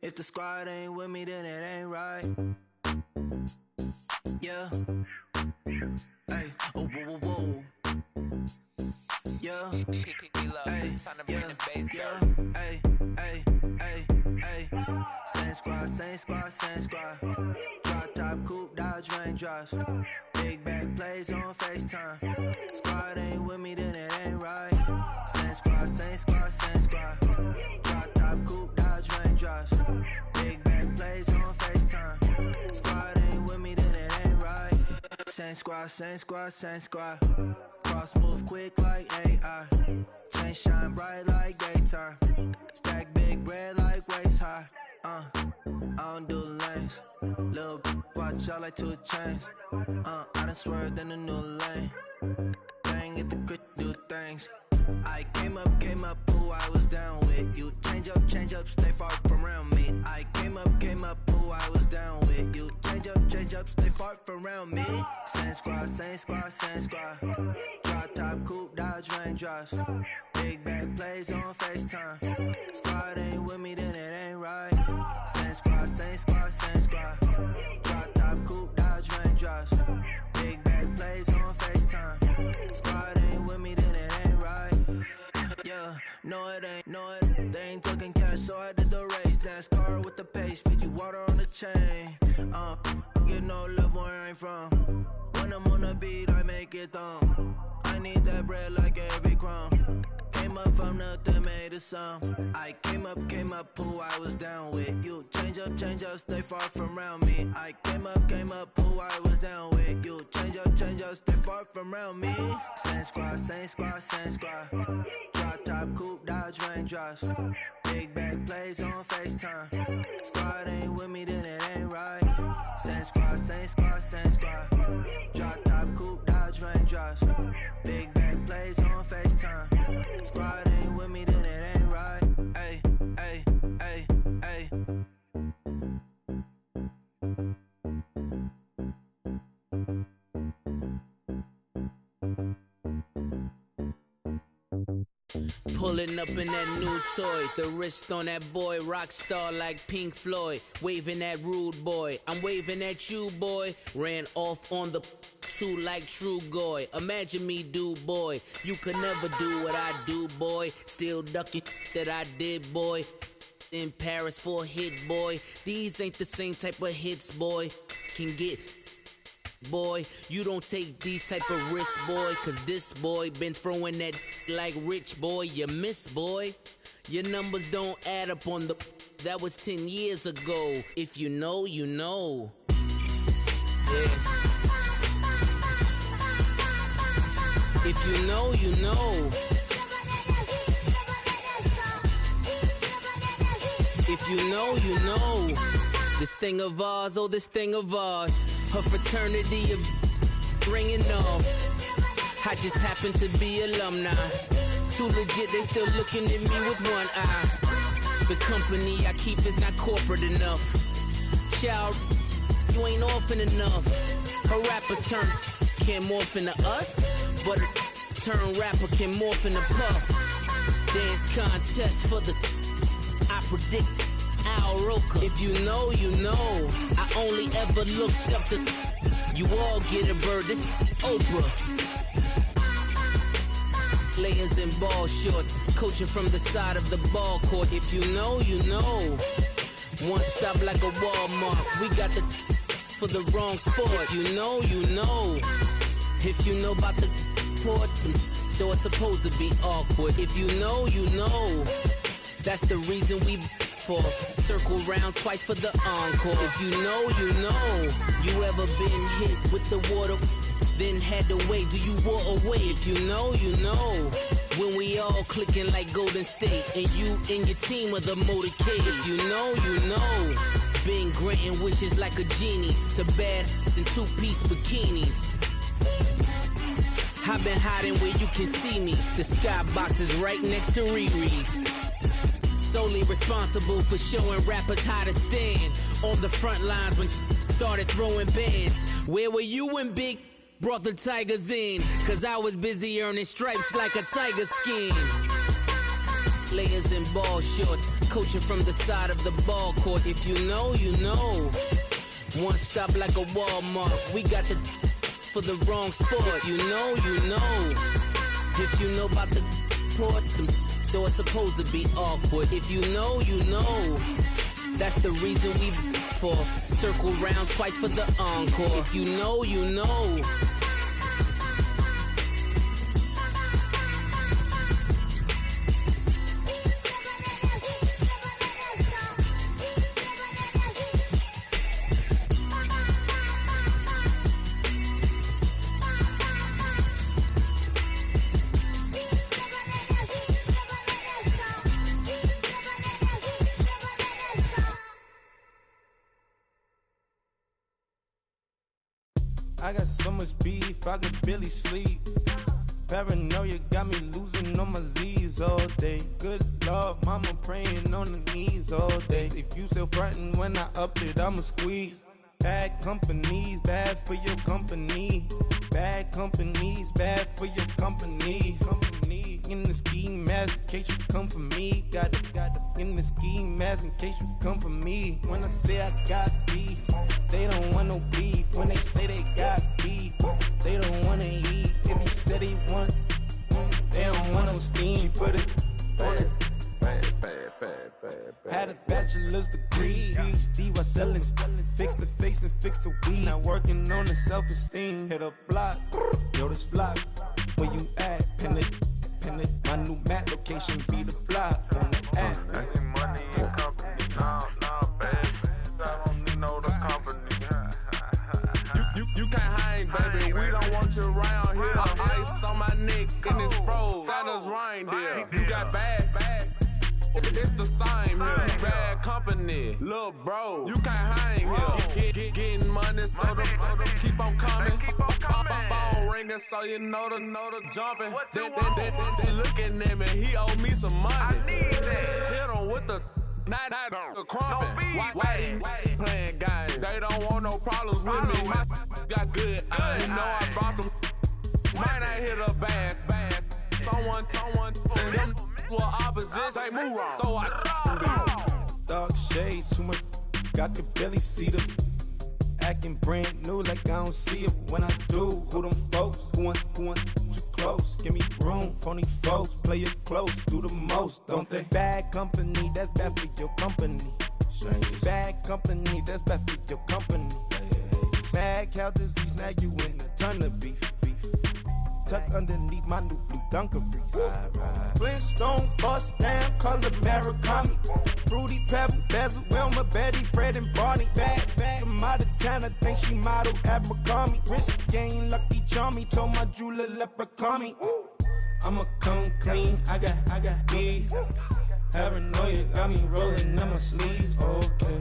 If the squad ain't with me, then it ain't right. Yeah. Hey, oh, whoa, whoa, whoa. Yeah. Hey, yeah. Hey. Same squad. Drop top, coupe, Dodge Raindrops. Big back plays on FaceTime. Squad ain't with me, then it ain't right. Same squad. Drop top, coupe, Dodge Raindrops. Big back plays on FaceTime. Squad ain't with me, then it ain't right. Same squad. Cross move quick like AI. Chain shine bright like daytime. Stack big bread like waist high. I don't do lanes. Little watch out like 2 chains. I done swerved in a new lane. Bang at the crit, do things. I came up, who I was down with. You change up, stay far from around me. I came up, who I was down with. You change up, stay far from around me. Same squad. Drop top, coupe, Dodge Raindrops. Big back plays on FaceTime. Squad ain't with me, then it ain't right. Same squad. Drop top, coupe, Dodge Raindrops. Big back plays on FaceTime. Squad ain't with me, then it ain't right. Yeah, no it ain't. They ain't talking cash, so I did the race. NASCAR with the pace, feed you water on the chain. You know love where I ain't from. When I'm on the beat, I make it thumb. I need that bread like every crumb. Came up from nothing, made a sum. I came up, who I was down with. You change up, stay far from around me. I came up, who I was down with. You change up, stay far from around me. Same squad. Drop top, coupe, Dodge Raindrops. Big back plays on FaceTime. Squad ain't with me, then it ain't right. Same squad. Drop top, coupe, Dodge Raindrops. Big back plays on FaceTime. Squad ain't with me, then it ain't right. Ay. Pulling up in that new toy, the wrist on that boy, rock star like Pink Floyd, waving at rude boy, I'm waving at you boy, ran off on the two like True Goy, imagine me do boy, you could never do what I do boy, still ducking that I did boy, in Paris for a hit boy, these ain't the same type of hits boy, can get boy, you don't take these type of risks, boy, cause this boy been throwing that like rich boy, you miss, boy. Your numbers don't add up on the, that was 10 years ago. If you know, you know. Yeah. If you know, you know. If you know, you know. This thing of ours, oh, this thing of ours. Her fraternity of ringing off. I just happen to be alumni. Too legit, they still looking at me with one eye. The company I keep is not corporate enough. Child, you ain't orphan enough. Her rapper turn can't morph into us, but her turn rapper can morph into Puff. Dance contest for the I predict Al Roker. If you know, you know. I only ever looked up to You all get a bird, this Oprah. Layers in ball shorts, coaching from the side of the ball court. If you know, you know. One stop like a Walmart. We got the for the wrong sport. If you know, you know. If you know about the port, though it's supposed to be awkward. If you know, you know. That's the reason we for circle round twice for the encore. If you know, you know. You ever been hit with the water, then had to wait? Do you walk away? If you know, you know. When we all clicking like Golden State, and you and your team are the motorcade. If you know, you know. Been granting wishes like a genie to bad in two-piece bikinis. I've been hiding where you can see me. The skybox is right next to Riri's. Solely responsible for showing rappers how to stand on the front lines when started throwing bands. Where were you when Big brought the Tigers in? Cause I was busy earning stripes like a tiger skin. Layers in ball shorts, coaching from the side of the ball court. If you know, you know. One stop like a Walmart. We got the for the wrong sport. You know, you know. If you know about the port, though it's supposed to be awkward. If you know, you know. That's the reason we for circle round twice for the encore. If you know, you know. I got so much beef, I could barely sleep. Paranoia got me losing on my Z's all day. Good Lord, mama praying on the knees all day. If you still frontin' when I up it, I'ma squeeze. Bad companies, bad for your company. Bad companies, bad for your company. In the ski mask, in case you come for me. Got it, in the ski mask, in case you come for me. When I say I got beef, they don't want no beef. When they say they got beef, they don't wanna eat. If he said he want, they don't want no steam. She put it on it. Had a bachelor's degree, PhD while selling. Fix the face and fix the weed. Now working on the self-esteem. Hit a block, yo this flock. Where you at? Pin it. My new mat location be the fly on the app. I need money and company. Nah, baby. I don't need no company. You can't hang, baby. We don't want you around here. Ice on my neck in this froze. Santa's reindeer. You got bad. It's the same here. Bad company, little bro. You can't hang here. Getting money, so the keep on coming. Phone ringing, so you know the jumping. They looking at me. He owe me some money. Hit him with the night the crumping. Whitey playing games. They don't want no problems with me. My got good. You know I brought them. Might not hit a bad. Someone send them. Well, opposition, move on. So I dark shades, too much. I could barely see them. Acting brand new, like I don't see it when I do. Who them folks? Who want too close? Give me room, phony folks. Play it close, do the most, don't they? Bad company, that's bad for your company. Bad company, that's bad for your company. Bad cow disease, now you in a ton of beef. Tucked underneath my new blue Dunkaroos. Flintstone bust down, color Murakami. Fruity Pebble, Bezel, Wilma, Betty, Fred, and Barney. Bad, I'm out of town, I think she modeled at McCarmy. Wrist game, Lucky Charmy, told my jeweler, leprechaun me. I'ma come clean, I got beef. Paranoia got me rolling on my sleeves, okay.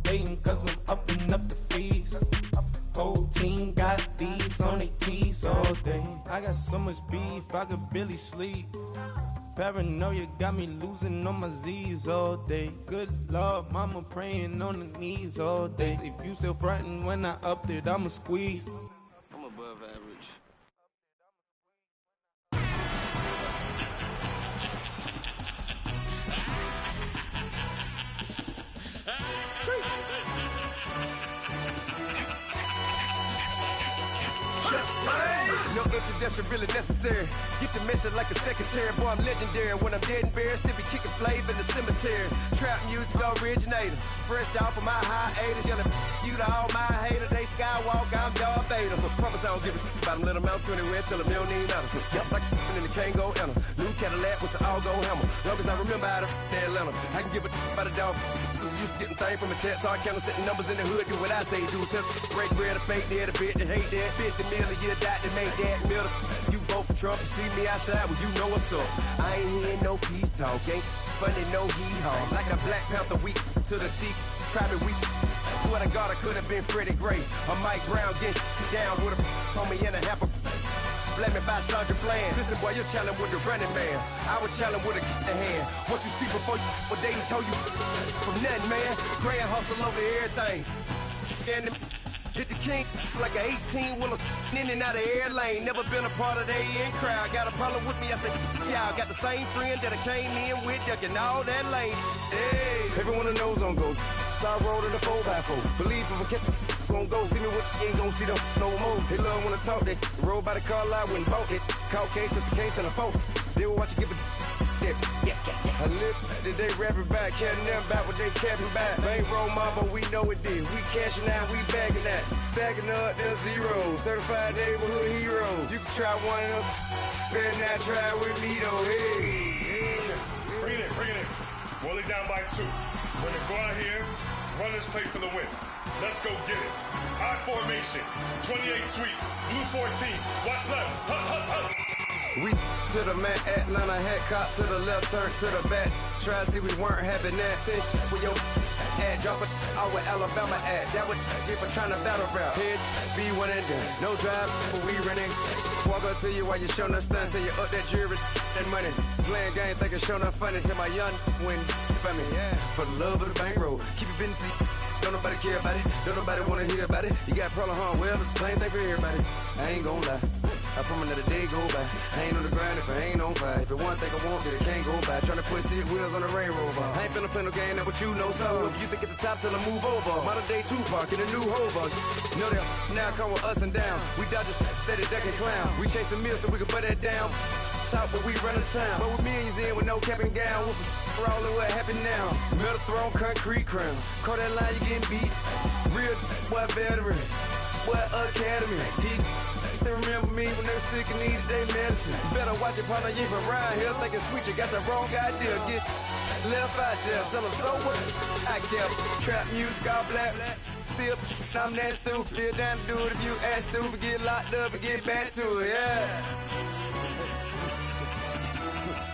Dating cause I'm upping up the fees. Whole team got these on their tees all day. I got so much beef, I could barely sleep. Paranoia got me losing on my Z's all day. Good Lord, mama praying on the knees all day. If you still frontin' when I up it, I'ma squeeze. I'm above average. No introduction really necessary. Get the message like a secretary. Boy, I'm legendary. When I'm dead and buried, still be kicking flavor in the cemetery. Trap music originator. Fresh off of my hiatus. Yelling you to all my haters. They skywalk, I'm Darth Vader. Promise I don't give a about them. Let them out to anywhere. Tell them you don't need nothing. Yep, like in the Kango Anna. New Cadillac with an all-go hammer. Long as I remember how to Atlanta. I can give a about a dog. Used to getting things from a text. Hard counter, setting numbers in the hood. Do what I say, do. Tell break bread, a fake dead, a bit to hate that. 50 million, you died to make that middle. You vote for Trump, you see me outside, well, you know what's up. I ain't hearing no peace talk, ain't funny, no hee-haw. Like a Black Panther weak to the teeth, try me weak. Swear to God, I could have been Freddie Gray. Or Mike Brown getting down with a on me and a half a blame me by Sandra Bland. Listen, boy, you're challenging with the running man. I was challenging with a hand. What you see before you, what they told you from nothing, man. Grand hustle over everything. And hit the king like an 18-wheeler in and out of air lane. Never been a part of the in crowd. Got a problem with me, I said, y'all got the same friend that I came in with, ducking all that lane. Hey, everyone that knows on go. I rolled in the 4x4. Believe if I kept gon' go see me with ain't gon' see them no more. They love when I talk, they roll by the car lot, went and bought it. Caught case at the case and a phone. They will watch you give a yeah. I live that they rapping back, carrying them back what they capping back. Ain't roll mom, but we know it did. We cashing out, we bagging that. Stacking up, there's zero. Certified neighborhood hero. You can try one of them, better not try with me though. Hey. Bring it in. Roll it down by 2. We're gonna go out here, run this play for the win. Let's go get it. I formation, 28 sweeps, blue 14. Watch left. Hup. We to the man, Atlanta hat cop to the left, turn to the back. Try to see we weren't having that. Sit with your ad, drop it out with Alabama ad. That would get for trying to battle rap. Head, be one and done. No drive, but we running. Walk up to you while you showing us stun till you up that jewelry and money. Playing game, thinking showing up funny till my young win for me. Yeah, for the love of the bankroll. Keep it busy. Don't nobody care about it. Don't nobody wanna hear about it. You got problem, huh? Well, it's the same thing for everybody. I ain't gon' lie. I promise that a day go by. I ain't on the grind if I ain't on fire. If it one thing I want, then it can't go by. Tryna put 6 wheels on the railroad bar. I ain't finna play no game, that what you know. So if you think at the top, tell them move over. Modern day Tupac in a new Hova. Know that now come with us and down. We dodge it, steady ducking clown. We chasing meals so we can butt that down. Top, but we run the town. But with millions in with no cap and gown. We're all in what happened now. Metal throne, concrete crown. Call that line, you getting beat. Real, what veteran. What academy. He still remember me when they were sick and needed their medicine. Better watch it, partner, you ain't from around here. Thinking sweet, you got the wrong idea. Get left out there. Tell them so what? I kept trap music all black. Still, I'm that stupid. Still down to do it if you act stupid. Get locked up and get back to it, yeah.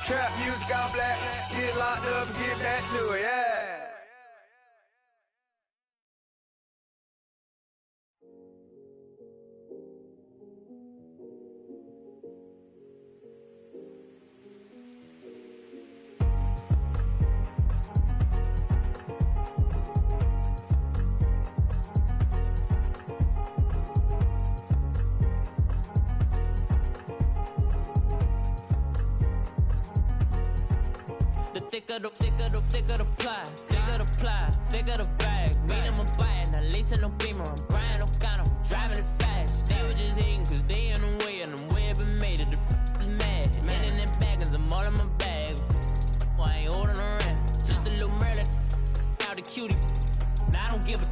Trap music all black. Get locked up and get back to it, yeah. Thicker the pie, thicker the bag. Meet them a bite, not lacing no beamer. I'm Brian O'Connor, I'm driving it fast. They were just hating cause they in the way, and the way I've been made it. The is mad, man in them baggins, I'm all in my bag. Well, I ain't holding around, just a little Merlin. Out the cutie, now I don't give a.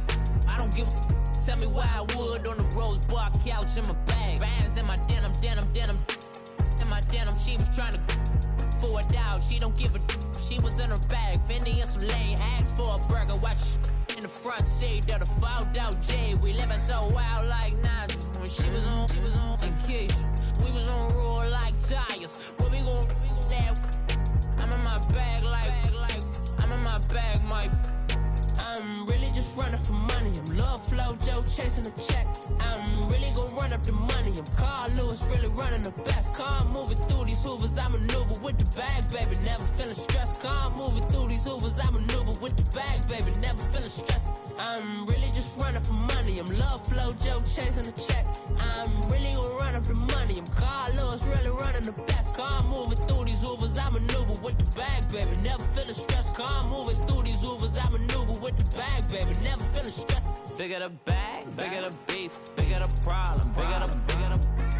Tell me why I would on the rose bar couch in my bag. Bands in my denim. In my denim, she was trying to for a doubt, she don't give a. She was in her bag, Fendi and some lane. Asked for a burger, watch in the front seat of the fouled out J. We living so wild like Nas. When she was on vacation, we was on roll like tires. Where we gon' I'm in my bag like I'm in my bag, Mike. I'm really just running for money. I'm Love Flow Joe chasing a check. I'm really gon' run up the money. I'm Carl Lewis, really running the best. Car moving through these Hoovers, I maneuver with the bag, baby. Never feeling stressed. Car moving through these Hoovers, I maneuver with the bag, baby. Never feeling stressed. I'm really just running for money. I'm Love Flow Joe chasing a check. I'm really gon' run up the money. I'm Carl Lewis, really running the best. Car moving through these Hoovers, I maneuver with the bag, baby. Never feeling stressed. Car moving through these Hoovers, I maneuver with the bag, baby. Never feeling stressed. Bigger the bag, bigger the beef, bigger the problem, bigger the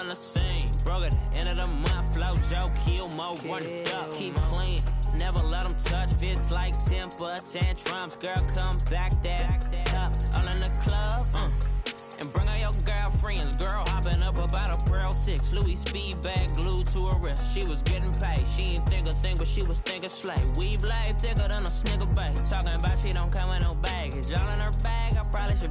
on the scene. Broke at the end of the month, flow Joe, kill mo, run it up, keep clean. Never let them touch, fits like temper tantrums. Girl, come back that up, all in the club, and bring her your girlfriends. Girl hopping up about a Pearl 6 Louis speed bag glued to her wrist. She was getting paid, she ain't think a thing, but she was thinking slay. We blade thicker than a snicker bag. Talking about she don't come with no baggage. All in her bag, I probably should.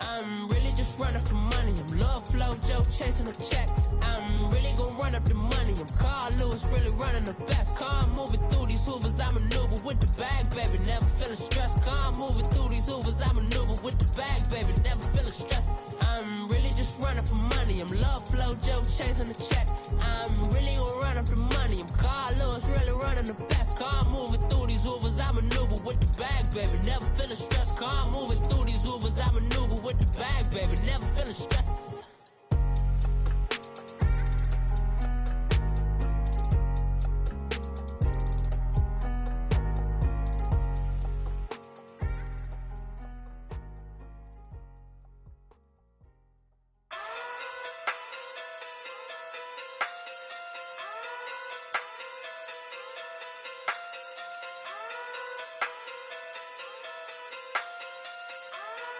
I'm really just running for money. I'm love flow Joe chasing a check. I'm really gonna run up the money. I'm Carl Lewis, really running the best. Car moving through these hoovers, I maneuver with the bag, baby. Never feeling stressed. Car moving through these hoovers, I maneuver with the bag, baby. Never feeling stressed. I'm really just running for money. I'm love flow Joe chasing the check. I'm really gonna run up the money. I'm Carl Lewis, really running the best. Car moving through these hoovers, I maneuver with the bag, baby. Never feeling stressed. Car moving through these hoovers, I maneuver with the bag, baby, never feeling stress.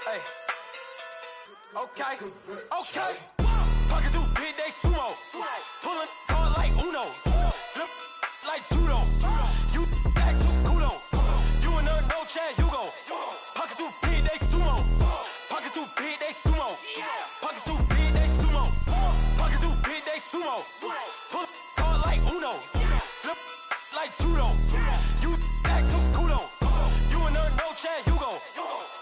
Hey. Okay, okay. Pocket through big, they sumo. Pulling card like Uno. Flip like judo. You back to kudo. You and her no Chad Hugo. Pocket through big, they sumo. Pocket through big, they sumo. Pocket through big, they sumo. Pocket through big, they sumo. Pull card like Uno. Flip like judo. You back to kudo. You and her no Chad Hugo.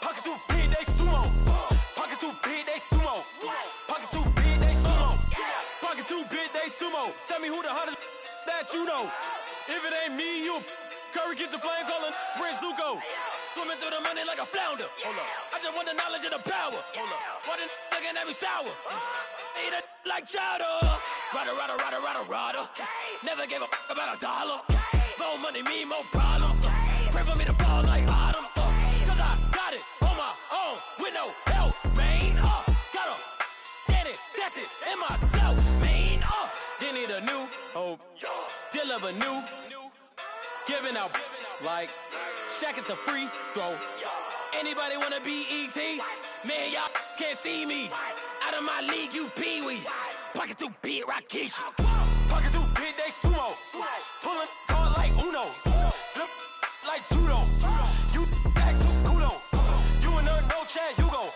Pocket through big, they sumo. Pocket too big, they sumo. Pocket too big, they sumo. Pocket too big, they sumo. Tell me who the hottest that you know. If it ain't me, you. Curry gets the flame calling Prince Zuko. Swimming through the money like a flounder. Hold up. I just want the knowledge and the power. Hold up. Why the looking at me sour? Eat it like chowder. Rada, rada, rada, rada, rada. Never gave a about a dollar. More money, me, more problems. Pray for me to fall like autumn. Cause I got it on my own with no help, man. Gotta get it, that's it, in myself, man. They need a new hope, deliver new, giving out like Shaq at the free throw. Anybody wanna be E.T.? Man, y'all can't see me. Out of my league, you pee-wee. Pocket too big, Rakishi. Pocket too big, they sumo. Pulling card like Uno. Flip like judo. You back to kudo. You and her no Chad Hugo.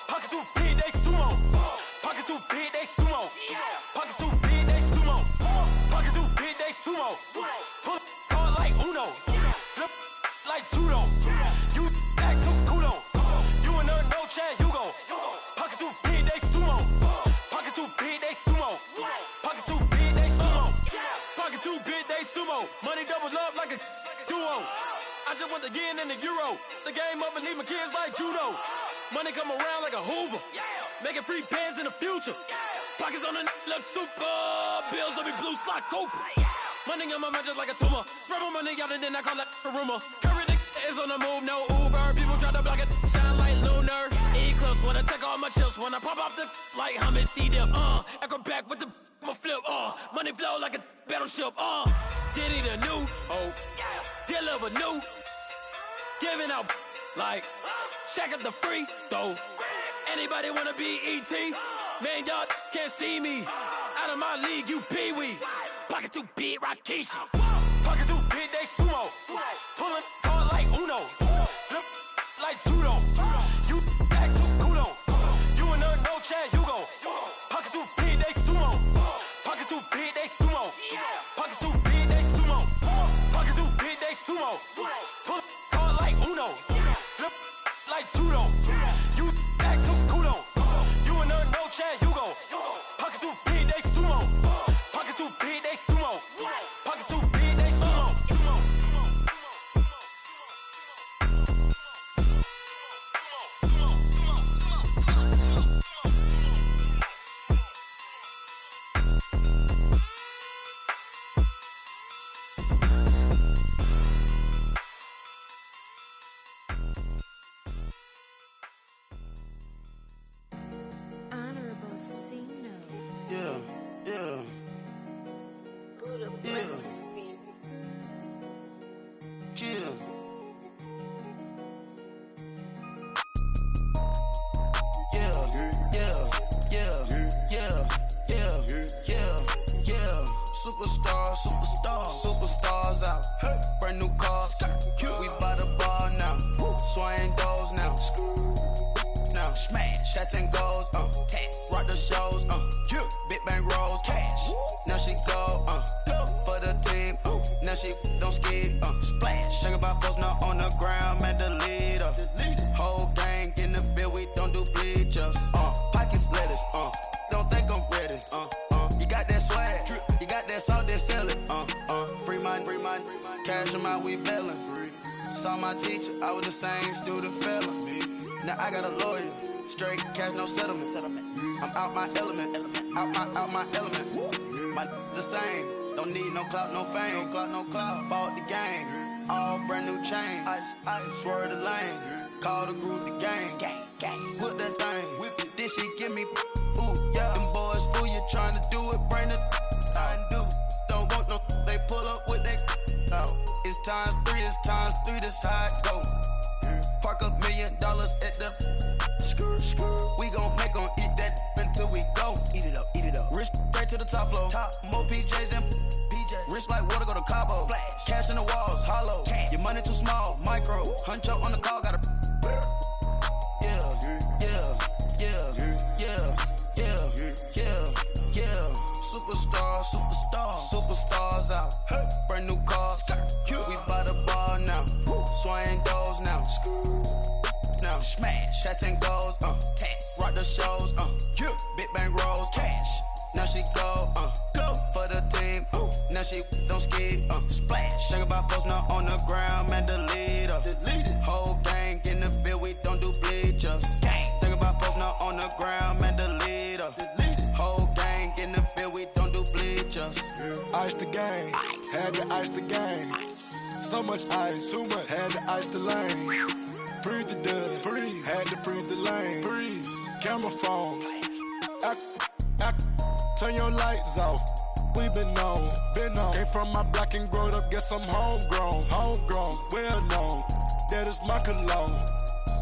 Pocket too big, they sumo. Pocket too big, they sumo. Pocket too big, they sumo. Pocket too big, they sumo. Pull card like Uno. Flip like judo. You back to kudo. You and her no Chad Hugo. Pocket too big, they sumo. Pocket too big, they sumo. Pocket too big, they sumo. Pocket too big, they sumo. Money doubles up like a duo. I just want the yen and the euro. The game up and leave my kids like judo. Money come around like a Hoover. Making free bands in the future. Pockets on the look super. Bills on me blue slot Cooper. Money on my mind just like a tumor. Spread my money out and then I call that a rumor. Curry the is on the move, no Uber. People try to block it, shine like lunar. Eclipse when I take all my chips. When I pop off the like Hummus C-dip. Echo back with the I'ma flip. Money flow like a battleship. Diddy the new hope. Deliver new. Giving out like Shaq at the free throw. Anybody wanna be E.T.? Man, y'all can't see me. Out of my league, you pee-wee. Pocket too big, Rakishi. Pocket too big, they sumo. Pulling card like Uno. Flip like judo. You back to kudo. You and her no Chad Hugo. Pocket too big, they sumo. Pocket too big, they sumo. Pocket too big, they sumo. Pocket too big, they sumo. Pull card like Uno. Flip like judo. You back to kudo. You and her no Chad Hugo. Pocket too big, they sumo. Pocket too big, they sumo. Pocket too big. Superstars out. Brand new cars. We by the bar now. Swaying doors now. Now smash. Shots and goals. Rock the shows. Big bang rolls. Cash. Now she go. For the team. Now she don't ski. Splash. Think about post now on the ground. Man, the leader. Whole gang in the field. We don't do bleachers. Pockets lettuce. Don't think I'm ready. You got that swag. You got that salt, then sell it. Free mind. Cash them out, we bailin'. Saw my teacher, I was the same student fella. Now I got a lawyer. Straight cash, no settlement. I'm out my element. Out my element. My the same. Don't need no clout, no fame. No clout. Bought the game. All brand new chain. Ice. Swerve the lane. Call the group the gang. Put that thing. Whip it. Then she give me. Ooh, yeah. Them boys fool you trying to do it. Bring the don't want no. They pull up with that. It's times 3. This how it go. Park $1 million at the. We gon' make 'em eat that until we go. Eat it up. Rich straight to the top floor. More PJs than PJs. Rich like water, go to Cabo. Flash. Cash in the walls, hollow. Your money too small, micro. Huncho on the call, got a. Superstars out. Brand new cars. We by the bar now. Swaying doors now. Now smash. Shots and goals. Rock the shows. Big bang rolls. Cash. Now she go. For the team. Now she don't ski. Splash. Think about post now on the ground. Man, the leader. Whole gang in the field. We don't do bleachers. Think about post now on the ground. Man, the leader. Whole gang in the field. We don't do bleachers. Ice the game, had to ice the game. So much ice, too much, had to ice the lane. Freeze the dud, freeze, had to freeze the lane. Freeze, camera phone. Turn your lights off. We been on. Came from my block and growed up, guess I'm homegrown, well known. That is my cologne.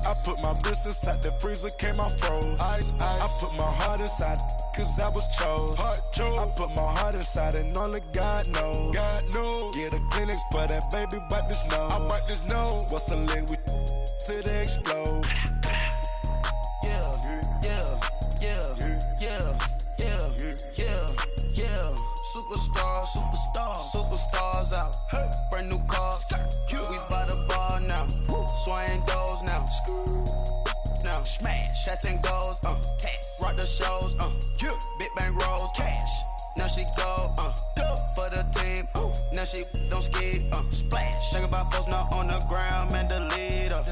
I put my wrist inside the freezer, came out froze. Ice. I put my heart inside, cause I was chose. I put my heart inside and only God knows. Yeah, the clinics, but that baby wipe this nose. I wipe this nose. What's a leg with till they explode? Superstars out. Brand new cars. We by the bar now. Swaying doors now. Now smash. Shots and goals. Rock the shows. Big bang rolls. Cash. Now she go. For the team. Now she don't ski. Splash. Think about post now on the ground. Man, the leader.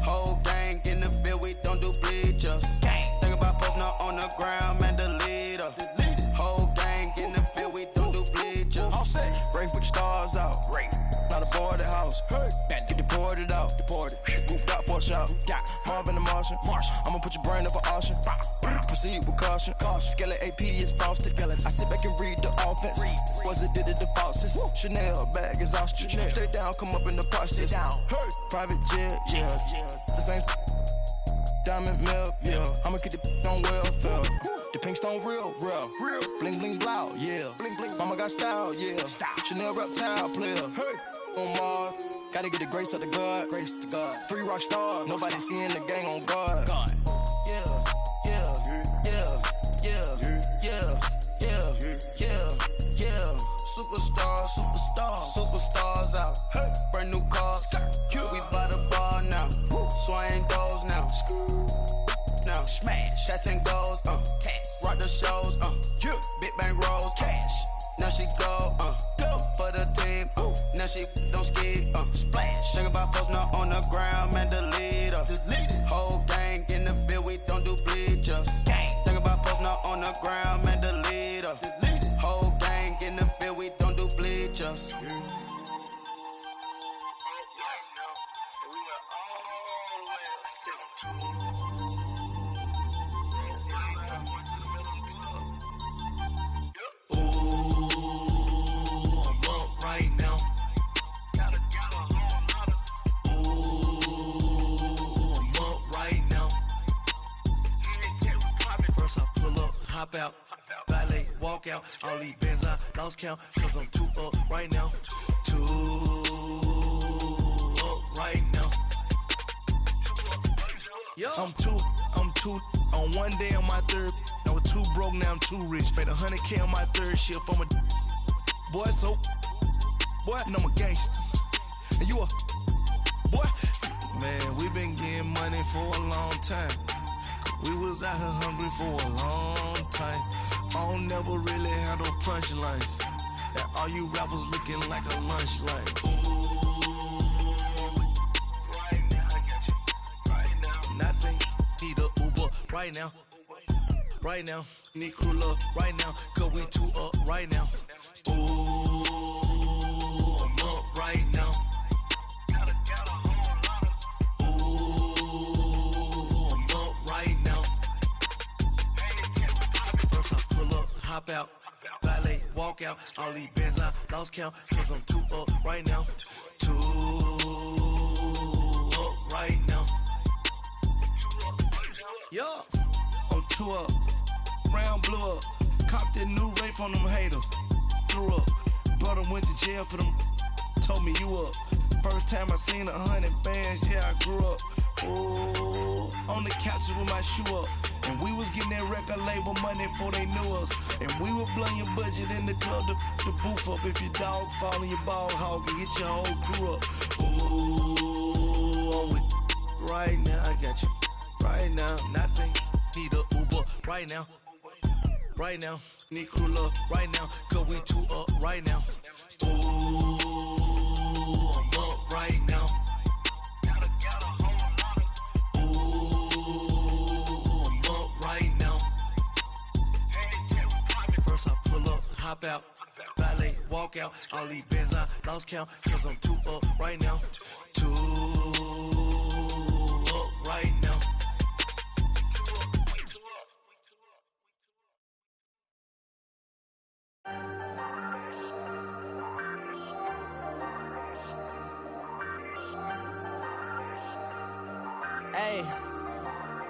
Whole gang in the field. We don't do bleachers. Think about post now on the ground. Man, the leader. Whole gang in the field. We don't do bleachers. All set. Race with the stars out. Not a boarded house. Get deported out. Moved out for a shot. Marvin the Martian. I'ma put your brain up for auction. Proceed with caution. Skeleton AP is frosted. I sit back and read the offense. Was it did it the faucets? Chanel bag is ostrich. Stay down, come up in the process. Private jet, yeah. The same diamond milk, yeah. I'ma keep the on welfare. The pink stone real. Bling bling blow, yeah. Mama got style, yeah. Chanel reptile player. On Mars, gotta get the grace of the God. 3 rock stars, nobody seeing the gang on guard. Superstars out. Brand new cars. We by the bar now. Swaying doors now. Now smash. Shots and goals. Rock the shows. Big bang rolls. Cash. Now she go. For the team. Now she don't ski. Splash. Think about post now on the ground. Man, the leader. Whole gang in the field. We don't do bleachers. Think about post now on the ground. Man, the leader. Whole gang in the field. We don't do bleachers. walk out. All these bands I lost count, cause I'm too up right now. Too up right now. I'm too, on one day on my third, I was too broke, now I'm too rich. Made 100K on my third shift, I'm a boy, so, boy, and I'm a gangster. And you a, boy, man, we been getting money for a long time. We was out here hungry for a long time. I don't never really have no punchlines. And all you rappers looking like a lunch line. Nothing, need a Uber right now. Right now, need crew love right now. Cause we too up right now. Ooh, I'm up right now. Ooh, I'm up right now. First I pull up, hop out, valet, walk out. All these bands I lost count. Cause I'm too up right now. Too up right now. Yo, I'm too up, round blew up, copped that new rape on them haters, threw up, brother went to jail for them, told me you up, first time I seen 100 bands, yeah I grew up, ooh, on the couches with my shoe up, and we was getting that record label money before they knew us, and we were blowing your budget in the club to boof up, if your dog fall in your ball hog and get your whole crew up, ooh, I'm with right now, I got you. Right now, nothing, need a Uber right now. Right now, need crew love right now. Cause we too up right now. Ooh, I'm up right now. Ooh, I'm up right now. First I pull up, hop out, valet, walk out. All these bands I lost count. Cause I'm too up right now. Too up right now.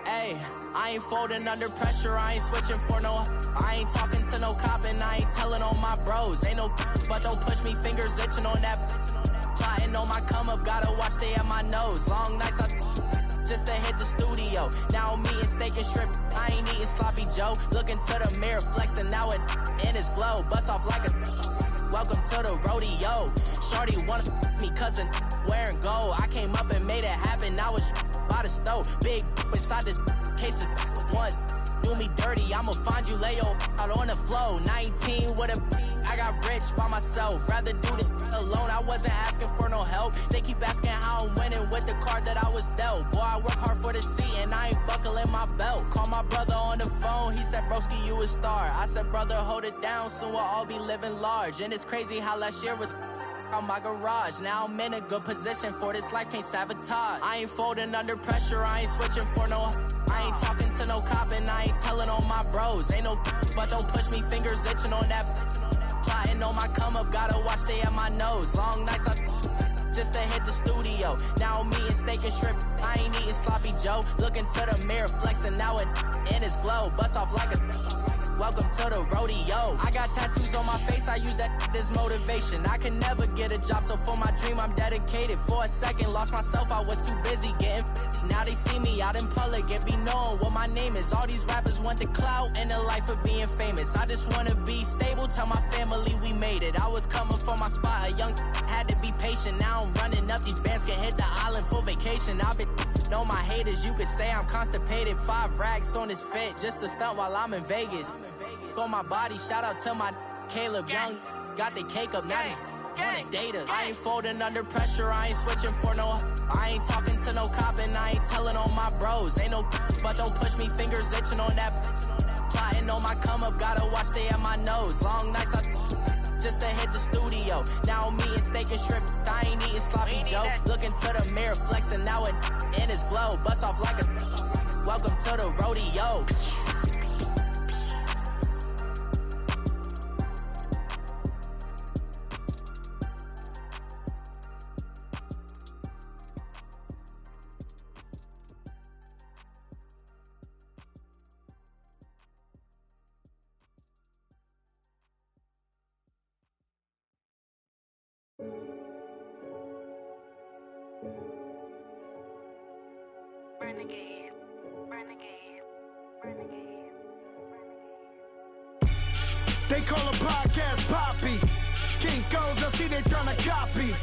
Hey, I ain't folding under pressure, I ain't switching for no. I ain't talking to no cop and I ain't telling on my bros. Ain't no but don't push me, fingers itching on that. Plotting on my come up, gotta watch they at my nose. Long nights just to hit the studio. Now I'm eating steak and shrimp, I ain't eating sloppy Joe. Looking to the mirror, flexing now it in his glow. Bust off like a welcome to the rodeo. Shorty wanna me cousin wearing gold. I came up and made it happen, I was by the stove. Big inside this cases once do me dirty, I'ma find you lay your out on the floor. 19 with a I got rich by myself, rather do this alone. I wasn't asking for no help, they keep asking how I'm winning with the card that I was dealt. Boy, I work hard for the seat and I ain't buckling my belt. Call my brother on the phone, he said broski you a star. I said brother hold it down, soon we'll all be living large. And it's crazy how last year was on my garage. Now I'm in a good position for this life, can't sabotage. I ain't folding under pressure, I ain't switching for no. I ain't talking to no cop and I ain't telling on my bros. Ain't no but don't push me, fingers itching on that. Plotting on my come up, gotta watch they at my nose. Long nights just to hit the studio. Now I'm eating steak and shrimp, I ain't eating sloppy Joe. Looking to the mirror, flexing now it in his glow. Bust off like a welcome to the rodeo. I got tattoos on my face, I use that as motivation. I can never get a job, so for my dream I'm dedicated. For a second, lost myself, I was too busy getting busy. Now they see me out in public and be knowing what my name is. All these rappers want the clout and the life of being famous. I just wanna be stable, tell my family we made it. I was coming for my spot, a young had to be patient. Now I'm running up, these bands can hit the island for vacation. I've been know my haters, you could say I'm constipated. 5 racks on his fit, just to stunt while I'm in Vegas. On my body, shout out to my Caleb Young. Got the cake up, now these wanna date us. I ain't folding under pressure, I ain't switching for no. I ain't talking to no cop and I ain't telling on my bros. Ain't no but don't push me, fingers itching on that. Plotting on my come up, gotta watch they at my nose. Long nights just to hit the studio. Now I'm eating steak and shrimp, I ain't eating sloppy Joe. Looking to the mirror, flexing now it in his glow. Bust off like a welcome to the rodeo. Renegade, renegade, renegade. They call a podcast Poppy. Kinkos, I see they tryna copy.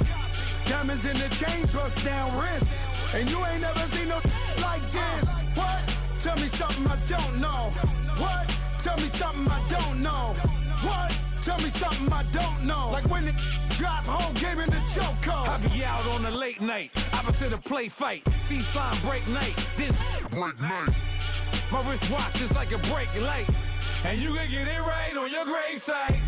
Diamonds in the chains, bust down wrists. And you ain't never seen no like this. What? Tell me something I don't know. What? Tell me something I don't know. What? Tell me something I don't know. Like when it drop, whole game in the chokehold. I be out on a late night, opposite a play fight. See slime break night, this break night. My wristwatch is like a brake light. And you can get it right on your gravesite.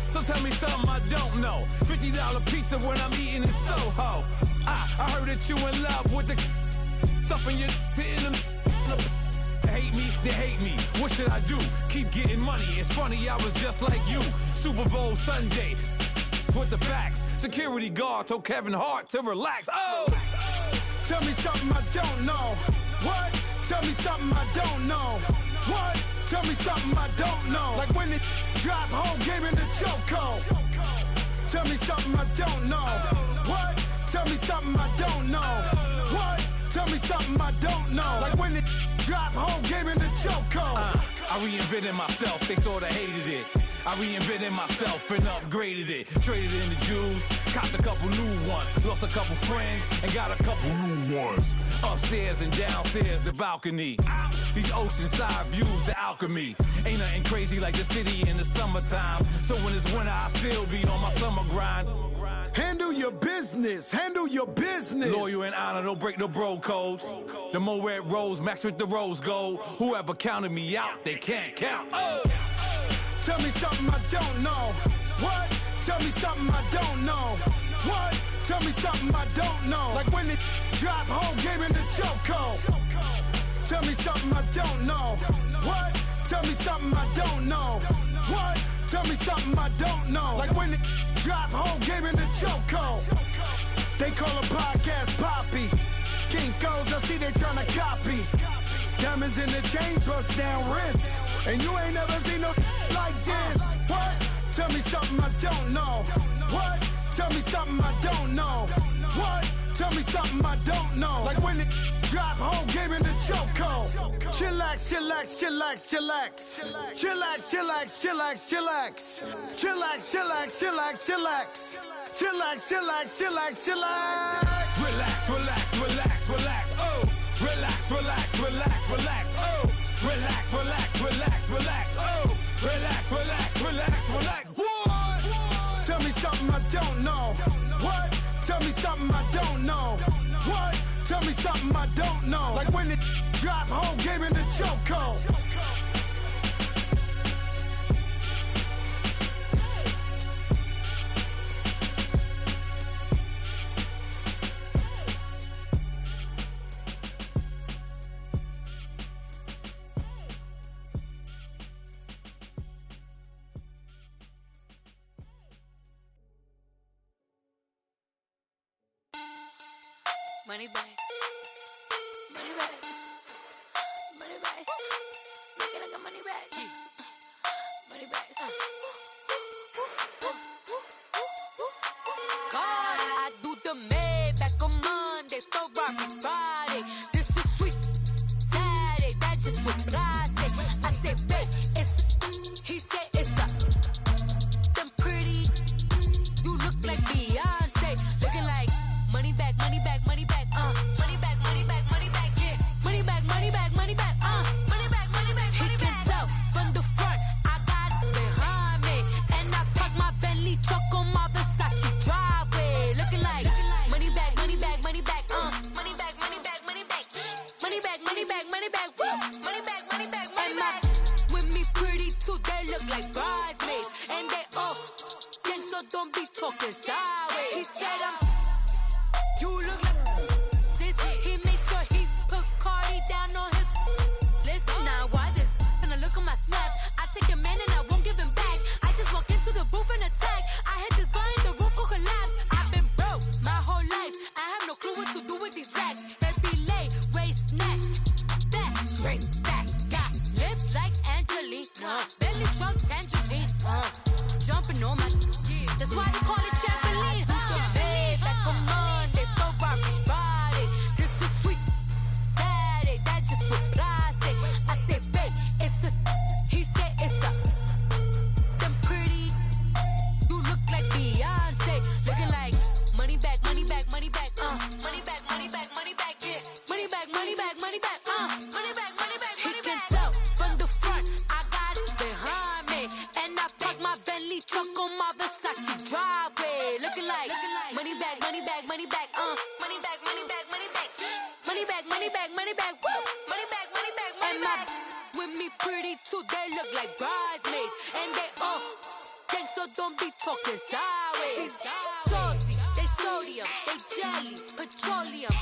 So tell me something I don't know. $50 pizza when I'm eating in Soho. I heard that you in love with the stuff in your hate me, they hate me. What should I do? Keep getting money. It's funny, I was just like you. Super Bowl Sunday with the facts. Security guard told Kevin Hart to relax. Oh! Tell me something I don't know. What? Tell me something I don't know. What? Tell me something I don't know. Like when it drop, whole game in the chokehold. Tell me something I don't know. What? Tell me something I don't know. What? Tell me something I don't know. Like when it drop, whole game in the chokehold. I reinvented myself, they sorta hated it. I reinvented myself and upgraded it. Traded in the Jews, copped a couple new ones. Lost a couple friends and got a couple new ones. Upstairs and downstairs, the balcony. These oceanside views, the alchemy. Ain't nothing crazy like the city in the summertime. So when it's winter, I still be on my summer grind. Handle your business, handle your business. Loyal and honor, don't break no bro codes. The more red rose, max with the rose gold. Whoever counted me out, they can't count. Oh! Tell me something I don't know. What? Tell me something I don't know. What? Tell me something I don't know. Like when it drop, whole game in the chokehold. Tell me something I don't know. What? Tell me something I don't know. What? Tell me something I don't know. Like when it drop, whole game in the chokehold. They call a podcast Poppy. Kinkos, I see they tryna copy. Diamonds in the chains, bust down wrists. And you ain't never seen no like this. What? Tell me something I don't know. What? Tell me something I don't know. What? Tell me something I don't know. Like when it drop, whole game in the chokehold. Chillax, chillax, chillax, chillax. Chillax, chillax, chillax, chillax. Chillax, chillax, chillax, chillax. Chillax, chillax, chillax, chillax. Relax, relax, relax, relax. Oh! Relax, relax, relax, relax. Oh! Relax, relax, relax, relax. Oh! Relax, relax, relax, relax. What? Tell me something I don't know. What? Tell me something I don't know. What? Tell me something I don't know. Like when it drop, whole game in the chokehold. Money back. Money back. Money back. Make it like a money back. Money back. God, I do the Maybach on Monday, Ferrari Friday. This is sweet Saturday, that's just what I say. I say, babe, it's he said it's a them pretty. You look like Beyonce, looking like money back, money back, money back, money back, money back, money back, yeah, money back, money back, money back, money back, money back, money back. He can tell from the front, I got it behind me, and I park my Bentley truck on my Versace driveway, looking like money back, money back, money back, money back, money back, money back, money back, money back, money back, money back, money back, money back. With me pretty too, they look like bridesmaids, and they all gang, so don't be talking sideways. He said you look like this. He makes sure he put Cardi down on his list. Now why this? Gonna look at my snap. I take a man and I won't give him back. I just walk into the booth and attack. I hit this button, the roof will collapse. I've been broke my whole life. I have no clue what to do with these racks. Baby lay, waist snatch, back, straight back. Got lips like Angelina, belly truck tangerine. Jumping on my, that's why they call it trampoline. Back on Monday, Ferrari Gucci truck on my Versace driveway. Looking like money bag, money bag, money bag, money bag, money bag, money bag, money bag, money bag, money bag, woo, money bag, money bag, money bag. With me pretty too, they look like bridesmaids, and they gang, so don't be talking sideways. Salty, they sodium, they jelly, petroleum.